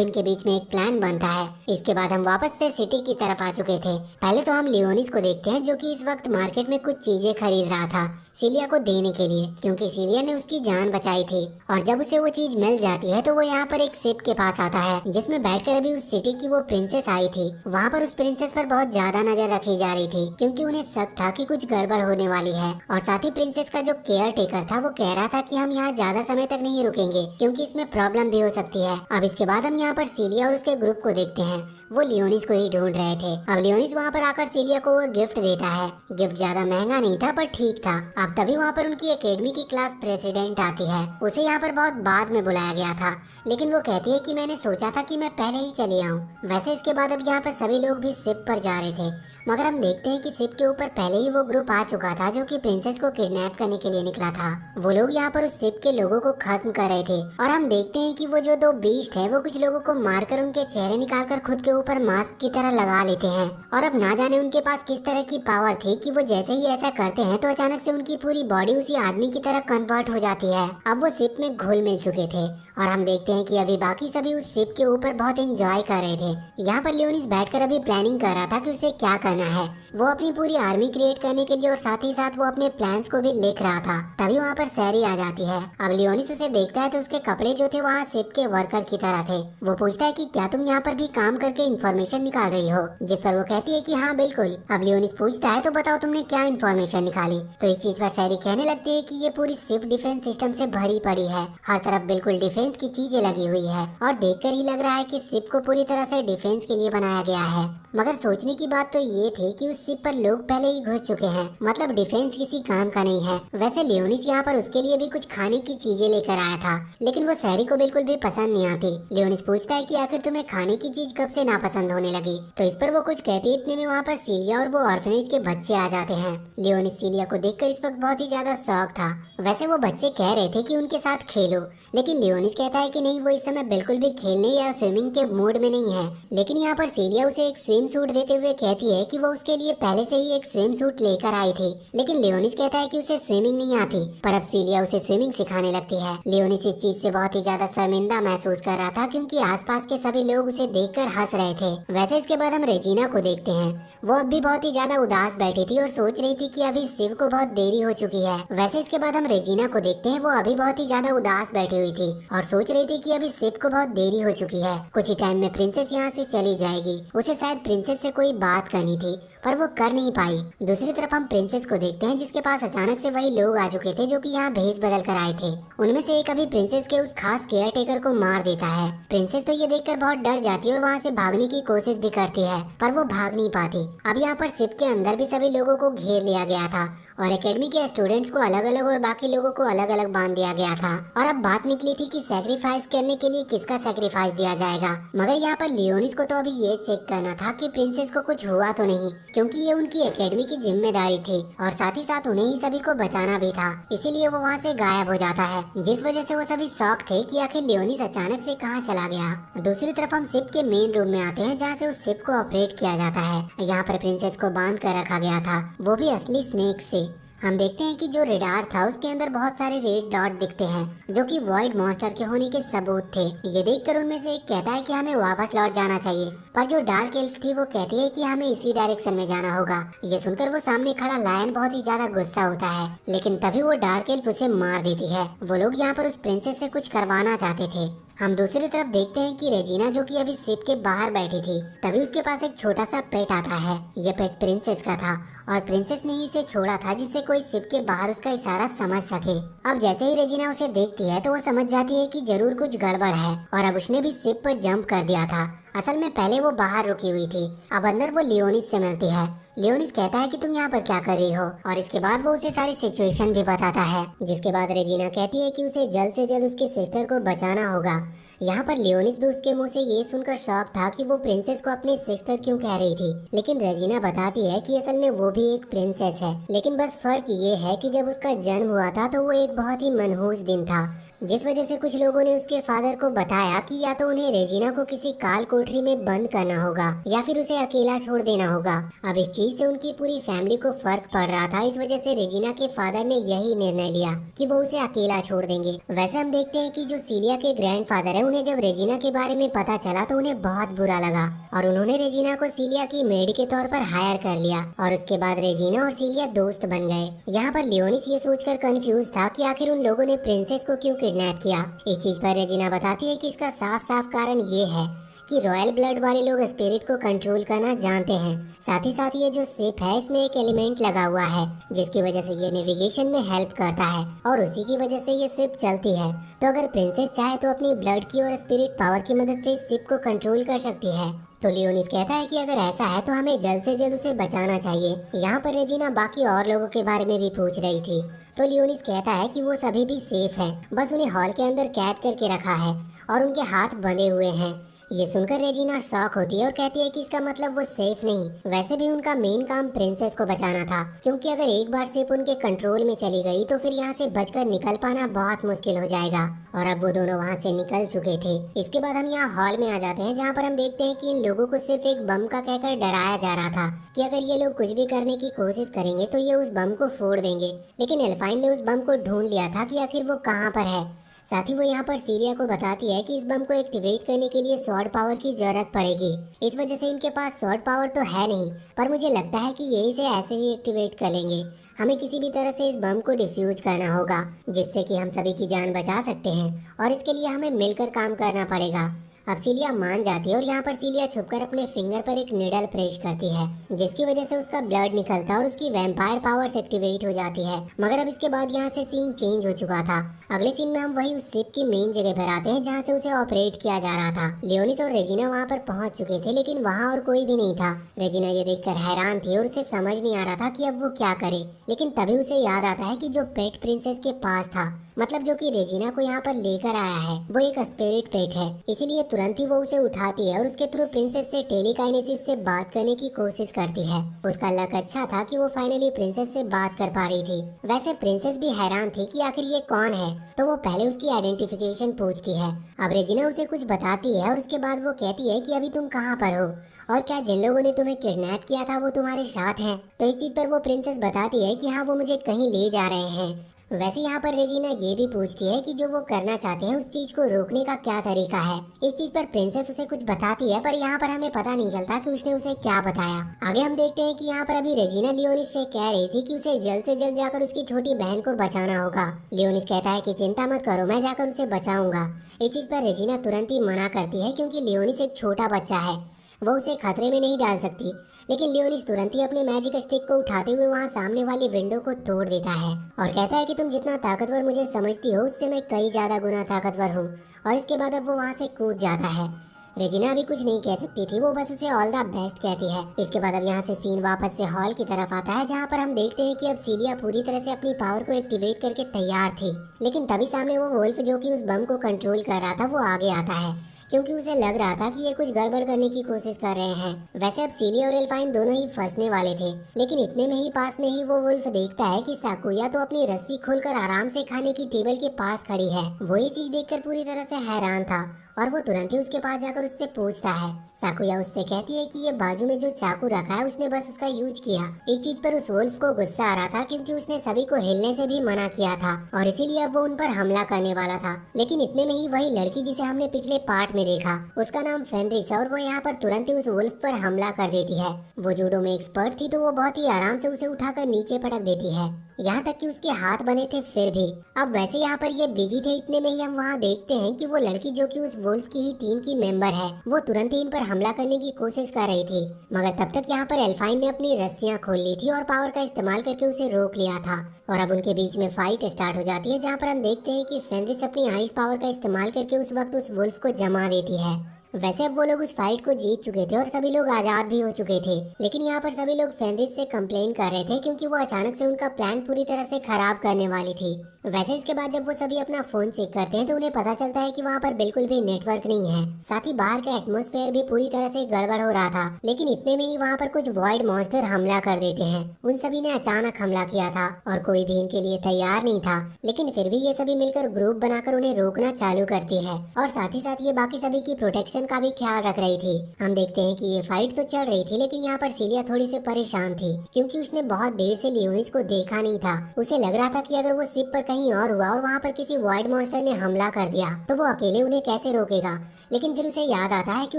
इनके बीच में एक प्लान बनता है। इसके बाद हम वापस से सिटी की तरफ आ चुके थे। पहले तो हम लियोनिस को देखते हैं जो कि इस वक्त मार्केट में कुछ चीजें खरीद रहा था सीलिया को देने के लिए, क्योंकि सीलिया ने उसकी जान बचाई थी। और जब उसे वो चीज मिल जाती है तो वो यहाँ पर एक शिप के पास आता है जिसमें बैठकर अभी उस सिटी की वो प्रिंसेस आई थी। वहाँ पर उस प्रिंसेस पर बहुत ज्यादा नजर रखी जा रही थी क्योंकि उन्हें शक था कि कुछ गड़बड़ होने वाली है। और साथ ही प्रिंसेस का जो केयर टेकर था वो कह रहा था कि हम यहाँ ज्यादा समय तक नहीं रुकेंगे क्योंकि इसमें प्रॉब्लम भी हो सकती है। अब इसके बाद हम यहाँ पर सीलिया और उसके ग्रुप को देखते हैं। वो लियोनिस को ही ढूंढ रहे थे। अब लियोनिस वहाँ पर आकर सीलिया को वो गिफ्ट देता है। गिफ्ट ज्यादा महंगा नहीं था पर ठीक था। अब तभी वहाँ पर उनकी एकेडमी की क्लास प्रेसिडेंट आती है। उसे यहाँ पर बहुत बाद में बुलाया गया था, लेकिन वो कहती है कि मैंने सोचा था कि मैं पहले ही चली आऊँ। वैसे इसके बाद अब यहाँ पर सभी लोग भी शिप पर जा रहे थे, मगर हम देखते हैं कि शिप के ऊपर पहले ही वो ग्रुप आ चुका था जो कि प्रिंसेस को किडनैप करने के लिए निकला था। वो लोग यहाँ पर उस शिप के लोगों को खत्म कर रहे थे और हम देखते हैं कि वो जो दो बीस्ट है वो कुछ लोगों को मारकर उनके चेहरे निकालकर खुद के ऊपर मास्क की तरह लगा लेते हैं। और अब ना जाने उनके पास किस तरह की पावर थी कि वो जैसे ही ऐसा करते हैं तो अचानक से उनकी पूरी बॉडी उसी आदमी की तरह कन्वर्ट हो जाती है। अब वो शिप में घुल मिल चुके थे और हम देखते हैं कि अभी बाकी सभी उस शिप के ऊपर बहुत एंजॉय कर रहे थे। यहाँ पर लियोनिस बैठकर अभी प्लानिंग कर रहा था कि उसे क्या करना है। वो अपनी पूरी आर्मी क्रिएट करने के लिए और साथ ही साथ वो अपने प्लान्स को भी लिख रहा था। तभी वहाँ पर सैरी आ जाती है। अब लियोनिस उसे देखता है तो उसके कपड़े जो थे वहाँ शिप के वर्कर की तरह थे। वो पूछता है कि क्या तुम यहाँ पर भी काम करके इन्फॉर्मेशन निकाल रही हो, जिस पर वो कहती है कि हाँ बिल्कुल। अब लियोनिस पूछता है तो बताओ तुमने क्या इन्फॉर्मेशन निकाली। तो इस चीज पर सैरी कहने लगती है कि ये पूरी शिप डिफेंस सिस्टम से भरी पड़ी है, हर तरफ बिल्कुल डिफेंस की चीजें लगी हुई है और देखकर ही लग रहा है कि शिप को पूरी तरह से डिफेंस के लिए बनाया गया है। मगर सोचने की बात तो ये थी कि उस शिप पर लोग पहले ही घुस चुके हैं, मतलब डिफेंस किसी काम का नहीं है। वैसे लियोनिस यहाँ पर उसके लिए भी कुछ खाने की चीजें लेकर आया था, लेकिन वो सैरी को बिल्कुल भी पसंद नहीं आती। लियोनिस पूछता है कि आखिर तुम्हें खाने की चीज कब से नापसंद होने लगी। तो इस पर वो कुछ कहती, इतने में वहाँ पर सीलिया और वो ऑर्फनेज के बच्चे आ जाते हैं। लियोनिस सीलिया को देखकर इस वक्त बहुत ही ज्यादा शौक था। वैसे वो बच्चे कह रहे थे कि उनके साथ खेलो, लेकिन लियोनिस कहता है कि नहीं, वो इस समय बिल्कुल भी खेलने या स्विमिंग के मूड में नहीं है। लेकिन यहाँ पर सीलिया उसे एक स्विम सूट देते हुए कहती है कि वो उसके लिए पहले से ही एक स्विम सूट लेकर आई थी, लेकिन लियोनिस कहता है कि उसे स्विमिंग नहीं आती। पर अब सीलिया उसे स्विमिंग सिखाने लगती है। लियोनिस इस चीज से बहुत ही ज्यादा शर्मिंदा महसूस कर रहा था क्योंकि आसपास के सभी लोग उसे देखकर हंस रहे थे। वैसे इसके बाद हम रेजिना को देखते हैं। वो अब भी बहुत ही ज्यादा उदास बैठी थी और सोच रही थी कि अभी शिव को बहुत देरी हो चुकी है। वैसे इसके बाद हम रेजिना को देखते हैं। वो अभी बहुत ही ज्यादा उदास बैठी हुई थी और सोच रही थी कि अभी शिव को बहुत देरी हो चुकी है, कुछ ही टाइम में प्रिंसेस यहाँ से चली जाएगी। उसे शायद प्रिंसेस से कोई बात करनी थी पर वो कर नहीं पाई। दूसरी तरफ हम प्रिंसेस को देखते हैं जिसके पास अचानक से वही लोग आ चुके थे जो कि यहाँ भेष बदल कर आए थे। उनमें से एक अभी प्रिंसेस के उस खास केयर टेकर को मार देता है। प्रिंसेस तो ये देखकर बहुत डर जाती है और वहाँ से भागने की कोशिश भी करती है, पर वो भाग नहीं पाती। अब यहाँ पर शिप के अंदर भी सभी लोगों को घेर लिया गया था और एकेडमी के स्टूडेंट्स को अलग अलग और बाकी लोगों को अलग अलग बांध दिया गया था। और अब बात निकली थी कि सैक्रिफाइस करने के लिए किसका सैक्रिफाइस दिया जाएगा। मगर यहाँ पर लियोनिस को तो अभी ये चेक करना था कि प्रिंसेस को कुछ हुआ तो नहीं, क्योंकि ये उनकी एकेडमी की जिम्मेदारी थी और साथ ही साथ उन्हें ही सभी को बचाना भी था। इसीलिए वो वहाँ से गायब हो जाता है, जिस वजह से वो सभी शॉक थे कि आखिर लियोनिस अचानक से कहाँ चला गया। दूसरी तरफ हम शिप के मेन रूम में आते हैं जहाँ से उस शिप को ऑपरेट किया जाता है। यहाँ पर प्रिंसेस को बांध कर रखा गया था, वो भी असली स्नेक से। हम देखते हैं कि जो रेडार था उसके अंदर बहुत सारे रेड डॉट दिखते हैं जो कि वॉइड मॉन्स्टर के होने के सबूत थे। ये देखकर उनमें से एक कहता है कि हमें वापस लौट जाना चाहिए, पर जो डार्क एल्फ थी वो कहती है कि हमें इसी डायरेक्शन में जाना होगा। ये सुनकर वो सामने खड़ा लायन बहुत ही ज्यादा गुस्सा होता है, लेकिन तभी वो डार्क एल्फ उसे मार देती है। वो लोग यहाँ पर उस प्रिंसेस से कुछ करवाना चाहते थे। हम दूसरी तरफ देखते हैं कि रेजिना जो कि अभी शिप के बाहर बैठी थी, तभी उसके पास एक छोटा सा पेट आता है। ये पेट प्रिंसेस का था और प्रिंसेस ने ही इसे छोड़ा था जिससे कोई शिप के बाहर उसका इशारा समझ सके। अब जैसे ही रेजिना उसे देखती है तो वो समझ जाती है कि जरूर कुछ गड़बड़ है और अब उसने भी शिप पर जंप कर दिया था। असल में पहले वो बाहर रुकी हुई थी, अब अंदर वो लियोनिस से मिलती है। लियोनिस कहता है कि तुम यहाँ पर क्या कर रही हो और इसके बाद वो उसे सारी सिचुएशन भी बताता है, जिसके बाद रेजिना कहती है कि उसे जल्द से जल्द उसकी सिस्टर को बचाना होगा। यहाँ पर लियोनिस भी उसके मुंह से ये सुनकर शॉक था कि वो प्रिंसेस को अपनी सिस्टर क्यों कह रही थी, लेकिन रेजिना बताती है कि असल में वो भी एक प्रिंसेस है, लेकिन बस फर्क ये है कि जब उसका जन्म हुआ था तो वो एक बहुत ही मनहूस दिन था, जिस वजह से कुछ लोगों ने उसके फादर को बताया कि या तो उन्हें रेजिना को किसी काल कूट कोठरी में बंद करना होगा या फिर उसे अकेला छोड़ देना होगा। अब इस चीज से उनकी पूरी फैमिली को फर्क पड़ रहा था। इस वजह से रेजिना के फादर ने यही निर्णय लिया कि वो उसे अकेला छोड़ देंगे। वैसे हम देखते हैं कि जो सीलिया के ग्रैंडफादर है, उन्हें जब रेजिना के बारे में पता चला तो उन्हें बहुत बुरा लगा और उन्होंने रेजिना को सीलिया की मेड के तौर पर हायर कर लिया और उसके बाद रेजिना और सीलिया दोस्त बन गए। यहाँ पर लियोनिस ये सोचकर कंफ्यूज था कि आखिर उन लोगों ने प्रिंसेस को क्यों किडनैप किया। इस चीज पर रेजिना बताती है कि इसका साफ साफ कारण ये है कि रॉयल ब्लड वाले लोग स्पिरिट को कंट्रोल करना जानते हैं। साथ ही साथ ये जो शिप है, इसमें एक एलिमेंट लगा हुआ है जिसकी वजह से ये नेविगेशन में हेल्प करता है और उसी की वजह से ये शिप चलती है। तो अगर प्रिंसेस चाहे तो अपनी ब्लड की और स्पिरिट पावर की मदद से इस शिप को कंट्रोल कर सकती है। तो लियोनिस कहता है कि अगर ऐसा है तो हमें जल्द से जल्द उसे बचाना चाहिए। यहाँ पर रेजिना बाकी और लोगों के बारे में भी पूछ रही थी तो लियोनिस कहता है कि वो सभी भी सेफ हैं, बस उन्हें हॉल के अंदर कैद करके रखा है और उनके हाथ बंधे हुए हैं। ये सुनकर रेजिना शॉक होती है और कहती है कि इसका मतलब वो सेफ नहीं। वैसे भी उनका मेन काम प्रिंसेस को बचाना था, क्योंकि अगर एक बार शिप उनके कंट्रोल में चली गई तो फिर यहाँ से बचकर निकल पाना बहुत मुश्किल हो जाएगा। और अब वो दोनों वहाँ से निकल चुके थे। इसके बाद हम यहाँ हॉल में आ जाते हैं, जहाँ पर हम देखते हैं कि इन लोगों को सिर्फ एक बम का कहकर डराया जा रहा था कि अगर ये लोग कुछ भी करने की कोशिश करेंगे तो ये उस बम को फोड़ देंगे। लेकिन एल्फाइन ने उस बम को ढूंढ लिया था कि आखिर वो कहाँ पर है। साथ ही वो यहाँ पर सीरिया को बताती है कि इस बम को एक्टिवेट करने के लिए स्वॉर्ड पावर की जरूरत पड़ेगी। इस वजह से इनके पास स्वॉर्ड पावर तो है नहीं, पर मुझे लगता है कि ये इसे ऐसे ही एक्टिवेट कर लेंगे। हमें किसी भी तरह से इस बम को डिफ्यूज करना होगा जिससे कि हम सभी की जान बचा सकते हैं और इसके लिए हमें मिलकर काम करना पड़ेगा। अब सीलिया मान जाती है और यहाँ पर सीलिया छुपकर अपने फिंगर पर एक निडल प्रेस करती है जिसकी वजह से उसका ब्लड निकलता है और उसकी वैम्पायर पावर्स एक्टिवेट हो जाती है। मगर अब इसके बाद यहाँ से सीन चेंज हो चुका था। अगले सीन में हम वही उस शिप की मेन जगह पर आते हैं जहाँ से उसे ऑपरेट किया जा रहा था। लियोनिस और रेजिना वहाँ पर पहुँच चुके थे, लेकिन वहाँ और कोई भी नहीं था। रेजिना ये देखकर हैरान थी और उसे समझ नहीं आ रहा था कि अब वो क्या करे। लेकिन तभी उसे याद आता है कि जो पेट प्रिंसेस के पास था, मतलब जो कि रेजिना को यहाँ पर लेकर आया है, वो एक स्पिरिट पेट है। इसीलिए तुरंत ही वो उसे उठाती है और उसके थ्रू प्रिंसेस से टेलीकाइनेसिस से बात करने की कोशिश करती है। उसका लक अच्छा था कि वो फाइनली प्रिंसेस से बात कर पा रही थी। वैसे प्रिंसेस भी हैरान थी कि आखिर ये कौन है, तो वो पहले उसकी आइडेंटिफिकेशन पूछती है। अब रेजिना उसे कुछ बताती है और उसके बाद वो कहती है कि अभी तुम कहाँ पर हो और क्या जिन लोगों ने तुम्हें किडनैप किया था वो तुम्हारे साथ हैं। तो इस चीज पर वो प्रिंसेस बताती है कि हाँ, वो मुझे कहीं ले जा रहे हैं। वैसे यहाँ पर रेजिना ये भी पूछती है कि जो वो करना चाहते हैं उस चीज को रोकने का क्या तरीका है। इस चीज पर प्रिंसेस उसे कुछ बताती है, पर यहाँ पर हमें पता नहीं चलता कि उसने उसे क्या बताया। आगे हम देखते हैं कि यहाँ पर अभी रेजिना लियोनिस से कह रही थी कि उसे जल्द से जल्द जाकर उसकी छोटी बहन को बचाना होगा। लियोनिस कहता है कि चिंता मत करो, मैं जाकर उसे बचाऊंगा। इस चीज पर रेजिना तुरंत ही मना करती है क्योंकि लियोनिस एक छोटा बच्चा है, वो उसे खतरे में नहीं डाल सकती। लेकिन लियोनिस तुरंत ही अपने मैजिक स्टिक को उठाते हुए वहाँ सामने वाली विंडो को तोड़ देता है और कहता है कि तुम जितना ताकतवर मुझे समझती हो उससे मैं कई ज्यादा गुना ताकतवर हूँ। और इसके बाद अब वो वहाँ से कूद जाता है। रेजिना भी कुछ नहीं कह सकती थी, वो बस उसे ऑल द बेस्ट कहती है। इसके बाद अब यहाँ से सीन वापस से हॉल की तरफ आता है, जहाँ पर हम देखते हैं कि अब सीलिया पूरी तरह से अपनी पावर को एक्टिवेट करके तैयार थी। लेकिन तभी सामने वो वुल्फ जो कि उस बम को कंट्रोल कर रहा था वो आगे आता है, क्योंकि उसे लग रहा था कि ये कुछ गड़बड़ करने की कोशिश कर रहे हैं। वैसे अब सीलिया और एल्फाइन दोनों ही फंसने वाले थे, लेकिन इतने में ही पास में ही वो वुल्फ देखता है कि साकुया तो अपनी रस्सी खोलकर आराम से खाने की टेबल के पास खड़ी है। वो ये चीज देखकर पूरी तरह से हैरान था और वो तुरंत ही उसके पास जाकर उससे पूछता है। साकुया उससे कहती है कि ये बाजू में जो चाकू रखा है उसने बस उसका यूज किया। इस चीज पर उस वुल्फ को गुस्सा आ रहा था क्योंकि उसने सभी को हिलने से भी मना किया था और इसीलिए अब वो उन पर हमला करने वाला था। लेकिन इतने में ही वही लड़की जिसे हमने पिछले पार्ट में देखा, उसका नाम फेनरिस है और वो यहाँ पर तुरंत ही उस वुल्फ पर हमला कर देती है। वो जूडो में एक्सपर्ट थी तो वो बहुत ही आराम से उसे उठाकर नीचे पटक देती है, यहाँ तक कि उसके हाथ बने थे फिर भी। अब वैसे यहाँ पर ये बिजी थे, इतने में ही हम वहाँ देखते हैं कि वो लड़की जो कि उस वुल्फ की ही टीम की मेंबर है, वो तुरंत ही इन पर हमला करने की कोशिश कर रही थी। मगर तब तक यहाँ पर एल्फाइन ने अपनी रस्सियाँ खोल ली थी और पावर का इस्तेमाल करके उसे रोक लिया था। और अब उनके बीच में फाइट स्टार्ट हो जाती है, जहाँ पर हम देखते हैं कि फेनरिस अपनी आइस पावर का इस्तेमाल करके उस वक्त उस वुल्फ को जमा देती है। वैसे अब वो लोग उस फाइट को जीत चुके थे और सभी लोग आजाद भी हो चुके थे, लेकिन यहाँ पर सभी लोग फेनरिस से कंप्लेन कर रहे थे क्योंकि वो अचानक से उनका प्लान पूरी तरह से खराब करने वाली थी। वैसे इसके बाद जब वो सभी अपना फोन चेक करते हैं तो उन्हें पता चलता है कि वहाँ पर बिल्कुल भी नेटवर्क नहीं है। साथ ही बाहर का एटमॉस्फेयर भी पूरी तरह से गड़बड़ हो रहा था। लेकिन इतने में ही वहाँ पर कुछ वॉइड मॉन्स्टर हमला कर देते हैं। उन सभी ने अचानक हमला किया था और कोई भी इनके लिए तैयार नहीं था, लेकिन फिर भी ये सभी मिलकर ग्रुप बनाकर उन्हें रोकना चालू करती है और साथ ही साथ ये बाकी सभी की प्रोटेक्शन सिचुएशन का भी ख्याल रख रही थी। हम देखते हैं कि ये फाइट तो चल रही थी, लेकिन यहाँ पर सीलिया थोड़ी सी परेशान थी क्योंकि उसने बहुत देर से लियोनिस को देखा नहीं था। उसे लग रहा था कि अगर वो शिप पर कहीं और हुआ और वहाँ पर किसी वॉइड मॉन्स्टर ने हमला कर दिया तो वो अकेले उन्हें कैसे रोकेगा। लेकिन फिर उसे याद आता है कि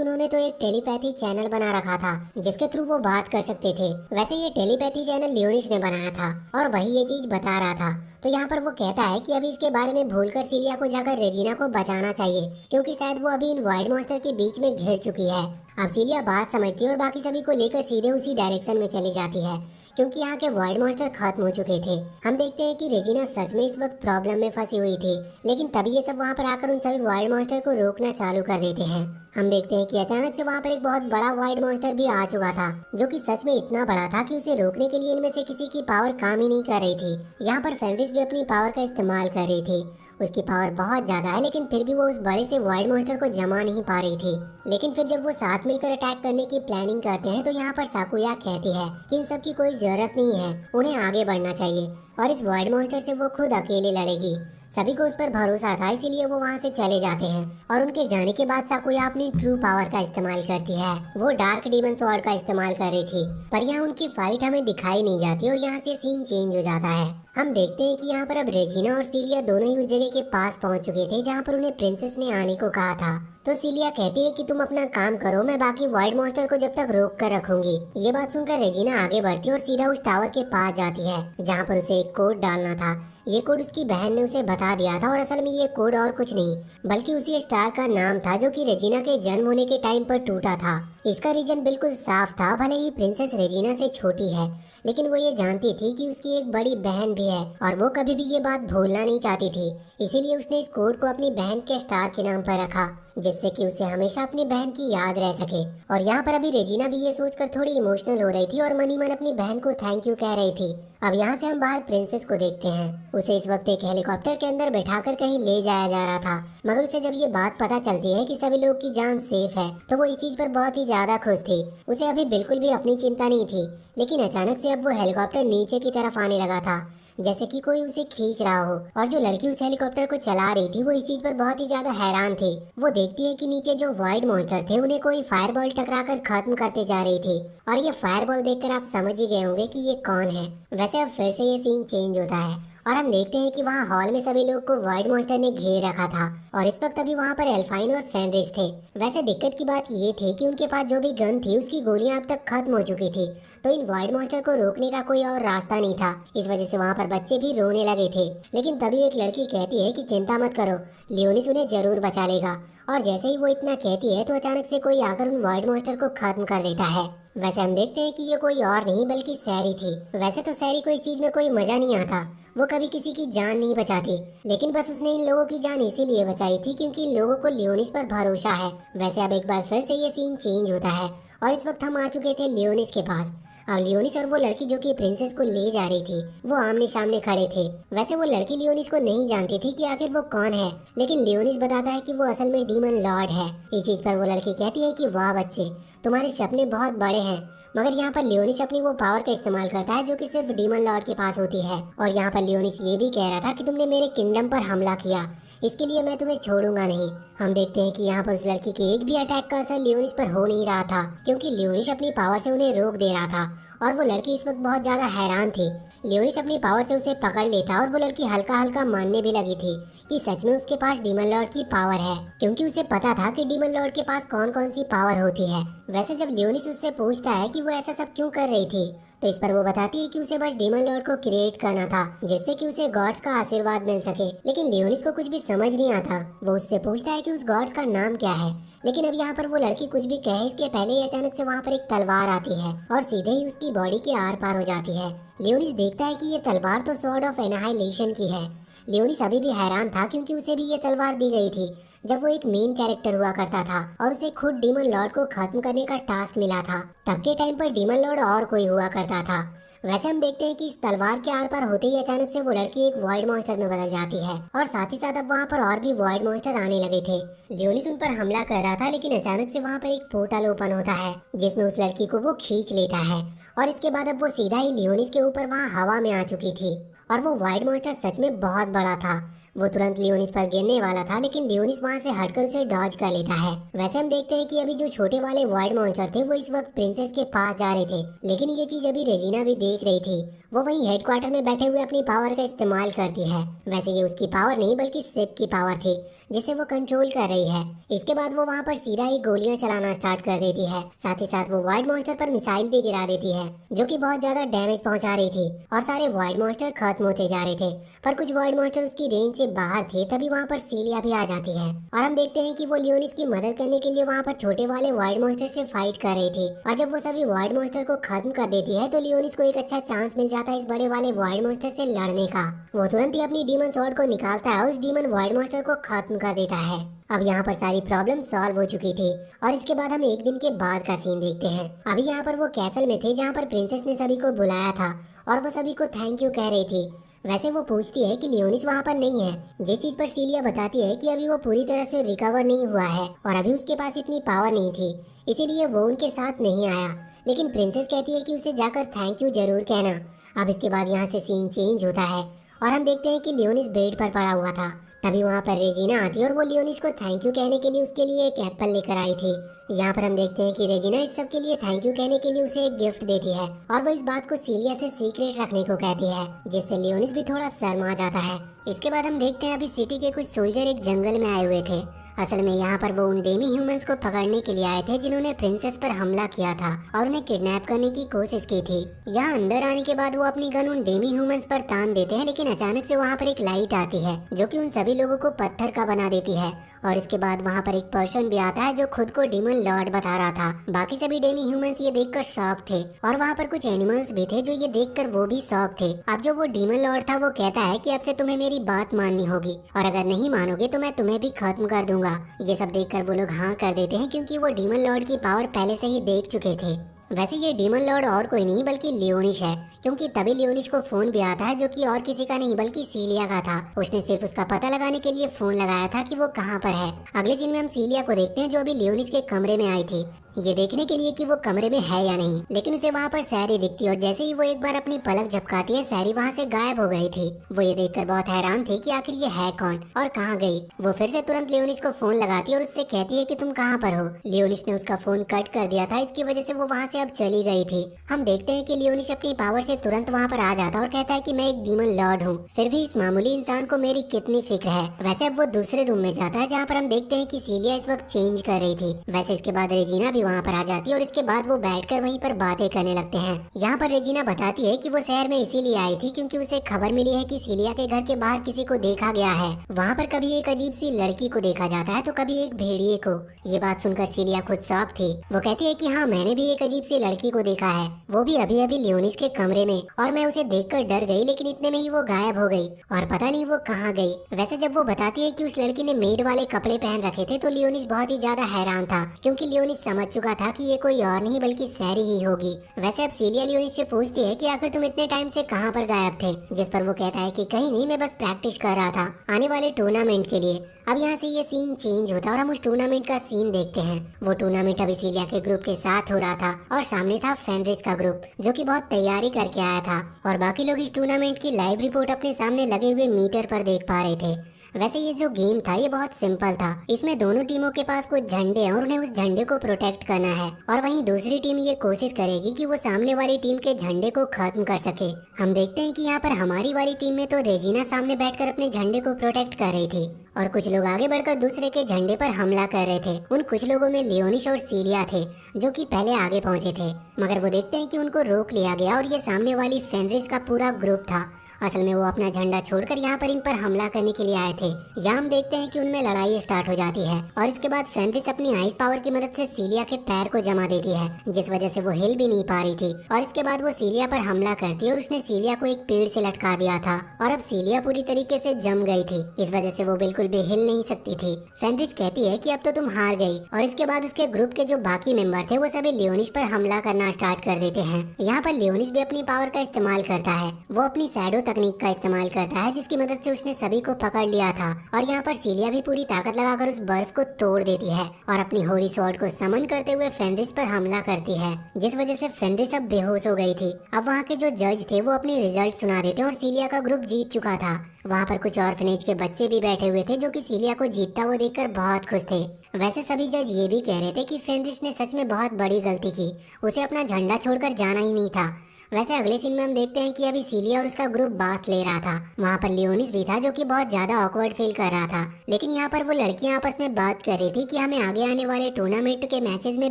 उन्होंने तो एक टेलीपैथी चैनल बना रखा था जिसके थ्रू वो बात कर सकते थे। वैसे ये टेलीपैथी चैनल लियोनिस ने बनाया था और वही ये चीज बता रहा था। तो यहाँ पर वो कहता है कि अभी इसके बारे में भूलकर सीलिया को जाकर रेजिना को बचाना चाहिए क्योंकि शायद वो अभी इन वाइड मॉन्स्टर के बीच में घिर चुकी है। अब सीलिया बात समझती है और बाकी सभी को लेकर सीधे उसी डायरेक्शन में चली जाती है क्योंकि यहाँ के वाइड मॉन्स्टर खत्म हो चुके थे। हम देखते हैं कि रेजिना सच में इस वक्त प्रॉब्लम में फंसी हुई थी, लेकिन तभी ये सब वहाँ पर आकर उन सभी वाइड मॉन्स्टर को रोकना चालू कर देते हैं। हम देखते हैं कि अचानक से वहाँ पर एक बहुत बड़ा वाइड मॉन्स्टर भी आ चुका था जो कि सच में इतना बड़ा था कि उसे रोकने के लिए इनमें से किसी की पावर काम ही नहीं कर रही थी। यहाँ पर फेंड्रिस भी अपनी पावर का इस्तेमाल कर रही थी। उसकी पावर बहुत ज्यादा है, लेकिन फिर भी वो उस बड़े से वाइड मॉन्स्टर को जमा नहीं पा रही थी। लेकिन फिर जब वो साथ मिलकर अटैक करने की प्लानिंग करते हैं तो यहाँ पर साकुया कहती है कि इन सब की कोई जरूरत नहीं है, उन्हें आगे बढ़ना चाहिए और इस वाइड मॉन्स्टर से वो खुद अकेले लड़ेगी। सभी को उस पर भरोसा था, इसीलिए वो वहाँ से चले जाते हैं और उनके जाने के बाद साकुया अपनी ट्रू पावर का इस्तेमाल करती है। वो डार्क डीमन स्वॉर्ड का इस्तेमाल कर रही थी, पर यहाँ उनकी फाइट हमें दिखाई नहीं जाती और यहाँ से सीन चेंज हो जाता है। हम देखते हैं कि यहाँ पर अब रेजिना और सीलिया दोनों ही उस जगह के पास पहुँच चुके थे जहाँ पर उन्हें प्रिंसेस ने आने को कहा था। तो सीलिया कहती है कि तुम अपना काम करो, मैं बाकी वाइड मॉन्स्टर को जब तक रोक कर रखूंगी। ये बात सुनकर रेजिना आगे बढ़ती है और सीधा उस टावर के पास जाती है जहाँ पर उसे एक कोड डालना था। ये कोड उसकी बहन ने उसे बता दिया था और असल में ये कोड और कुछ नहीं बल्कि उसी स्टार का नाम था जो कि रेजिना के जन्म होने के टाइम पर टूटा था। इसका रीजन बिल्कुल साफ था, भले ही प्रिंसेस रेजिना से छोटी है लेकिन वो ये जानती थी कि उसकी एक बड़ी बहन भी है और वो कभी भी ये बात भूलना नहीं चाहती थी। इसीलिए उसने इस कोड को अपनी बहन के स्टार के नाम पर रखा जिससे कि उसे हमेशा अपनी बहन की याद रह सके। और यहाँ पर अभी रेजिना भी ये सोचकर थोड़ी इमोशनल हो रही थी और मनी मन अपनी बहन को थैंक यू कह रही थी। अब यहाँ से हम बाहर प्रिंसेस को देखते हैं। उसे इस वक्त एक हेलीकॉप्टर के अंदर बैठाकर कहीं ले जाया जा रहा था, मगर उसे जब ये बात पता चलती है कि सभी लोग की जान सेफ है तो वो इस चीज पर बहुत ही ज्यादा खुश थी। उसे अभी बिल्कुल भी अपनी चिंता नहीं थी, लेकिन अचानक से अब वो हेलीकॉप्टर नीचे की तरफ आने लगा था जैसे कि कोई उसे खींच रहा हो। और जो लड़की उस हेलीकॉप्टर को चला रही थी वो इस चीज पर बहुत ही ज्यादा हैरान थी। वो देखती है कि नीचे जो वाइड मॉन्स्टर थे उन्हें कोई फायरबॉल टकराकर खत्म करते जा रही थी। और ये फायरबॉल देखकर आप समझ ही गए होंगे कि ये कौन है। वैसे अब फिर से ये सीन चेंज होता है और हम देखते हैं कि वहाँ हॉल में सभी लोग को वाइड मॉन्स्टर ने घेर रखा था और इस वक्त अभी वहाँ पर एल्फाइन और फेंड्रिस थे। वैसे दिक्कत की बात ये थी कि उनके पास जो भी गन थी उसकी गोलियां अब तक खत्म हो चुकी थी, तो इन वाइड मॉन्स्टर को रोकने का कोई और रास्ता नहीं था। इस वजह से वहाँ पर बच्चे भी रोने लगे थे। लेकिन तभी एक लड़की कहती है कि चिंता मत करो, लियोनिस उन्हें जरूर बचा लेगा। और जैसे ही वो इतना कहती है तो अचानक से कोई आकर उन वाइड मॉन्स्टर को खत्म कर देता है। वैसे हम देखते हैं कि ये कोई और नहीं बल्कि सैरी थी। वैसे तो सैरी को इस चीज में कोई मजा नहीं आता, वो कभी किसी की जान नहीं बचाती, लेकिन बस उसने इन लोगों की जान इसीलिए बचाई थी क्योंकि इन लोगों को लियोनिस पर भरोसा है। वैसे अब एक बार फिर से ये सीन चेंज होता है और इस वक्त हम आ चुके थे लियोनिस के पास। अब लियोनिस और वो लड़की जो कि प्रिंसेस को ले जा रही थी वो आमने सामने खड़े थे। वैसे वो लड़की लियोनिस को नहीं जानती थी कि आखिर वो कौन है, लेकिन लियोनिस बताता है कि वो असल में डीमन लॉर्ड है। इस चीज पर वो लड़की कहती है कि वाह बच्चे, तुम्हारे सपने बहुत बड़े हैं। मगर यहाँ पर लियोनिस अपनी वो पावर का इस्तेमाल करता है जो कि सिर्फ डीमन लॉर्ड के पास होती है। और यहाँ पर लियोनिस ये भी कह रहा था कि तुमने मेरे किंगडम पर हमला किया, इसके लिए मैं तुम्हें छोड़ूंगा नहीं। हम देखते हैं कि यहाँ पर उस लड़की के एक भी अटैक का असर लियोनिस पर हो नहीं रहा था क्योंकि लियोनिस अपनी पावर से उन्हें रोक दे रहा था। और वो लड़की इस वक्त बहुत ज्यादा हैरान थी। लियोनिस अपनी पावर से उसे पकड़ लेता और वो लड़की हल्का हल्का मानने भी लगी थी कि सच में उसके पास डीमन लॉर्ड की पावर है, क्योंकि उसे पता था कि डीमन लॉर्ड के पास कौन कौन सी पावर होती है। वैसे जब लियोनिस उससे पूछता है कि वो ऐसा सब क्यों कर रही थी तो इस पर वो बताती है कि उसे बस डीमन लॉर्ड को क्रिएट करना था जिससे कि उसे गॉड्स का आशीर्वाद मिल सके। लेकिन लियोनिस को कुछ भी समझ नहीं आता। वो उससे पूछता है कि उस गॉड्स का नाम क्या है, लेकिन अब यहाँ पर वो लड़की कुछ भी कहे इसके पहले ही अचानक से वहाँ पर एक तलवार आती है और सीधे ही उसकी बॉडी के आर पार हो जाती है। लियोनिस देखता है कि ये तलवार तो सॉर्ड ऑफ एनाहाइलेशन की है। लियोनिस अभी भी हैरान था क्योंकि उसे भी ये तलवार दी गई थी जब वो एक मेन कैरेक्टर हुआ करता था और उसे खुद डीमन लॉर्ड को खत्म करने का टास्क मिला था। तब के टाइम पर डीमन लॉर्ड और कोई हुआ करता था। वैसे हम देखते हैं कि इस तलवार के आर पार होते ही अचानक से वो लड़की एक वॉइड मॉन्स्टर में बदल जाती है और साथ ही साथ अब वहाँ पर और भी वॉइड मॉन्स्टर आने लगे थे। लियोनिस उन पर हमला कर रहा था, लेकिन अचानक से वहाँ पर एक पोर्टल ओपन होता है जिसमें उस लड़की को वो खींच लेता है और इसके बाद अब वो सीधा ही लियोनिस के ऊपर वहाँ हवा में आ चुकी थी। और वो वाइड मॉन्स्टर सच में बहुत बड़ा था। वो तुरंत लियोनिस पर गिरने वाला था, लेकिन लियोनिस वहाँ से हटकर उसे डॉज कर लेता है। वैसे हम देखते हैं कि अभी जो छोटे वाले वॉइड मॉन्स्टर थे वो इस वक्त प्रिंसेस के पास जा रहे थे, लेकिन ये चीज अभी रेजिना भी देख रही थी। वो वहीं हेडक्वार्टर में बैठे हुए अपनी पावर का इस्तेमाल करती है। वैसे ये उसकी पावर नहीं बल्कि सिप की पावर थी जिसे वो कंट्रोल कर रही है। इसके बाद वो वहाँ पर सीधा ही गोलियां चलाना स्टार्ट कर देती है। साथ ही साथ वो वाइड मॉन्स्टर पर मिसाइल भी गिरा देती है जो कि बहुत ज्यादा डैमेज पहुंचा रही थी और सारे वाइड मॉन्स्टर खत्म होते जा रहे थे। पर कुछ वाइड मॉन्स्टर उसकी रेंज से बाहर थे। तभी वहाँ पर सीलिया भी आ जाती है और हम देखते हैं कि वो लियोनिस की मदद करने के लिए वहाँ पर छोटे वाले वाइड मॉन्स्टर से फाइट कर रही थी। और जब वो सभी वाइड मॉन्स्टर को खत्म कर देती है तो लियोनिस को एक अच्छा चांस मिल जाता है इस बड़े वाले वाइड मॉन्स्टर से लड़ने का। वो तुरंत ही अपनी डीमन स्वॉर्ड को निकालता है और उस डीमन वाइड मॉन्स्टर को खत्म कर देता है। अब यहाँ पर सारी प्रॉब्लम सॉल्व हो चुकी थी और इसके बाद हम एक दिन के बाद का सीन देखते हैं। अभी यहाँ पर वो कैसल में थे जहाँ पर प्रिंसेस ने सभी को बुलाया था और वो सभी को थैंक यू कह रही थी। वैसे वो पूछती है कि लियोनिस वहाँ पर नहीं है, जिस चीज पर सीलिया बताती है कि अभी वो पूरी तरह से रिकवर नहीं हुआ है और अभी उसके पास इतनी पावर नहीं थी, इसीलिए वो उनके साथ नहीं आया। लेकिन प्रिंसेस कहती है कि उसे जाकर थैंक यू जरूर कहना। अब इसके बाद यहाँ से सीन चेंज होता है और हम देखते हैं कि लियोनिस बेड पर पड़ा हुआ था। तभी वहाँ पर रेजिना आती है और वो लियोनिस को थैंक यू कहने के लिए उसके लिए एक एप्पल लेकर आई थी। यहाँ पर हम देखते हैं कि रेजिना इस सब के लिए थैंक यू कहने के लिए उसे एक गिफ्ट देती है और वो इस बात को सीलिया से सीक्रेट रखने को कहती है, जिससे लियोनिस भी थोड़ा शर्मा जाता है। इसके बाद हम देखते हैं अभी सिटी के कुछ सोल्जर एक जंगल में आए हुए थे। असल में यहाँ पर वो उन डेमी ह्यूमंस को पकड़ने के लिए आए थे जिन्होंने प्रिंसेस पर हमला किया था और उन्हें किडनैप करने की कोशिश की थी। यहाँ अंदर आने के बाद वो अपनी गन उन डेमी ह्यूमंस पर तान देते हैं, लेकिन अचानक से वहाँ पर एक लाइट आती है जो कि उन सभी लोगों को पत्थर का बना देती है। और इसके बाद वहाँ पर एक पर्सन भी आता है जो खुद को डीमन लॉर्ड बता रहा था। बाकी सभी डेमी ह्यूमंस ये देखकर शॉक थे और वहाँ पर कुछ एनिमल्स भी थे जो ये देखकर वो भी शॉक थे। अब जो वो डीमन लॉर्ड था वो कहता है कि अब से तुम्हें मेरी बात माननी होगी और अगर नहीं मानोगे तो मैं तुम्हें भी खत्म कर दूंगा। ये सब देखकर वो लोग हाँ कर देते हैं क्योंकि वो डीमन लॉर्ड की पावर पहले से ही देख चुके थे। वैसे ये डीमन लॉर्ड और कोई नहीं बल्कि लियोनिस है, क्योंकि तभी लियोनिस को फोन भी आता है जो कि और किसी का नहीं बल्कि सीलिया का था। उसने सिर्फ उसका पता लगाने के लिए फोन लगाया था कि वो कहाँ पर है। अगले सीन में हम सीलिया को देखते हैं जो अभी लियोनिस के कमरे में आई थी ये देखने के लिए कि वो कमरे में है या नहीं, लेकिन उसे वहाँ पर सैरी दिखती और जैसे ही वो एक बार अपनी पलक झपकाती है सैरी वहाँ से गायब हो गई थी। वो ये देखकर बहुत हैरान थी कि आखिर ये है कौन और कहाँ गई। वो फिर से तुरंत लियोनिस को फोन लगाती है और उससे कहती है कि तुम कहाँ पर हो। लियोनिस ने उसका फोन कट कर दिया था, इसकी वजह से वो वहाँ से अब चली गई थी। हम देखते हैं कि लियोनिस अपनी पावर से तुरंत वहाँ पर आ जाता और कहता है कि मैं एक डीमन लॉर्ड हूँ, फिर भी इस मामूली इंसान को मेरी कितनी फिक्र है। वैसे अब वो दूसरे रूम में जाता है जहाँ पर हम देखते हैं कि सीलिया इस वक्त चेंज कर रही थी। वैसे इसके बाद रेजिना भी वहाँ पर आ जाती है और इसके बाद वो बैठकर वहीं पर बातें करने लगते हैं। यहाँ पर रेजिना बताती है कि वो शहर में इसीलिए आई थी क्योंकि उसे खबर मिली है कि सीलिया के घर के बाहर किसी को देखा गया है। वहाँ पर कभी एक अजीब सी लड़की को देखा जाता है तो कभी एक भेड़िए को। ये बात सुनकर सीलिया खुद शॉक थी। वो कहती है कि हाँ मैंने भी एक अजीब सी लड़की को देखा है, वो भी अभी अभी लियोनिस के कमरे में, और मैं उसे देखकर डर गई लेकिन इतने में ही वो गायब हो गई और पता नहीं वो कहाँ गई। वैसे जब वो बताती है कि उस लड़की ने मेड वाले कपड़े पहन रखे थे तो लियोनिस बहुत ही ज्यादा हैरान था क्योंकि लियोनिस समझ चुका था कि ये कोई और नहीं बल्कि सैरी ही होगी। वैसे अब सीलिया लियोनिस से पूछती है कि आखिर तुम इतने टाइम से कहाँ पर गायब थे, जिस पर वो कहता है कि कहीं नहीं, मैं बस प्रैक्टिस कर रहा था आने वाले टूर्नामेंट के लिए। अब यहाँ से ये सीन चेंज होता है और हम उस टूर्नामेंट का सीन देखते हैं। वो टूर्नामेंट अभी सीलिया के ग्रुप के साथ हो रहा था और सामने था फेनरिस का ग्रुप जो कि बहुत तैयारी करके आया था और बाकी लोग इस टूर्नामेंट की लाइव रिपोर्ट अपने सामने लगे हुए मीटर पर देख पा रहे थे। वैसे ये जो गेम था ये बहुत सिंपल था। इसमें दोनों टीमों के पास कुछ झंडे हैं और उन्हें उस झंडे को प्रोटेक्ट करना है और वहीं दूसरी टीम ये कोशिश करेगी कि वो सामने वाली टीम के झंडे को खत्म कर सके। हम देखते हैं कि यहाँ पर हमारी वाली टीम में तो रेजिना सामने बैठकर अपने झंडे को प्रोटेक्ट कर रही थी और कुछ लोग आगे बढ़कर दूसरे के झंडे पर हमला कर रहे थे। उन कुछ लोगों में लियोनिस और सीलिया थे जो कि पहले आगे पहुंचे थे, मगर वो देखते हैं कि उनको रोक लिया गया और ये सामने वाली फेनरिस का पूरा ग्रुप था। असल में वो अपना झंडा छोड़कर यहाँ पर इन पर हमला करने के लिए आए थे। यहाँ हम देखते हैं कि उनमें लड़ाई स्टार्ट हो जाती है और इसके बाद फेनरिस अपनी आइस पावर की मदद से सीलिया के पैर को जमा देती है, जिस वजह से वो हिल भी नहीं पा रही थी। और इसके बाद वो सीलिया पर हमला करती है और उसने सीलिया को एक पेड़ से लटका दिया था और अब सीलिया पूरी तरीके से जम गई थी, इस वजह से वो बिल्कुल भी हिल नहीं सकती थी। फेनरिस कहती है कि अब तो तुम हार गई और इसके बाद उसके ग्रुप के जो बाकी मेंबर थे वो सभी लियोनिस पर हमला करना स्टार्ट कर देते हैं। यहाँ पर लियोनिस भी अपनी पावर का इस्तेमाल करता है। वो अपनी शैडो तकनीक का इस्तेमाल करता है जिसकी मदद से उसने सभी को पकड़ लिया था। और यहाँ पर सीलिया भी पूरी ताकत लगाकर उस बर्फ को तोड़ देती है और अपनी होली स्वॉर्ड को समन करते हुए फेनरिस पर हमला करती है, जिस वजह से फेनरिस अब बेहोश हो गई थी। अब वहाँ के जो जज थे वो अपने रिजल्ट सुना देते और सीलिया का ग्रुप जीत चुका था। वहाँ पर कुछ ऑर्फनेज के बच्चे भी बैठे हुए थे जो कि सीलिया को जीतता हुआ देखकर बहुत खुश थे। वैसे सभी जज ये भी कह रहे थे कि फेनरिस ने सच में बहुत बड़ी गलती की, उसे अपना झंडा छोड़कर जाना ही नहीं था। वैसे अगले सीन में हम देखते हैं कि अभी सीलिया और उसका ग्रुप बात ले रहा था। वहाँ पर लियोनिस भी था जो कि बहुत ज्यादा ऑकवर्ड फील कर रहा था, लेकिन यहाँ पर वो लड़कियां आपस में बात कर रही थी कि हमें आगे आने वाले टूर्नामेंट के मैचेस में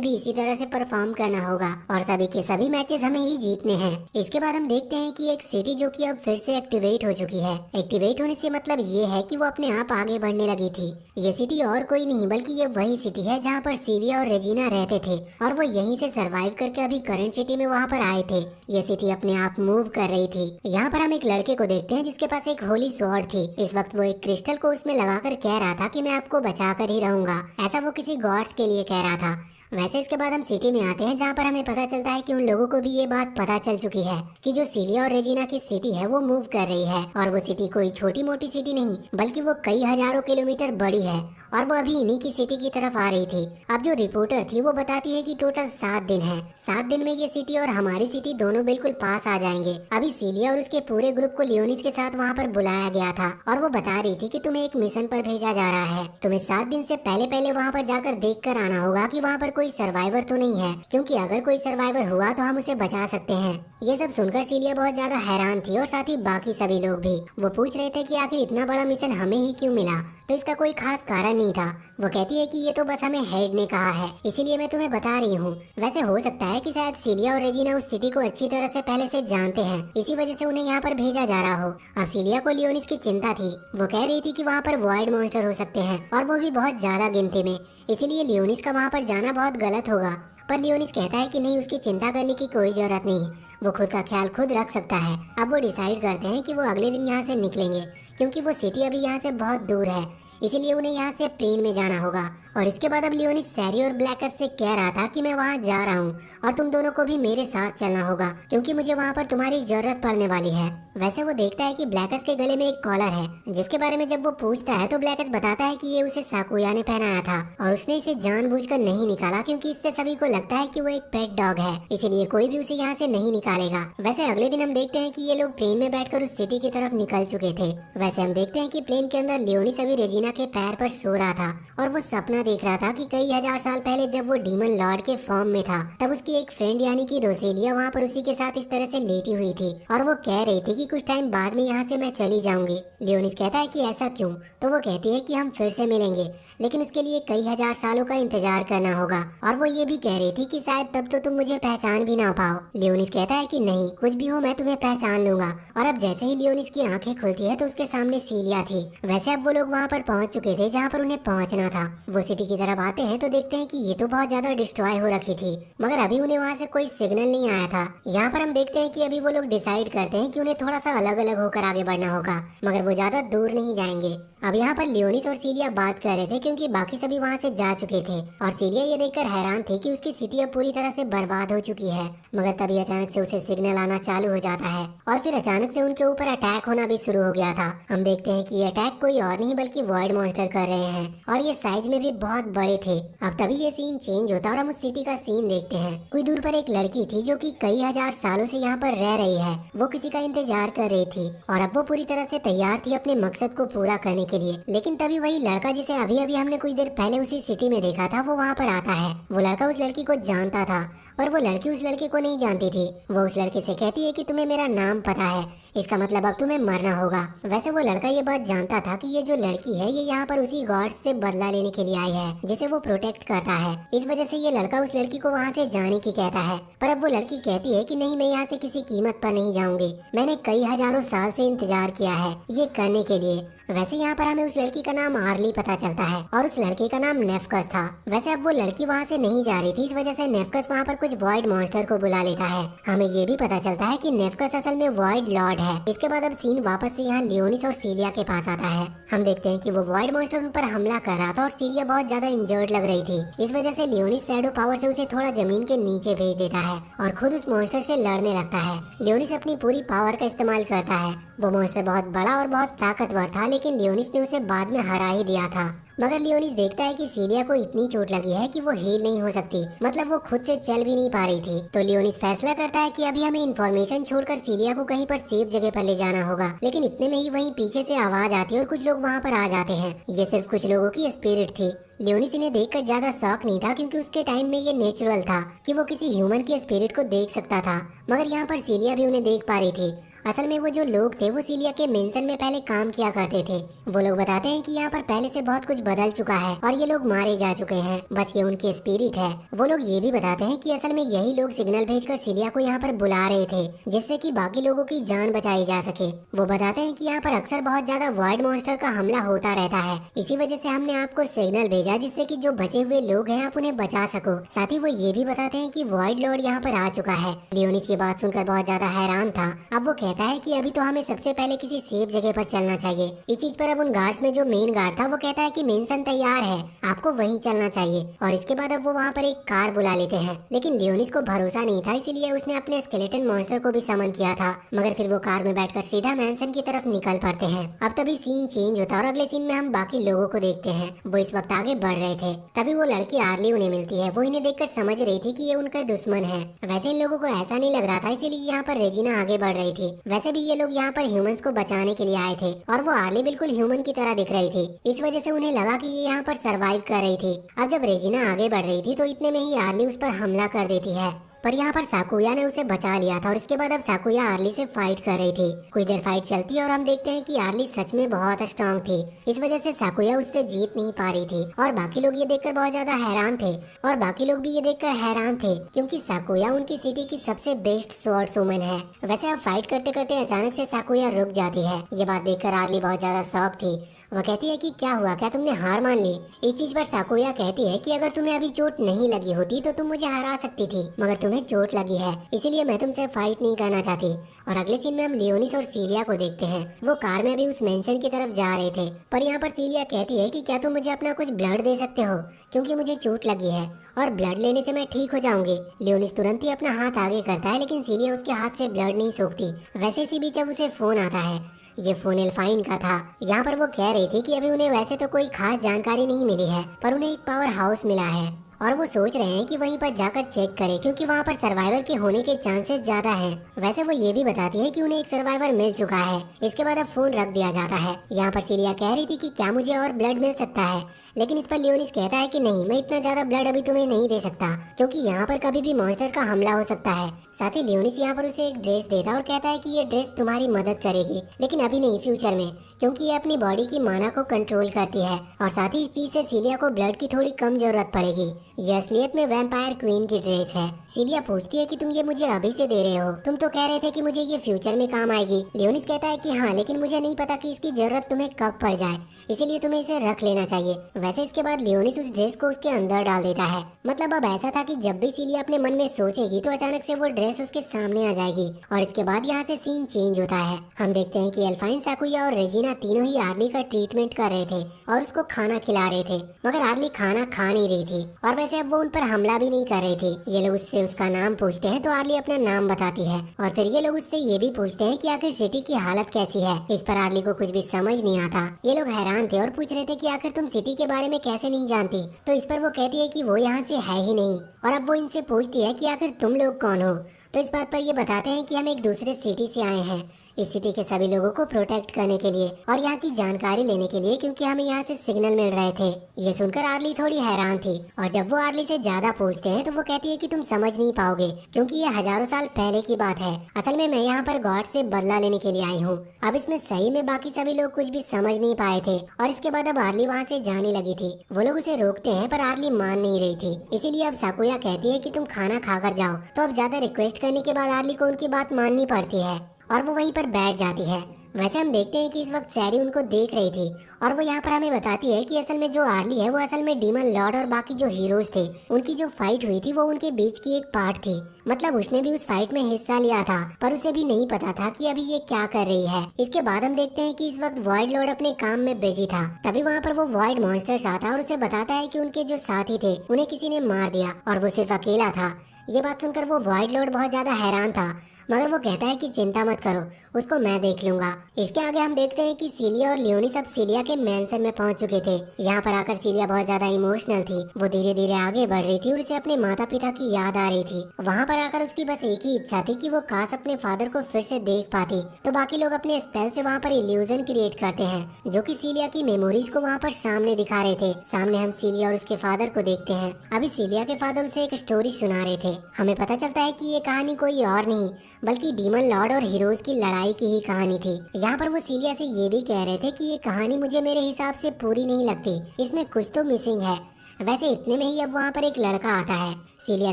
भी इसी तरह से परफॉर्म करना होगा और सभी के सभी मैचेस हमें ही जीतने हैं। इसके बाद हम देखते हैं कि एक सिटी जो कि अब फिर से एक्टिवेट हो चुकी है। एक्टिवेट होने से मतलब ये है कि वो अपने आप आगे बढ़ने लगी थी। ये सिटी और कोई नहीं बल्कि ये वही सिटी है जहाँ पर सीलिया और रेजिना रहते थे और वो यहीं से सरवाइव करके अभी करंट सिटी में वहाँ पर आए थे। ये सिटी अपने आप मूव कर रही थी। यहाँ पर हम एक लड़के को देखते हैं जिसके पास एक होली स्वॉर्ड थी। इस वक्त वो एक क्रिस्टल को उसमें लगाकर कह रहा था कि मैं आपको बचा कर ही रहूंगा, ऐसा वो किसी गॉड्स के लिए कह रहा था। वैसे इसके बाद हम सिटी में आते हैं जहाँ पर हमें पता चलता है कि उन लोगों को भी ये बात पता चल चुकी है कि जो सीलिया और रेजिना की सिटी है वो मूव कर रही है और वो सिटी कोई छोटी मोटी सिटी नहीं बल्कि वो कई हजारों किलोमीटर बड़ी है और वो अभी इन्हीं की सिटी की तरफ आ रही थी। अब जो रिपोर्टर थी वो बताती है कि टोटल 7 दिन है, 7 दिन में ये सिटी और हमारी सिटी दोनों बिल्कुल पास आ जाएंगे। अभी सीलिया और उसके पूरे ग्रुप को लियोनिस के साथ वहाँ पर बुलाया गया था और वो बता रही थी कि तुम्हें एक मिशन पर भेजा जा रहा है, तुम्हें 7 दिन से पहले वहाँ पर जाकर देख कर आना होगा कि वहाँ पर कोई सर्वाइवर तो नहीं है, क्योंकि अगर कोई सर्वाइवर हुआ तो हम उसे बचा सकते हैं। ये सब सुनकर सीलिया बहुत ज्यादा हैरान थी और साथ ही बाकी सभी लोग भी। वो पूछ रहे थे कि आखिर इतना बड़ा मिशन हमें ही क्यों मिला, तो इसका कोई खास कारण नहीं था। वो कहती है कि ये तो बस हमें हेड ने कहा है, इसीलिए मैं तुम्हें बता रही हूँ। वैसे हो सकता है कि शायद सीलिया और रेजिना उस सिटी को अच्छी तरह से पहले से जानते हैं, इसी वजह से उन्हें यहाँ पर भेजा जा रहा हो। अब सीलिया को लियोनिस की चिंता थी, वो कह रही थी कि वहाँ पर वॉइड मॉन्स्टर हो सकते हैं और वो भी बहुत ज्यादा गिनती में, इसीलिए लियोनिस का वहाँ पर जाना बहुत गलत होगा। पर लियोनिस कहता है कि नहीं, उसकी चिंता करने की कोई जरूरत नहीं, वो खुद का ख्याल खुद रख सकता है। अब वो डिसाइड करते हैं कि वो अगले दिन यहाँ से निकलेंगे, क्योंकि वो सिटी अभी यहाँ से बहुत दूर है, इसीलिए उन्हें यहाँ से प्लेन में जाना होगा। और इसके बाद अब लियोनिस सैरी और ब्लैकस से कह रहा था कि मैं वहाँ जा रहा हूँ और तुम दोनों को भी मेरे साथ चलना होगा, क्योंकि मुझे वहाँ पर तुम्हारी जरूरत पड़ने वाली है। वैसे वो देखता है कि ब्लैकस के गले में एक कॉलर है, जिसके बारे में जब वो पूछता है तो ब्लैकस बताता है कि ये उसे साकुया ने पहनाया था और उसने इसे जानबूझकर नहीं निकाला, क्योंकि इससे सभी को लगता है कि वो एक पेट डॉग है, इसीलिए कोई भी उसे यहाँ से नहीं निकालेगा। वैसे अगले दिन हम देखते हैं कि ये लोग प्लेन में बैठकर उस सिटी की तरफ निकल चुके थे। वैसे हम देखते हैं कि प्लेन के अंदर लियोनिस अभी रेजिना के पैर पर सो रहा था और वो सपना देख रहा था कि कई हजार साल पहले जब वो डीमन लॉर्ड के फॉर्म में था तब उसकी एक फ्रेंड यानी कि रोसेलिया वहाँ पर उसी के साथ इस तरह से लेटी हुई थी और वो कह रही थी कि कुछ टाइम बाद में यहाँ से मैं चली जाऊंगी। लियोनिस कहता है कि ऐसा क्यों, तो वो कहती है कि हम फिर से मिलेंगे, लेकिन उसके लिए कई हजार सालों का इंतजार करना होगा। और वो ये भी कह रही थी कि शायद तब तो तुम मुझे पहचान भी ना पाओ। लियोनिस कहता है कि नहीं, कुछ भी हो मैं तुम्हें पहचान लूंगा। और अब जैसे ही लियोनिस की आंखें खुलती है तो उसके सामने सीलिया थी। वैसे अब वो लोग वहाँ पर पहुँच चुके थे जहाँ पर उन्हें पहुँचना था। वो सिटी की तरफ आते हैं तो देखते हैं कि ये तो बहुत ज्यादा डिस्ट्रॉय हो रखी थी, मगर अभी उन्हें वहाँ से कोई सिग्नल नहीं आया था। यहाँ पर हम देखते हैं कि अभी वो लोग डिसाइड करते हैं कि उन्हें थोड़ा सा अलग अलग होकर आगे बढ़ना होगा, मगर वो ज्यादा दूर नहीं जाएंगे। अब यहाँ पर लियोनिस और सीलिया बात कर रहे थे क्योंकि बाकी सभी वहाँ से जा चुके थे और सीलिया ये देखकर हैरान थी कि उसकी सिटी अब पूरी तरह से बर्बाद हो चुकी है। मगर तभी अचानक से उसे सिग्नल आना चालू हो जाता है और फिर अचानक से उनके ऊपर अटैक होना भी शुरू हो गया था। हम देखते हैं कि ये अटैक कोई और नहीं बल्कि वॉइड मॉन्स्टर कर रहे हैं और ये साइज में भी बहुत बड़े थे। अब तभी ये सीन चेंज होता है और हम उस सिटी का सीन देखते हैं। कोई दूर पर एक लड़की थी जो कि कई हजार सालों से यहाँ पर रह रही है, वो किसी का इंतजार कर रही थी और अब वो पूरी तरह से तैयार थी अपने मकसद को पूरा करने के लिए। लेकिन तभी वही लड़का जिसे अभी अभी हमने कुछ देर पहले उसी सिटी में देखा था वो वहाँ पर आता है। वो लड़का उस लड़की को जानता था और वो लड़की उस लड़के को नहीं जानती थी। वो उस लड़के से कहती है कि तुम्हें मेरा नाम पता है, इसका मतलब अब तुम्हें मरना होगा। वैसे वो लड़का ये बात जानता था कि ये जो लड़की है ये यहाँ पर उसी गॉड से बदला लेने के लिए आई है जिसे वो प्रोटेक्ट करता है। इस वजह से ये लड़का उस लड़की को वहाँ से जाने की कहता है, पर अब वो लड़की कहती है कि नहीं, मैं यहाँ से किसी कीमत पर नहीं जाऊंगी, मैंने कई हजारों साल से इंतजार किया है ये करने के लिए। वैसे यहाँ पर हमें उस लड़की का नाम आर्ली पता चलता है और उस लड़के का नाम नेफकस था। वैसे अब वो लड़की वहाँ से नहीं जा रही थी, इस वजह से नेफकस वहाँ पर कुछ वॉइड मॉन्स्टर को बुला लेता है। हमें ये भी पता चलता है कि नेफकस असल में वॉइड लॉर्ड है। इसके बाद अब सीन वापस से यहाँ लियोनिस और सीलिया के पास आता है। हम देखते हैं कि वो वॉइड मॉन्स्टर उन पर हमला कर रहा था और सीलिया बहुत ज्यादा इंजर्ड लग रही थी। इस वजह से लियोनिस शैडो पावर से उसे थोड़ा जमीन के नीचे भेज देता है और खुद उस मॉन्स्टर से लड़ने लगता है। लियोनिस अपनी पूरी पावर का इस्तेमाल करता है। वो मॉन्स्टर बहुत बड़ा और बहुत ताकतवर था, लेकिन लियोनिस ने उसे बाद में हरा ही दिया था। मगर लियोनिस देखता है कि सीलिया को इतनी चोट लगी है कि वो हील नहीं हो सकती, मतलब वो खुद से चल भी नहीं पा रही थी। तो लियोनिस फैसला करता है कि अभी हमें इन्फॉर्मेशन छोड़कर सीलिया को कहीं पर सेफ जगह पर ले जाना होगा। लेकिन इतने में ही वहीं पीछे से आवाज आती है और कुछ लोग वहाँ पर आ जाते हैं। ये सिर्फ कुछ लोगों की स्पिरिट थी। लियोनिस इन्हें देखकर ज्यादा शॉक नहीं था, क्योंकि उसके टाइम में ये नेचुरल था कि वो किसी ह्यूमन की स्पिरिट को देख सकता था। मगर यहाँ पर सीलिया भी उन्हें देख पा रही थी। असल में वो जो लोग थे वो सीलिया के मेंशन में पहले काम किया करते थे। वो लोग बताते हैं कि यहाँ पर पहले से बहुत कुछ बदल चुका है और ये लोग मारे जा चुके हैं, बस ये उनकी स्पिरिट है। वो लोग ये भी बताते हैं कि असल में यही लोग सिग्नल भेजकर सीलिया को यहाँ पर बुला रहे थे, जिससे कि बाकी लोगों की जान बचाई जा सके। वो बताते हैं कि यहाँ पर अक्सर बहुत ज्यादा वॉइड मॉन्स्टर का हमला होता रहता है, इसी वजह से हमने आपको सिग्नल भेजा जिससे कि जो बचे हुए लोग हैं आप उन्हें बचा सको। साथ ही वो ये भी बताते हैं कि वॉइड लॉर्ड यहाँ पर आ चुका है। लियोनिस ये बात सुनकर बहुत ज्यादा हैरान था। अब वो कहता है कि अभी तो हमें सबसे पहले किसी सेफ जगह पर चलना चाहिए। इस चीज पर अब उन गार्ड्स में जो मेन गार्ड था वो कहता है कि मेंशन तैयार है, आपको वहीं चलना चाहिए। और इसके बाद अब वो वहाँ पर एक कार बुला लेते हैं। लेकिन लियोनिस को भरोसा नहीं था, इसीलिए उसने अपने स्केलेटन मॉन्स्टर को भी समन किया था। मगर फिर वो कार में बैठकर सीधा मैंसन की तरफ निकल पड़ते हैं। अब तभी सीन चेंज होता है और अगले सीन में हम बाकी लोगों को देखते हैं। वो इस वक्त आगे बढ़ रहे थे। तभी वो लड़की आर्ली उन्हें मिलती है। वो इन्हें देखकर समझ रही थी कि ये उनका दुश्मन है। वैसे इन लोगों को ऐसा नहीं लग रहा था, इसीलिए यहाँ पर रेजिना आगे बढ़ रही थी। वैसे भी ये लोग यहाँ पर ह्यूमंस को बचाने के लिए आए थे और वो आर्ली बिल्कुल ह्यूमन की तरह दिख रही थी। इस वजह से उन्हें लगा कि ये यहाँ पर सरवाइव कर रही थी। अब जब रेजिना आगे बढ़ रही थी तो इतने में ही आर्ली उस पर हमला कर देती है, पर यहाँ पर साकुया ने उसे बचा लिया था और इसके बाद अब साकुया आर्ली से फाइट कर रही थी। कुछ देर फाइट चलती है और हम देखते हैं कि आर्ली सच में बहुत स्ट्रांग थी। इस वजह से साकुया उससे जीत नहीं पा रही थी और बाकी लोग ये देखकर बहुत ज्यादा हैरान थे और बाकी लोग भी ये देखकर हैरान थे, क्योंकि साकुया उनकी सिटी की सबसे बेस्ट स्वॉर्ड्स वुमन है। वैसे अब फाइट करते करते अचानक से साकुया रुक जाती है। ये बात देखकर आर्ली बहुत ज्यादा शॉक थी। वो कहती है कि क्या हुआ, क्या तुमने हार मान ली? इस चीज पर साकुया कहती है कि अगर तुम्हें अभी चोट नहीं लगी होती तो तुम मुझे हरा सकती थी, मगर तुम्हें चोट लगी है, इसीलिए मैं तुमसे फाइट नहीं करना चाहती। और अगले सीन में हम लियोनिस और सीलिया को देखते हैं। वो कार में अभी उस मेंशन की तरफ जा रहे थे, पर यहाँ पर सीलिया कहती है कि क्या तुम मुझे अपना कुछ ब्लड दे सकते हो, क्योंकि मुझे चोट लगी है और ब्लड लेने से मैं ठीक हो जाऊंगी। लियोनिस तुरंत ही अपना हाथ आगे करता है, लेकिन सीलिया उसके हाथ से ब्लड नहीं सोखती। वैसे इसी बीच अब उसे फोन आता है। ये फोन एल्फाइन का था। यहाँ पर वो कह रही थी कि अभी उन्हें वैसे तो कोई खास जानकारी नहीं मिली है, पर उन्हें एक पावर हाउस मिला है और वो सोच रहे हैं कि वहीं पर जाकर चेक करें, क्योंकि वहाँ पर सर्वाइवर के होने के चांसेस ज्यादा हैं। वैसे वो ये भी बताती है कि उन्हें एक सर्वाइवर मिल चुका है। इसके बाद अब फोन रख दिया जाता है। यहाँ पर सीलिया कह रही थी कि क्या मुझे और ब्लड मिल सकता है, लेकिन इस पर लियोनिस कहता है कि नहीं, मैं इतना ज्यादा ब्लड अभी तुम्हें नहीं दे सकता, क्योंकि यहाँ पर कभी भी मॉन्स्टर का हमला हो सकता है। साथ ही लियोनिस यहाँ पर उसे एक ड्रेस देता है और कहता है कि ये ड्रेस तुम्हारी मदद करेगी, लेकिन अभी नहीं, फ्यूचर में, क्योंकि ये अपनी बॉडी की माना को कंट्रोल करती है। और साथ ही इस चीज से सीलिया को ब्लड की थोड़ी कम जरूरत पड़ेगी। ये असलियत में वैम्पायर क्वीन की ड्रेस है। सीलिया पूछती है कि तुम ये मुझे अभी से दे रहे हो, तुम तो कह रहे थे कि मुझे ये फ्यूचर में काम आएगी। लियोनिस कहता है कि हाँ, लेकिन मुझे नहीं पता कि इसकी जरूरत तुम्हें कब पड़ जाए, इसीलिए तुम्हें इसे रख लेना चाहिए। वैसे इसके बाद लियोनिस उस ड्रेस को उसके अंदर डाल देता है। मतलब अब ऐसा था कि जब भी सीलिया अपने मन में सोचेगी तो अचानक से वो ड्रेस उसके सामने आ जाएगी। और इसके बाद यहाँ से सीन चेंज होता है। हम देखते हैं कि एल्फाइन, साकुया और रेजिना तीनों ही आर्ली का ट्रीटमेंट कर रहे थे और उसको खाना खिला रहे थे, मगर आर्ली खाना खा नहीं रही थी और वैसे अब वो उन पर हमला भी नहीं कर रही थी। ये लोग उससे उसका नाम पूछते हैं तो आर्ली अपना नाम बताती है और फिर ये लोग उससे ये भी पूछते हैं कि आखिर सिटी की हालत कैसी है। इस पर आर्ली को कुछ भी समझ नहीं आता। ये लोग हैरान थे और पूछ रहे थे कि आखिर तुम सिटी के बारे में कैसे नहीं जानती। तो इस पर वो कहती है कि वो यहाँ से है ही नहीं। और अब वो इनसे पूछती है कि आखिर तुम लोग कौन हो। तो इस बात पर ये बताते हैं कि हम एक दूसरे सिटी से आए हैं, इस सिटी के सभी लोगों को प्रोटेक्ट करने के लिए और यहाँ की जानकारी लेने के लिए, क्योंकि हमें यहाँ से सिग्नल मिल रहे थे। ये सुनकर आर्ली थोड़ी हैरान थी और जब वो आर्ली से ज्यादा पूछते हैं तो वो कहती है कि तुम समझ नहीं पाओगे, क्योंकि ये हजारों साल पहले की बात है। असल में मैं यहाँ पर गॉड से बदला लेने के लिए आई हूँ। अब इसमें सही में बाकी सभी लोग कुछ भी समझ नहीं पाए थे और इसके बाद अब आर्ली वहाँ से जाने लगी थी। वो लोग उसे रोकते हैं पर आर्ली मान नहीं रही थी, इसीलिए अब साकुया कहती है कि तुम खाना खाकर जाओ। तो अब ज्यादा रिक्वेस्ट करने के बाद आर्ली को उनकी बात माननी पड़ती है और वो वहीं पर बैठ जाती है। वैसे हम देखते हैं कि इस वक्त सैरी उनको देख रही थी और वो यहाँ पर हमें बताती है कि असल में जो आर्ली है वो असल में डीमन लॉर्ड और बाकी जो हीरोज थे उनकी जो फाइट हुई थी वो उनके बीच की एक पार्ट थी। मतलब उसने भी उस फाइट में हिस्सा लिया था पर उसे भी नहीं पता था कि अभी ये क्या कर रही है। इसके बाद हम देखते हैं कि इस वक्त वॉइड लॉर्ड अपने काम में बिजी था। तभी वहाँ पर वो वॉइड मॉन्स्टर आता है और उसे बताता है कि उनके जो साथी थे उन्हें किसी ने मार दिया और वो सिर्फ अकेला था। ये बात सुनकर वो वॉइड लॉर्ड बहुत ज्यादा हैरान था मगर वो कहता है कि चिंता मत करो, उसको मैं देख लूंगा। इसके आगे हम देखते हैं कि सीलिया और लियोनी सब सीलिया के मेंशन में पहुंच चुके थे। यहाँ पर आकर सीलिया बहुत ज्यादा इमोशनल थी। वो धीरे धीरे आगे बढ़ रही थी और उसे अपने माता पिता की याद आ रही थी। वहाँ पर आकर उसकी बस एक ही इच्छा थी कि वो काश अपने फादर को फिर से देख पाती। तो बाकी लोग अपने स्पेल से वहाँ पर इल्यूजन क्रिएट करते हैं जो कि सीलिया की मेमोरीज को वहाँ पर सामने दिखा रहे थे। सामने हम सीलिया और उसके फादर को देखते हैं। अभी सीलिया के फादर उसे एक स्टोरी सुना रहे थे। हमें पता चलता है कि ये कहानी कोई और नहीं बल्कि डीमन लॉर्ड और हीरोज की लड़ाई की ही कहानी थी। यहाँ पर वो सीलिया से ये भी कह रहे थे कि ये कहानी मुझे मेरे हिसाब से पूरी नहीं लगती, इसमें कुछ तो मिसिंग है। वैसे इतने में ही अब वहाँ पर एक लड़का आता है। सीलिया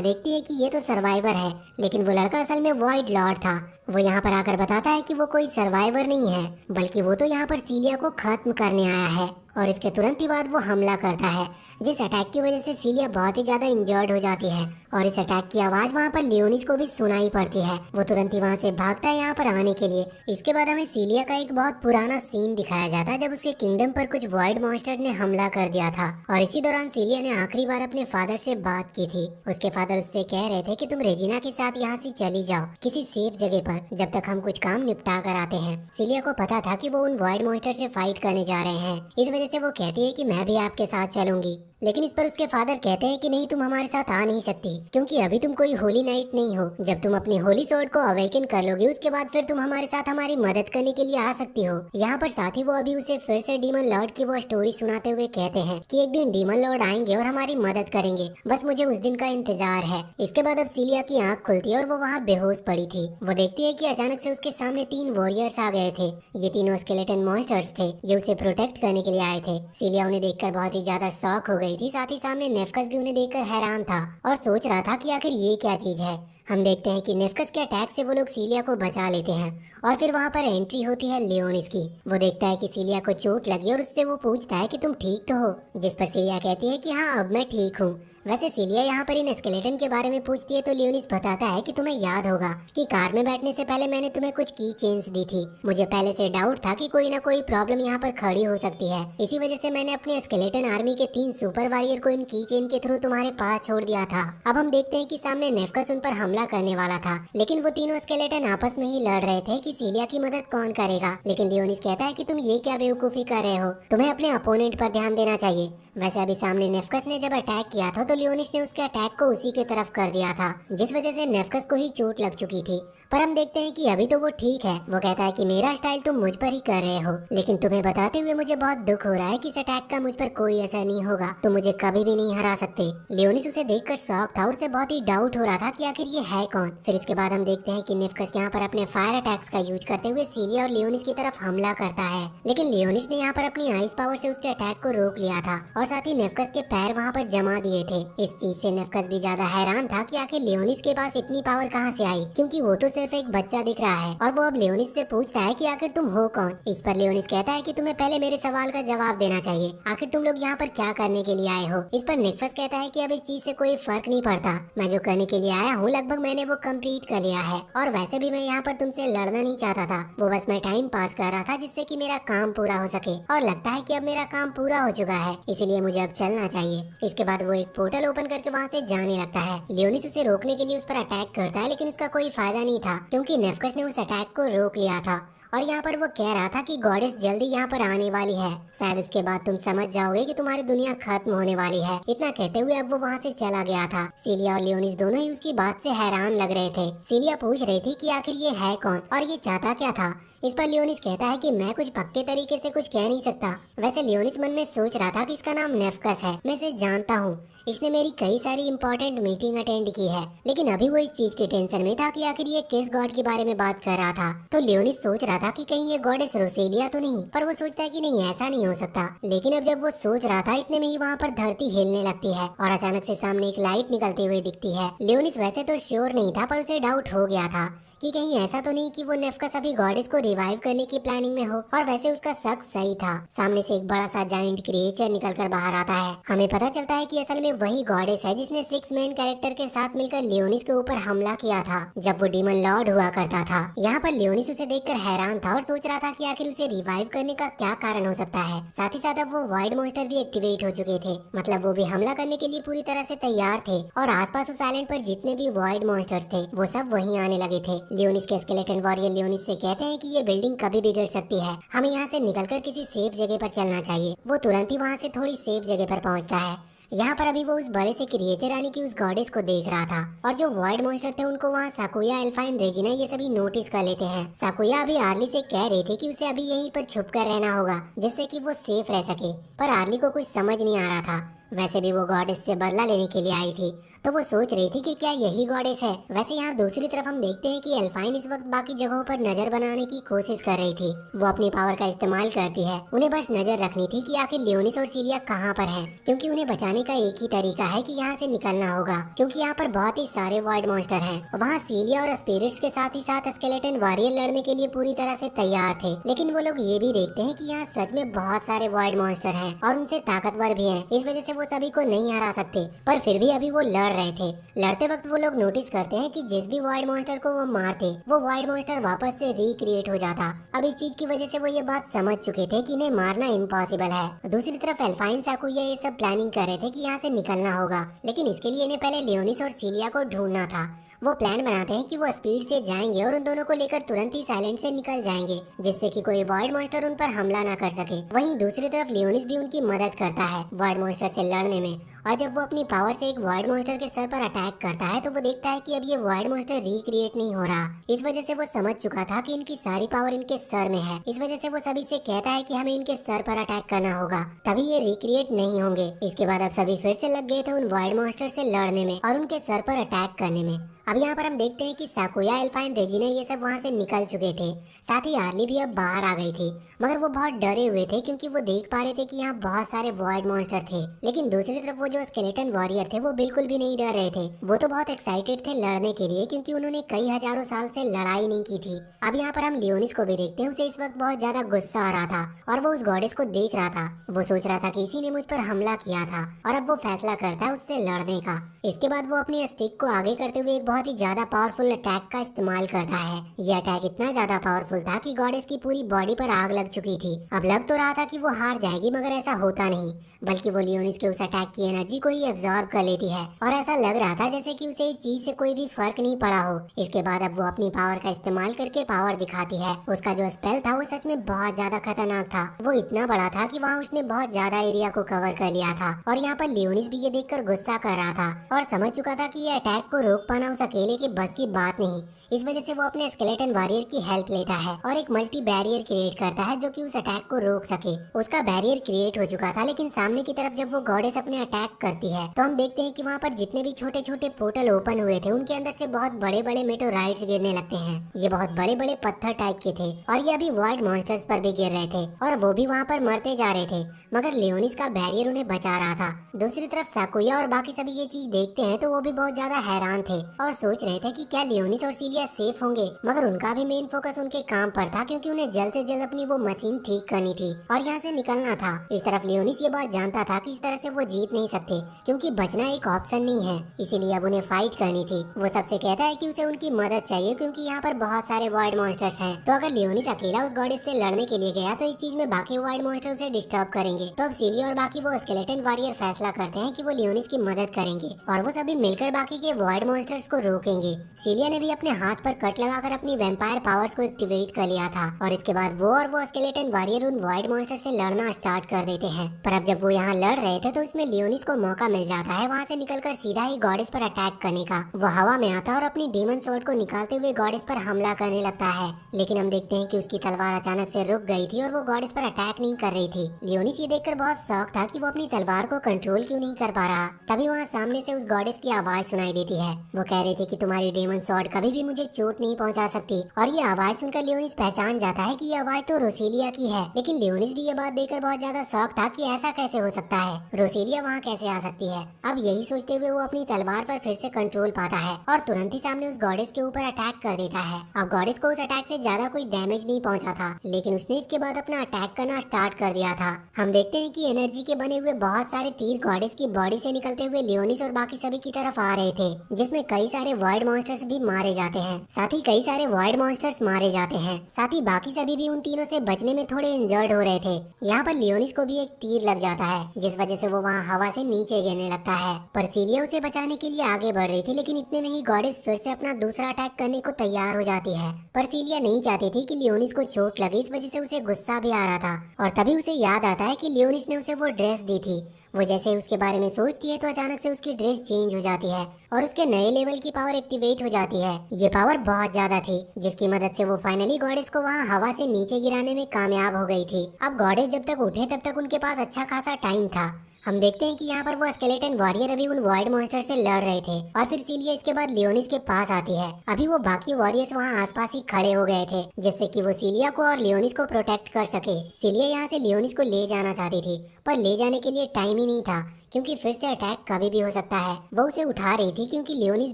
देखती है कि ये तो सर्वाइवर है लेकिन वो लड़का असल में वॉइड लॉर्ड था। वो यहाँ पर आकर बताता है कि वो कोई सर्वाइवर नहीं है बल्कि वो तो यहाँ पर सीलिया को खत्म करने आया है। और इसके तुरंत ही बाद वो हमला करता है जिस अटैक की वजह से सीलिया बहुत ही ज्यादा इंजर्ड हो जाती है और इस अटैक की आवाज वहाँ पर लियोनिस को भी सुनाई पड़ती है। वो तुरंत ही वहाँ से भागता है यहाँ पर आने के लिए। इसके बाद हमें सीलिया का एक बहुत पुराना सीन दिखाया जाता है जब उसके किंगडम पर कुछ वॉइड मॉन्स्टर ने हमला कर दिया था और इसी दौरान सीलिया ने आखिरी बार अपने फादर से बात की थी। उसके फादर उससे कह रहे थे कि तुम रेजिना के साथ यहाँ से चली जाओ किसी सेफ जगह पर जब तक हम कुछ काम निपटा कर आते हैं। सीलिया को पता था कि वो उन वॉइड मॉन्स्टर से फाइट करने जा रहे हैं, इस वजह से वो कहती है कि मैं भी आपके साथ चलूंगी। लेकिन इस पर उसके फादर कहते हैं कि नहीं, तुम हमारे साथ आ नहीं सकती क्योंकि अभी तुम कोई होली नाइट नहीं हो। जब तुम अपनी होली स्वॉर्ड को अवेकन कर लोगे उसके बाद फिर तुम हमारे साथ हमारी मदद करने के लिए आ सकती हो। यहाँ पर साथ ही वो अभी उसे फिर से डीमन लॉर्ड की वो स्टोरी सुनाते हुए कहते हैं कि एक दिन डीमन लॉर्ड आएंगे और हमारी मदद करेंगे, बस मुझे उस दिन का इंतजार है। इसके बाद अब सीलिया की आंख खुलती है और वो वहाँ बेहोश पड़ी थी। वो देखती है कि अचानक से उसके सामने 3 वॉरियर्स आ गए थे। ये तीनों स्केलेटन मॉन्स्टर्स थे, ये उसे प्रोटेक्ट करने के लिए आए थे। सीलिया उन्हें देखकर बहुत ही ज्यादा शॉक हो गई थी। साथ ही सामने नेफकस भी उन्हें देखकर हैरान था और सोच रहा था कि आखिर ये क्या चीज है। हम देखते हैं कि नेफकस के अटैक से वो लोग सीलिया को बचा लेते हैं और फिर वहाँ पर एंट्री होती है लियोनिस की। वो देखता है कि सीलिया को चोट लगी और उससे वो पूछता है कि तुम ठीक तो हो, जिस पर सीलिया कहती है कि हाँ अब मैं ठीक हूँ। वैसे सीलिया यहाँ पर इन स्केलेटन के बारे में पूछती है तो लियोनिस बताता है कि तुम्हें याद होगा कि कार में बैठने से पहले मैंने तुम्हें कुछ की चेन्स दी थी। मुझे पहले से डाउट था कि कोई ना कोई प्रॉब्लम यहाँ पर खड़ी हो सकती है, इसी वजह से मैंने अपने स्केलेटन आर्मी के 3 सुपर वॉरियर को इन की चेन के थ्रू तुम्हारे पास छोड़ दिया था। अब हम देखते हैं कि सामने नेफकस उन पर हमला करने वाला था लेकिन वो तीनों स्केलेटन आपस में ही लड़ रहे थे कि सीलिया की मदद कौन करेगा। लेकिन लियोनिस कहता है कि तुम ये क्या बेवकूफी कर रहे हो, तुम्हें अपने अपोनेंट पर ध्यान देना चाहिए। वैसे अभी सामने नेफकस ने जब अटैक किया था तो लियोनिस ने उसके अटैक को उसी की तरफ कर दिया था जिस वजह से नेफकस को ही चोट लग चुकी थी। पर हम देखते हैं कि अभी तो वो ठीक है। वो कहता है कि मेरा स्टाइल तुम मुझ पर ही कर रहे हो लेकिन तुम्हें बताते हुए मुझे बहुत दुख हो रहा है कि इस अटैक का मुझ पर कोई असर नहीं होगा, तुम मुझे कभी भी नहीं हरा सकते। लियोनिस उसे देखकर शॉक था और उसे बहुत ही डाउट हो रहा था कि आखिर ये है कौन। फिर इसके बाद हम देखते हैं कि नेफकस यहाँ पर अपने फायर अटैक्स का यूज करते हुए सीलिया और लियोनिस की तरफ हमला करता है लेकिन लियोनिस ने यहाँ पर अपनी आइस पावर से उसके अटैक को रोक लिया था और साथ ही नेफकस के पैर वहाँ पर जमा दिए थे। इस चीज से नेफकस भी ज्यादा हैरान था कि आखिर लियोनिस के पास इतनी पावर कहाँ से आई क्योंकि वो तो सिर्फ एक बच्चा दिख रहा है। और वो अब लियोनिस से पूछता है कि आखिर तुम हो कौन। इस पर लियोनिस कहता है कि तुम्हें पहले मेरे सवाल का जवाब देना चाहिए, आखिर तुम लोग यहाँ पर क्या करने के लिए आए हो। इस पर नेफकस कहता है कि अब इस चीज से कोई फर्क नहीं पड़ता, मैं जो करने के लिए आया हूँ लगभग मैंने वो कंप्लीट कर लिया है और वैसे भी मैं यहाँ पर तुमसे लड़ना नहीं चाहता था, वो बस मैं टाइम पास कर रहा था जिससे कि मेरा काम पूरा हो सके और लगता है कि अब मेरा काम पूरा हो चुका है इसीलिए मुझे अब चलना चाहिए। इसके बाद वो एक पोर्टल ओपन करके वहाँ से जाने लगता है। लियोनिस उसे रोकने के लिए उस पर अटैक करता है लेकिन उसका कोई फायदा नहीं था क्योंकि नेफकस ने उस अटैक को रोक लिया था और यहाँ पर वो कह रहा था कि गॉडेस जल्दी यहाँ पर आने वाली है, शायद उसके बाद तुम समझ जाओगे कि तुम्हारी दुनिया खत्म होने वाली है। इतना कहते हुए अब वो वहाँ से चला गया था। सीलिया और लियोनिस दोनों ही उसकी बात से हैरान लग रहे थे। सीलिया पूछ रही थी कि आखिर ये है कौन और ये चाहता क्या था। इस पर लियोनिस कहता है कि मैं कुछ पक्के तरीके से कुछ कह नहीं सकता। वैसे लियोनिस मन में सोच रहा था कि इसका नाम नेफकस है, मैं इसे जानता हूँ, इसने मेरी कई सारी इंपॉर्टेंट मीटिंग अटेंड की है लेकिन अभी वो इस चीज के टेंशन में था कि आखिर ये किस गॉड के बारे में बात कर रहा था। तो लियोनिस सोच रहा था कि कहीं ये गॉडेस रोसेलिया तो नहीं, पर वो सोचता है कि नहीं ऐसा नहीं हो सकता। लेकिन अब जब वो सोच रहा था इतने में ही वहाँ पर धरती हिलने लगती है और अचानक से सामने एक लाइट निकलती हुई दिखती है। लियोनिस वैसे तो श्योर नहीं था पर उसे डाउट हो गया था कि कहीं ऐसा तो नहीं कि वो नेफकस अभी गॉडेस को रिवाइव करने की प्लानिंग में हो। और वैसे उसका शक सही था। सामने से एक बड़ा सा जायंट क्रिएचर निकलकर बाहर आता है। हमें पता चलता है कि असल में वही गॉडेस है जिसने 6 मेन कैरेक्टर के साथ मिलकर लियोनिस के ऊपर हमला किया था जब वो डीमन लॉर्ड हुआ करता था। यहाँ पर लियोनिस उसे देखकर हैरान था और सोच रहा था कि आखिर उसे रिवाइव करने का क्या कारण हो सकता है। साथ ही साथ अब वो वाइड मॉन्स्टर भी एक्टिवेट हो चुके थे, मतलब वो भी हमला करने के लिए पूरी तरह से तैयार थे। और आसपास उस आइलैंड पर जितने भी वाइड मॉन्स्टर्स थे वो सब वहीं आने लगे थे। लियोनिस के स्केलेटन वॉरियर लियोनिस से कहते हैं कि ये बिल्डिंग कभी भी गिर सकती है, हमें यहाँ से निकलकर किसी सेफ जगह पर चलना चाहिए। वो तुरंत ही वहाँ से थोड़ी सेफ जगह पर पहुँचता है। यहाँ पर अभी वो उस बड़े से क्रिएचर यानी कि उस गॉडेस को देख रहा था और जो वाइड मॉन्स्टर थे उनको वहाँ साकुया, एल्फाइन, रेजिना ये सभी नोटिस कर लेते हैं। साकुया अभी आर्ली से कह रही थी कि उसे अभी यहीं पर छुप कर रहना होगा जिससे कि वो सेफ रह सके, पर आर्ली को कुछ समझ नहीं आ रहा था। वैसे भी वो गॉडेस से बदला लेने के लिए आई थी तो वो सोच रही थी कि क्या यही गॉडेस है। वैसे यहाँ दूसरी तरफ हम देखते हैं कि एल्फाइन इस वक्त बाकी जगहों पर नजर बनाने की कोशिश कर रही थी। वो अपनी पावर का इस्तेमाल करती है, उन्हें बस नजर रखनी थी कि आखिर लियोनिस और सीलिया कहाँ पर हैं, क्योंकि उन्हें बचाने का एक ही तरीका है कि यहाँ से निकलना होगा, क्योंकि यहाँ पर बहुत ही सारे वाइड मॉन्स्टर हैं। वहाँ सीलिया और स्पिरिट्स के साथ ही साथ स्केलेटन वॉरियर लड़ने के लिए पूरी तरह से तैयार थे, लेकिन वो लोग ये भी देखते हैं कि यहाँ सच में बहुत सारे वाइड मॉन्स्टर हैं और उनसे ताकतवर भी हैं। इस वजह से वो सभी को नहीं हरा सकते, पर फिर भी अभी वो लड़ रहे थे। लड़ते वक्त वो लोग नोटिस करते हैं कि जिस भी वाइड मॉन्स्टर को वो मारते वो वाइड मॉन्स्टर वापस से रिक्रिएट हो जाता। अब इस चीज की वजह से वो ये बात समझ चुके थे कि इन्हें मारना इम्पॉसिबल है। दूसरी तरफ एल्फाइन, साकुया ये सब प्लानिंग कर रहे थे कि यहाँ से निकलना होगा, लेकिन इसके लिए इन्हें पहले लियोनिस और सीलिया को ढूंढना था। वो प्लान बनाते हैं कि वो स्पीड से जाएंगे और उन दोनों को लेकर तुरंत ही साइलेंट से निकल जाएंगे, जिससे कि कोई वाइड मॉन्स्टर उन पर हमला ना कर सके। वहीं दूसरी तरफ लियोनिस भी उनकी मदद करता है वाइड मॉन्स्टर से लड़ने में, और जब वो अपनी पावर से एक वाइड मॉन्स्टर के सर पर अटैक करता है तो वो देखता है कि अब ये वाइड मॉन्स्टर रिक्रिएट नहीं हो रहा। इस वजह से वो समझ चुका था कि इनकी सारी पावर इनके सर में है। इस वजह से वो सभी से कहता है कि हमें इनके सर पर अटैक करना होगा, तभी ये रिक्रिएट नहीं होंगे। इसके बाद अब सभी फिर से लग गए थे उन वाइड मॉन्स्टर से लड़ने में और उनके सर पर अटैक करने में। अब यहाँ पर हम देखते हैं कि साकुया, एल्फाइन, रेजिना ये सब वहाँ से निकल चुके थे। साथ ही आर्ली भी अब बाहर आ गई थी, मगर वो बहुत डरे हुए थे क्योंकि वो देख पा रहे थे कि यहाँ बहुत सारे वाइड मॉन्स्टर थे। लेकिन दूसरी तरफ वो जो स्केलेटन वॉरियर थे वो बिल्कुल भी नहीं डर रहे थे। वो तो बहुत एक्साइटेड थे लड़ने के लिए, क्योंकि उन्होंने कई हजारों साल से लड़ाई नहीं की थी। अब यहाँ पर हम लियोनिस को भी देखते हैं, उसे इस वक्त बहुत ज्यादा गुस्सा आ रहा था और वो उस गॉडेस को देख रहा था। वो सोच रहा था कि इसी ने मुझ पर हमला किया था और अब वो फैसला करता है उससे लड़ने का। इसके बाद वो अपनी स्टिक को आगे करते हुए एक बहुत ही ज्यादा पावरफुल अटैक का इस्तेमाल करता है। ये अटैक इतना ज्यादा पावरफुल था कि गॉडेस की पूरी बॉडी पर आग लग चुकी थी। अब लग तो रहा था कि वो हार जाएगी, मगर ऐसा होता नहीं, बल्कि वो लियोनिस के उस अटैक की एनर्जी को ही एब्जॉर्ब कर लेती है और ऐसा लग रहा था जैसे कि उसे इस चीज से कोई भी फर्क नहीं पड़ा हो। इसके बाद अब वो अपनी पावर का इस्तेमाल करके पावर दिखाती है। उसका जो स्पेल था वो सच में बहुत ज्यादा खतरनाक था। वो इतना बड़ा था कि वहाँ उसने बहुत ज्यादा एरिया को कवर कर लिया था। और यहाँ पर लियोनिस भी ये देखकर गुस्सा कर रहा था और समझ चुका था कि ये अटैक को रोक पाना उस अकेले के बस की बात नहीं। इस वजह से वो अपने स्केलेटन वॉरियर की हेल्प लेता है और एक मल्टी बैरियर क्रिएट करता है जो कि उस अटैक को रोक सके। उसका बैरियर क्रिएट हो चुका था, लेकिन सामने की तरफ जब वो गॉडेस अपने अटैक करती है तो हम देखते हैं कि वहाँ पर जितने भी छोटे छोटे पोर्टल ओपन हुए थे उनके अंदर से बहुत बड़े बड़े मेटोराइट्स गिरने लगते हैं। ये बहुत बड़े बड़े पत्थर टाइप के थे और ये अभी वाइड मॉन्स्टर्स पर भी गिर रहे थे और वो भी वहाँ पर मरते जा रहे थे, मगर लियोनिस का बैरियर उन्हें बचा रहा था। दूसरी तरफ साकुया और बाकी सभी ये चीज देखते हैं तो वो भी बहुत ज्यादा हैरान थे और सोच रहे थे कि क्या लियोनिस और सीलिया सेफ होंगे, मगर उनका भी मेन फोकस उनके काम पर था क्योंकि उन्हें जल्द से जल्द अपनी वो मशीन ठीक करनी थी और यहाँ से निकलना था। इस तरफ लियोनिस ये बात जानता था कि इस तरह से वो जीत नहीं सकते क्योंकि बचना एक ऑप्शन नहीं है, इसीलिए अब उन्हें फाइट करनी थी। वो सबसे कहता है कि उसे उनकी मदद चाहिए क्योंकि यहाँ पर बहुत सारे वाइड मॉन्स्टर्स हैं। तो अगर लियोनिस अकेला उस गॉडेस से लड़ने के लिए गया तो इस चीज में बाकी वाइड मॉन्स्टर उसे डिस्टर्ब करेंगे। तो अब सीलिया और बाकी वो स्केलेटन वॉरियर फैसला करते हैं कि वो लियोनिस की मदद करेंगे और वो सभी मिलकर बाकी के वाइड मॉन्स्टर्स को रोकेंगे। सीलिया ने भी अपने हाथ पर कट लगाकर अपनी वैम्पायर पावर्स को एक्टिवेट कर लिया था और इसके बाद वो और वो स्केलेटन वॉरियर उन वाइड मॉन्स्टर से लड़ना स्टार्ट कर देते हैं। पर अब जब वो यहाँ लड़ रहे थे तो इसमें लियोनिस को मौका मिल जाता है वहाँ से निकलकर सीधा ही गॉडेस पर अटैक करने का। वो हवा में आता और अपनी डीमन स्वॉर्ड को निकालते हुए गॉडेस पर हमला करने लगता है, लेकिन हम देखते हैं कि उसकी तलवार अचानक से रुक गई थी और वो गॉडेस पर अटैक नहीं कर रही थी। लियोनिस ये देखकर बहुत शॉक था कि वो अपनी तलवार को कंट्रोल क्यों नहीं कर पा रहा। तभी वहाँ सामने से उस गॉडेस की आवाज सुनाई देती है। वो कह रही रहे थे कि तुम्हारी डेमन स्वॉर्ड कभी भी मुझे चोट नहीं पहुंचा सकती। और ये आवाज सुनकर लियोनिस पहचान जाता है कि ये आवाज तो रोसेलिया की है। लेकिन लियोनिस भी ये बात देखकर बहुत ज्यादा शॉक था कि ऐसा कैसे हो सकता है, रोसेलिया वहाँ कैसे आ सकती है। अब यही सोचते हुए वो अपनी तलवार पर फिर से कंट्रोल पाता है और तुरंत ही सामने उस गॉडेस के ऊपर अटैक कर देता है। अब गॉडेस को उस अटैक से ज्यादा कुछ डैमेज नहीं पहुंचा था, लेकिन उसने इसके बाद अपना अटैक करना स्टार्ट कर दिया था। हम देखते हैं कि एनर्जी के बने हुए बहुत सारे तीर गॉडेस की बॉडी से निकलते हुए लियोनिस और बाकी सभी की तरफ आ रहे थे, जिसमें कई सारे वॉइड मॉन्स्टर्स भी मारे जाते हैं। साथ ही कई सारे वॉइड मॉन्स्टर्स मारे जाते हैं। साथ ही बाकी सभी भी उन तीनों से बचने में थोड़े इंजर्ड हो रहे थे। यहाँ पर लियोनिस को भी एक तीर लग जाता है, जिस वजह से वो वहाँ हवा से नीचे गिरने लगता है। पर सिलिया उसे बचाने के लिए आगे बढ़ रही थी, लेकिन इतने में ही गॉडेस फिर से अपना दूसरा अटैक करने को तैयार हो जाती है। पर सिलिया नहीं चाहती थी कि लियोनिस को चोट लगे, इस वजह से उसे गुस्सा भी आ रहा था। और तभी उसे याद आता है कि लियोनिस ने उसे वो ड्रेस दी थी। वो जैसे ही उसके बारे में सोचती है तो अचानक से उसकी ड्रेस चेंज हो जाती है और उसके नए लेवल की पावर एक्टिवेट हो जाती है। ये पावर बहुत ज्यादा थी, जिसकी मदद से वो फाइनली गॉडेस को वहाँ हवा से नीचे गिराने में कामयाब हो गई थी। अब गॉडेस जब तक उठे तब तक उनके पास अच्छा खासा टाइम था। हम देखते हैं कि यहाँ पर वो स्केलेटन वॉरियर अभी उन वॉइड मॉन्स्टर से लड़ रहे थे और फिर सिलिया इसके बाद लियोनिस के पास आती है। अभी वो बाकी वॉरियर्स वहाँ आसपास ही खड़े हो गए थे, जिससे कि वो सिलिया को और लियोनिस को प्रोटेक्ट कर सके। सिलिया यहाँ से लियोनिस को ले जाना चाहती थी, पर ले जाने के लिए टाइम ही नहीं था, क्योंकि फिर से अटैक कभी भी हो सकता है। वो उसे उठा रही थी क्योंकि लियोनिस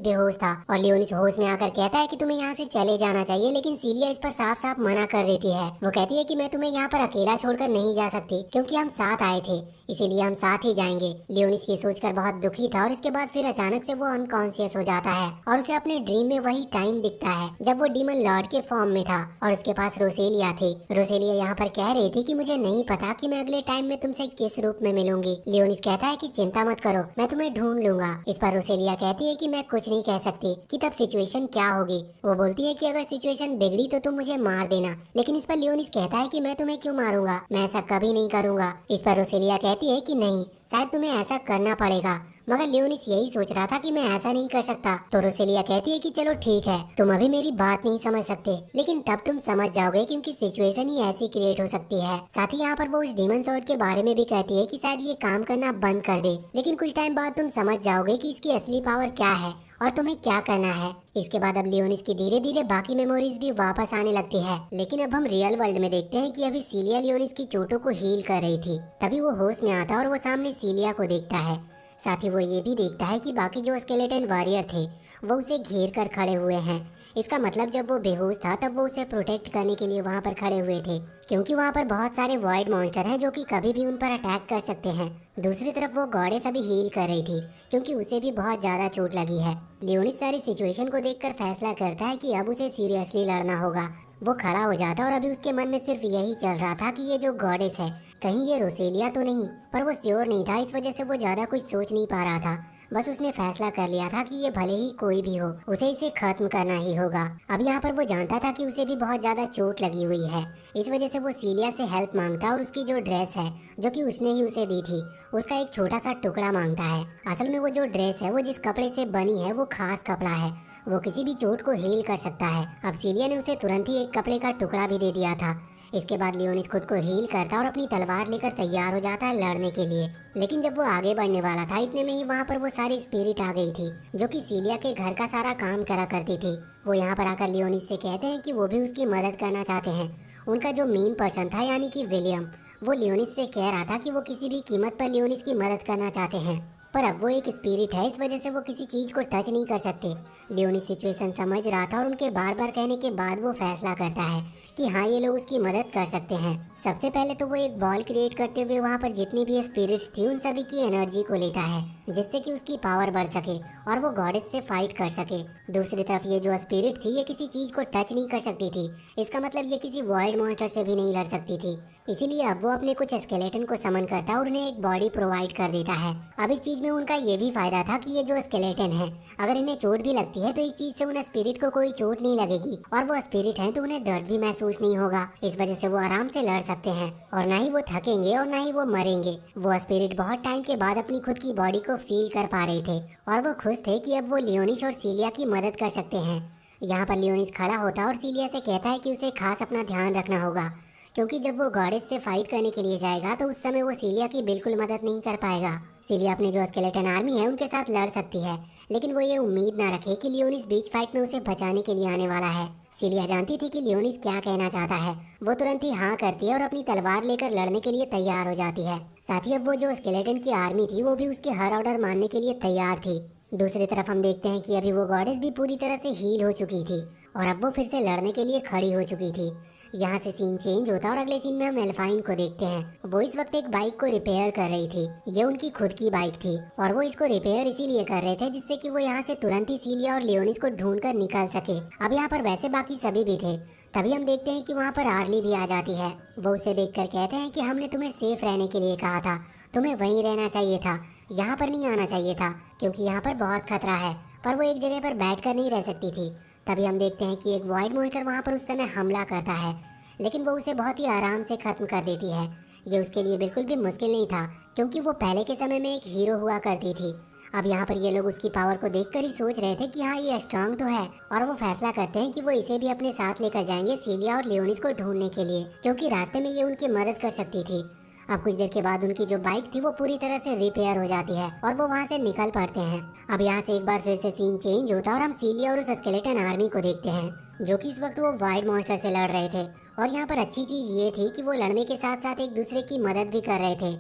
बेहोश था और लियोनिस होश में आकर कहता है कि तुम्हें यहाँ से चले जाना चाहिए, लेकिन सिलिया इस पर साफ साफ मना कर देती है। वो कहती है कि मैं तुम्हें यहाँ पर अकेला छोड़कर नहीं जा सकती, क्योंकि हम साथ आए थे, इसीलिए हम साथ ही जाएंगे। लियोनिस ये सोचकर बहुत दुखी था और इसके बाद फिर अचानक से वो अनकॉन्शियस हो जाता है और उसे अपने ड्रीम में वही टाइम दिखता है जब वो डीमन लॉर्ड के फॉर्म में था और उसके पास रोसेलिया थी। रोसेलिया यहाँ पर कह रही थी कि मुझे नहीं पता कि मैं अगले टाइम में तुमसे किस रूप में मिलूंगी। लियोनिस कहता है कि चिंता मत करो, मैं तुम्हें ढूंढ लूंगा। इस पर रोसेलिया कहती है कि मैं कुछ नहीं कह सकती कि तब सिचुएशन क्या होगी। वो बोलती है कि अगर सिचुएशन बिगड़ी तो तुम मुझे मार देना, लेकिन इस पर लियोनिस कहता है कि मैं तुम्हें क्यों मारूंगा, मैं ऐसा कभी नहीं करूंगा। इस पर रोसेलिया कहती है कि नहीं, शायद तुम्हें ऐसा करना पड़ेगा। मगर लियोनिस यही सोच रहा था कि मैं ऐसा नहीं कर सकता। तो रोसेलिया कहती है कि चलो ठीक है, तुम अभी मेरी बात नहीं समझ सकते, लेकिन तब तुम समझ जाओगे, क्योंकि सिचुएशन ही ऐसी क्रिएट हो सकती है। साथ ही यहाँ पर वो उस डीमन स्वॉर्ड के बारे में भी कहती है कि शायद ये काम करना बंद कर दे, लेकिन कुछ टाइम बाद तुम समझ जाओगे कि इसकी असली पावर क्या है और तुम्हें क्या करना है। इसके बाद अब लियोनिस की धीरे धीरे बाकी मेमोरीज भी वापस आने लगती है, लेकिन अब हम रियल वर्ल्ड में देखते हैं कि अभी सिलिया लियोनिस की चोटों को हील कर रही थी। तभी वो होश में आता है और वो सामने सिलिया को देखता है। साथ ही वो ये भी देखता है कि बाकी जो स्केलेटन वॉरियर थे वो उसे घेर कर खड़े हुए हैं। इसका मतलब जब वो बेहोश था तब वो उसे प्रोटेक्ट करने के लिए वहाँ पर खड़े हुए थे, क्योंकि वहाँ पर बहुत सारे वॉइड मॉन्स्टर हैं जो कि कभी भी उन पर अटैक कर सकते हैं। दूसरी तरफ वो गॉडेस अभी हील कर रही थी, क्योंकि उसे भी बहुत ज्यादा चोट लगी है। लियोनिस सारी सिचुएशन को देखकर फैसला करता है कि अब उसे सीरियसली लड़ना होगा। वो खड़ा हो जाता और अभी उसके मन में सिर्फ यही चल रहा था कि ये जो गॉडेस है कहीं ये रोसेलिया तो नहीं, पर वो श्योर नहीं था, इस वजह से वो ज्यादा कुछ सोच नहीं पा रहा था। बस उसने फैसला कर लिया था कि ये भले ही कोई भी हो, उसे इसे खत्म करना ही होगा। अब यहाँ पर वो जानता था कि उसे भी बहुत ज्यादा चोट लगी हुई है, इस वजह से वो सिलिया से हेल्प मांगता और उसकी जो ड्रेस है जो कि उसने ही उसे दी थी उसका एक छोटा सा टुकड़ा मांगता है। असल में वो जो ड्रेस है वो जिस कपड़े से बनी है वो खास कपड़ा है, वो किसी भी चोट को हील कर सकता है। अब सिलिया ने उसे तुरंत ही एक कपड़े का टुकड़ा भी दे दिया था। इसके बाद लियोनिस खुद को हील करता और अपनी तलवार लेकर तैयार हो जाता है लड़ने के लिए। लेकिन जब वो आगे बढ़ने वाला था इतने में ही वहाँ पर वो सारी स्पिरिट आ गई थी जो कि सिलिया के घर का सारा काम करा करती थी। वो यहाँ पर आकर लियोनिस से कहते हैं कि वो भी उसकी मदद करना चाहते हैं। उनका जो मेन पर्सन था यानी कि विलियम, वो लियोनिस से कह रहा था कि वो किसी भी कीमत पर लियोनिस की मदद करना चाहते हैं, पर अब वो एक स्पिरिट है, इस वजह से वो किसी चीज को टच नहीं कर सकते। लियोनिस सिचुएशन समझ रहा था और उनके बार बार कहने के बाद वो फैसला करता है कि हाँ ये लोग उसकी मदद कर सकते हैं। सबसे पहले तो वो एक बॉल क्रिएट करते हुए वहाँ पर जितनी भी स्पिरिट्स थी उन सभी की एनर्जी को लेता है, जिससे कि उसकी पावर बढ़ सके और वो गॉडेस से फाइट कर सके। दूसरी तरफ ये जो स्पिरिट थी ये किसी चीज को टच नहीं कर सकती थी, इसका मतलब ये किसी वॉइड मॉन्स्टर से भी नहीं लड़ सकती थी। इसीलिए अब वो अपने कुछ स्केलेटन को समन करता और उन्हें एक बॉडी प्रोवाइड कर देता है। अब इस चीज में उनका ये भी फायदा था कि ये जो स्केलेटन है अगर इन्हें चोट भी लगती है तो इस चीज से उन स्पिरिट को कोई चोट नहीं लगेगी, और वो स्पिरिट है तो उन्हें दर्द भी महसूस नहीं होगा। इस वजह से वो आराम से लड़ सकते हैं और ना ही वो थकेंगे और ना ही वो मरेंगे। वो स्पिरिट बहुत टाइम के बाद अपनी खुद की बॉडी को फील कर पा रहे थे और वो खुश थे कि अब वो लियोनिस और सिलिया की मदद कर सकते हैं। यहाँ पर लियोनिस खड़ा होता और सिलिया से कहता है कि उसे खास अपना ध्यान रखना होगा, क्योंकि जब वो गॉडेस से फाइट करने के लिए जाएगा तो उस समय वो सिलिया की बिल्कुल मदद नहीं कर पाएगा। सिलिया अपने जो स्केलेटन आर्मी है उनके साथ लड़ सकती है, लेकिन वो ये उम्मीद ना रखे कि लियोनिस बीच फाइट में उसे बचाने के लिए आने वाला है। सिलिया जानती थी कि लियोनिस क्या कहना चाहता है। वो तुरंत ही हाँ करती है और अपनी तलवार लेकर लड़ने के लिए तैयार हो जाती है। साथ ही अब वो जो स्केलेटन की आर्मी थी वो भी उसके हर ऑर्डर मानने के लिए तैयार थी। दूसरी तरफ हम देखते हैं कि अभी वो गॉडेस भी पूरी तरह से हील हो चुकी थी और अब वो फिर से लड़ने के लिए खड़ी हो चुकी थी। यहाँ से सीन चेंज होता है और अगले सीन में हम एल्फाइन को देखते हैं। वो इस वक्त एक बाइक को रिपेयर कर रही थी। ये उनकी खुद की बाइक थी और वो इसको रिपेयर इसीलिए कर रहे थे जिससे कि वो यहाँ से तुरंत ही सीलिया और लियोनिस को ढूंढ कर निकल सके। अब यहाँ पर वैसे बाकी सभी भी थे। तभी हम देखते हैं कि वहाँ पर आर्ली भी आ जाती है। वो उसे देखकर कहते हैं कि हमने तुम्हें सेफ रहने के लिए कहा था, तुम्हें वहीं रहना चाहिए था, यहाँ पर नहीं आना चाहिए था क्योंकि यहाँ पर बहुत खतरा है। पर वो एक जगह पर बैठ कर नहीं रह सकती थी। तभी हम देखते हैं कि एक वॉइड मॉन्स्टर वहाँ पर उस समय हमला करता है, लेकिन वो उसे बहुत ही आराम से खत्म कर देती है। ये उसके लिए बिल्कुल भी मुश्किल नहीं था क्योंकि वो पहले के समय में एक हीरो हुआ करती थी। अब यहाँ पर ये लोग उसकी पावर को देखकर ही सोच रहे थे कि हाँ ये स्ट्रांग तो है, और वो फैसला करते हैं कि वो इसे भी अपने साथ लेकर जाएंगे सिलिया और लियोनिस को ढूंढने के लिए, क्योंकि रास्ते में ये उनकी मदद कर सकती थी। अब कुछ देर के बाद उनकी जो बाइक थी वो पूरी तरह से रिपेयर हो जाती है और वो वहाँ से निकल पड़ते हैं। अब यहाँ से एक बार फिर से सीन चेंज होता है और हम सिलिया और उस स्केलेटन आर्मी को देखते हैं जो कि इस वक्त वो वाइड मॉन्स्टर से लड़ रहे थे। और यहाँ पर अच्छी चीज ये थी कि वो लड़ने के साथ साथ एक दूसरे की मदद भी कर रहे थे,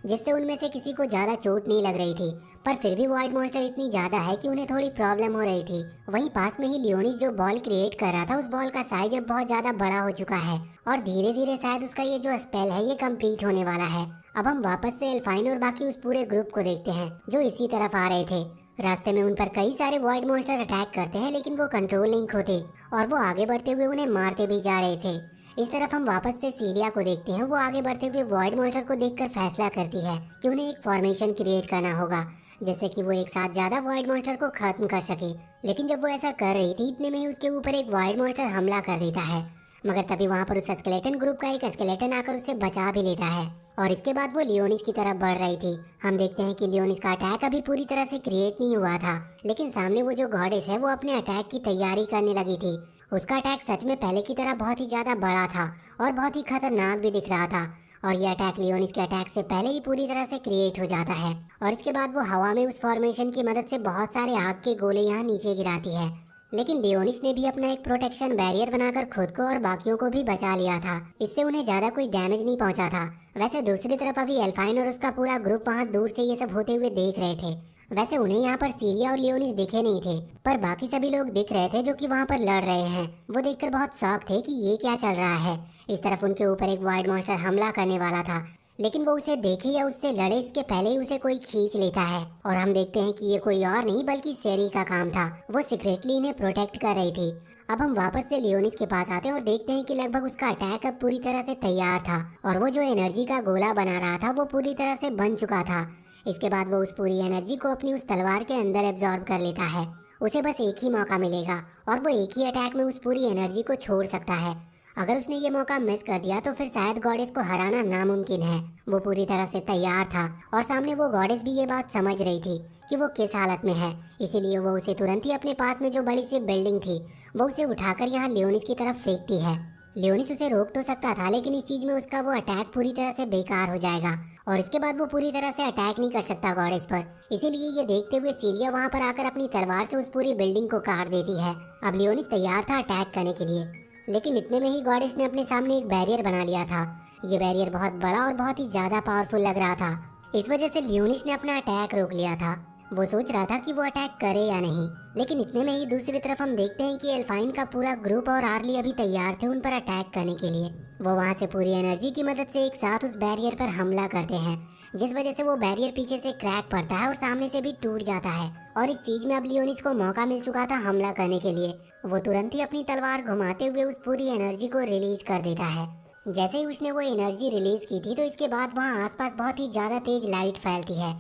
जिससे उनमें से किसी को ज्यादा चोट नहीं लग रही थी। पर फिर भी वाइड मॉन्स्टर इतनी ज्यादा है कि उन्हें थोड़ी प्रॉब्लम हो रही थी। वहीं पास में ही लियोनिस जो बॉल क्रिएट कर रहा था उस बॉल का साइज अब बहुत ज्यादा बड़ा हो चुका है और धीरे धीरे शायद उसका ये जो स्पेल है ये कंप्लीट होने वाला है। अब हम वापस से एल्फाइन और बाकी उस पूरे ग्रुप को देखते हैं जो इसी तरफ आ रहे थे। रास्ते में उन पर कई सारे वॉइड मॉन्स्टर अटैक करते हैं, लेकिन वो कंट्रोल नहीं खोते और वो आगे बढ़ते हुए उन्हें मारते भी जा रहे थे। इस तरफ हम वापस से सिलिया को देखते हैं। वो आगे बढ़ते हुए वॉइड मॉन्स्टर को देखकर फैसला करती है कि उन्हें एक फॉर्मेशन क्रिएट करना होगा जिससे कि वो एक साथ ज्यादा वॉइड मॉन्स्टर को खत्म कर सके। लेकिन जब वो ऐसा कर रही थी इतने में ही उसके ऊपर एक वॉइड मॉन्स्टर हमला कर देता है, मगर तभी वहाँ पर उस स्केलेटन ग्रुप का एक स्केलेटन आकर उसे बचा भी लेता है और इसके बाद वो लियोनिस की तरफ बढ़ रही थी। हम देखते हैं कि लियोनिस का अटैक अभी पूरी तरह से क्रिएट नहीं हुआ था, लेकिन सामने वो जो गॉडेस है वो अपने अटैक की तैयारी करने लगी थी। उसका अटैक सच में पहले की तरह बहुत ही ज्यादा बड़ा था और बहुत ही खतरनाक भी दिख रहा था। और ये अटैक लियोनिस के अटैक से पहले ही पूरी तरह से क्रिएट हो जाता है और इसके बाद वो हवा में उस फॉर्मेशन की मदद से बहुत सारे आग के गोले यहाँ नीचे गिराती है। लेकिन लियोनिस ने भी अपना एक प्रोटेक्शन बैरियर बनाकर खुद को और बाकियों को भी बचा लिया था। इससे उन्हें ज्यादा कुछ डैमेज नहीं पहुंचा था। वैसे दूसरी तरफ अभी एल्फाइन और उसका पूरा ग्रुप वहां दूर से ये सब होते हुए देख रहे थे। वैसे उन्हें यहाँ पर सिलिया और लियोनिस दिखे नहीं थे, पर बाकी सभी लोग दिख रहे थे जो कि वहाँ पर लड़ रहे हैं। वो देखकर बहुत शॉक थे कि ये क्या चल रहा है। इस तरफ उनके ऊपर एक वाइड मॉन्स्टर हमला करने वाला था, लेकिन वो उसे देखे या उससे लड़े इसके पहले ही उसे कोई खींच लेता है और हम देखते हैं कि ये कोई और नहीं बल्कि सेरी का काम था। वो सीक्रेटली इन्हें प्रोटेक्ट कर रही थी। अब हम वापस से लियोनिस के पास आते हैं और देखते हैं कि लगभग उसका अटैक अब पूरी तरह से तैयार था और वो जो एनर्जी का गोला बना रहा था वो पूरी तरह से बन चुका था। इसके बाद वो उस पूरी एनर्जी को अपनी उस तलवार के अंदर एब्जॉर्ब कर लेता है। उसे बस एक ही मौका मिलेगा और वो एक ही अटैक में उस पूरी एनर्जी को छोड़ सकता है। अगर उसने ये मौका मिस कर दिया तो फिर शायद गॉडेस को हराना नामुमकिन है। वो पूरी तरह से तैयार था और सामने वो गॉडेस भी ये बात समझ रही थी कि वो किस हालत में है। इसीलिए वो उसे तुरंत ही अपने पास में जो बड़ी सी बिल्डिंग थी वो उसे उठाकर यहाँ लियोनिस की तरफ फेंकती है। लियोनिस उसे रोक तो सकता था, लेकिन इस चीज में उसका वो अटैक पूरी तरह से बेकार हो जाएगा और इसके बाद वो पूरी तरह से अटैक नहीं कर सकता गॉडेस पर। इसीलिए ये देखते हुए सिलिया वहाँ पर आकर अपनी तलवार से उस पूरी बिल्डिंग को काट देती है। अब लियोनिस तैयार था अटैक करने के लिए, लेकिन इतने में ही गॉडेस ने अपने सामने एक बैरियर बना लिया था। ये बैरियर बहुत बड़ा और बहुत ही ज्यादा पावरफुल लग रहा था। इस वजह से लियोनिस ने अपना अटैक रोक लिया था। वो सोच रहा था कि वो अटैक करे या नहीं, लेकिन इतने में ही दूसरी तरफ हम देखते हैं कि एल्फाइन का पूरा ग्रुप और आर्ली अभी तैयार थे उन पर अटैक करने के लिए। वो वहाँ से पूरी एनर्जी की मदद से एक साथ उस बैरियर पर हमला करते हैं, जिस वजह से वो बैरियर पीछे से क्रैक पड़ता है और सामने से भी टूट जाता है। और इस चीज में अब लियोनिस को मौका मिल चुका था हमला करने के लिए। वो तुरंत ही अपनी तलवार घुमाते हुए उस पूरी एनर्जी को रिलीज कर देता है। जैसे ही उसने वो एनर्जी रिलीज की थी तो इसके बाद वहाँ आसपास बहुत ही ज्यादा तेज लाइट फैलती है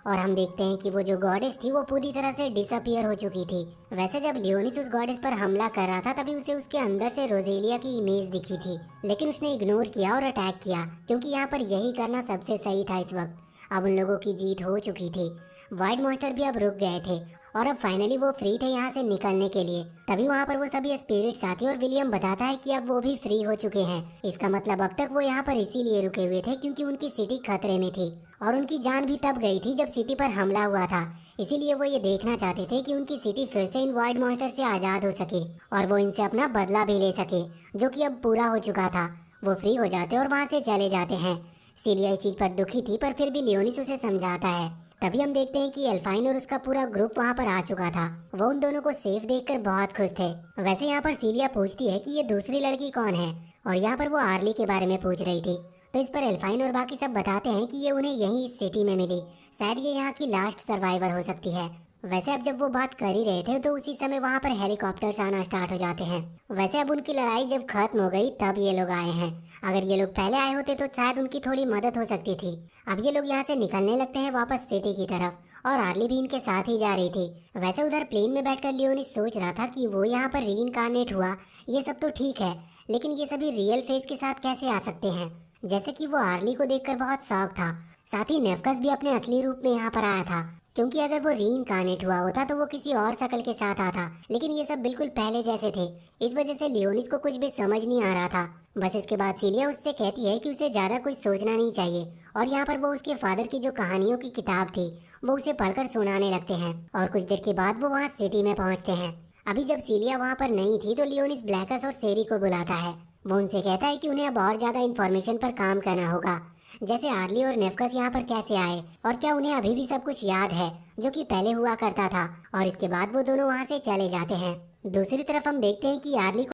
और हम देखते हैं कि वो जो गॉडेस थी वो पूरी तरह से डिसअपियर हो चुकी थी। वैसे जब लियोनिस उस गॉडेस पर हमला कर रहा था तभी उसे उसके अंदर से रोजेलिया की इमेज दिखी थी, लेकिन उसने इग्नोर किया और अटैक किया क्योंकि यहाँ पर यही करना सबसे सही था। इस वक्त अब उन लोगों की जीत हो चुकी थी। वाइड मॉन्स्टर भी अब रुक गए थे और अब फाइनली वो फ्री थे यहाँ से निकलने के लिए। तभी वहाँ पर वो सभी स्पिरिट्स आती है और विलियम बताता है कि अब वो भी फ्री हो चुके हैं। इसका मतलब अब तक वो यहाँ पर इसीलिए रुके हुए थे क्योंकि उनकी सिटी खतरे में थी और उनकी जान भी तब गई थी जब सिटी पर हमला हुआ था। इसीलिए वो ये देखना चाहते थे कि उनकी सिटी फिर से इन वॉइड मॉन्स्टर से आजाद हो सके और वो इनसे अपना बदला भी ले सके, जो कि अब पूरा हो चुका था। वो फ्री हो जाते और वहाँ से चले जाते हैं। सीलिया इस चीज पर दुखी थी पर फिर भी लियोनिस उसे समझाता है। तभी हम देखते हैं कि एल्फाइन और उसका पूरा ग्रुप वहाँ पर आ चुका था। वो उन दोनों को सेफ देखकर बहुत खुश थे। वैसे यहाँ पर सीलिया पूछती है कि ये दूसरी लड़की कौन है और यहाँ पर वो आर्ली के बारे में पूछ रही थी। तो इस पर एल्फाइन और बाकी सब बताते हैं कि ये उन्हें यहीं इस सिटी में मिली, शायद ये यहाँ की लास्ट सर्वाइवर हो सकती है। वैसे अब जब वो बात कर ही रहे थे तो उसी समय वहाँ पर हेलीकॉप्टर्स आना स्टार्ट हो जाते हैं। वैसे अब उनकी लड़ाई जब खत्म हो गई तब ये लोग आए हैं। अगर ये लोग पहले आए होते तो शायद उनकी थोड़ी मदद हो सकती थी। अब ये लोग यहाँ से निकलने लगते हैं वापस सिटी की तरफ और आर्ली भी इनके साथ ही जा रही थी। वैसे उधर प्लेन में बैठकर लियोनिस सोच रहा था कि वो यहाँ पर रीइंकार्नेट हुआ, ये सब तो ठीक है, लेकिन ये सभी रियल फेस के साथ कैसे आ सकते हैं। जैसे कि वो आर्ली को देखकर बहुत शौक था। साथ ही नेफकस भी अपने असली रूप में यहाँ पर आया था, क्योंकि अगर वो रीइंकार्नेट हुआ होता तो वो किसी और शकल के साथ आता, लेकिन ये सब बिल्कुल पहले जैसे थे। इस वजह से लियोनिस को कुछ भी समझ नहीं आ रहा था। बस इसके बाद सीलिया उससे कहती है कि उसे ज्यादा कुछ सोचना नहीं चाहिए और यहाँ पर वो उसके फादर की जो कहानियों की किताब थी वो उसे पढ़कर सुनाने लगते हैं। और कुछ देर के बाद वो वहाँ सिटी में पहुँचते हैं। अभी जब सीलिया वहाँ पर नहीं थी तो लियोनिस ब्लैकस और सेरी को बुलाता है। वो उनसे कहता है कि उन्हें अब और ज्यादा इन्फॉर्मेशन पर काम करना होगा, जैसे आर्ली और नेफकस यहाँ पर कैसे आए और क्या उन्हें अभी भी सब कुछ याद है जो कि पहले हुआ करता था। और इसके बाद वो दोनों वहाँ से चले जाते हैं। दूसरी तरफ हम देखते हैं कि आर्ली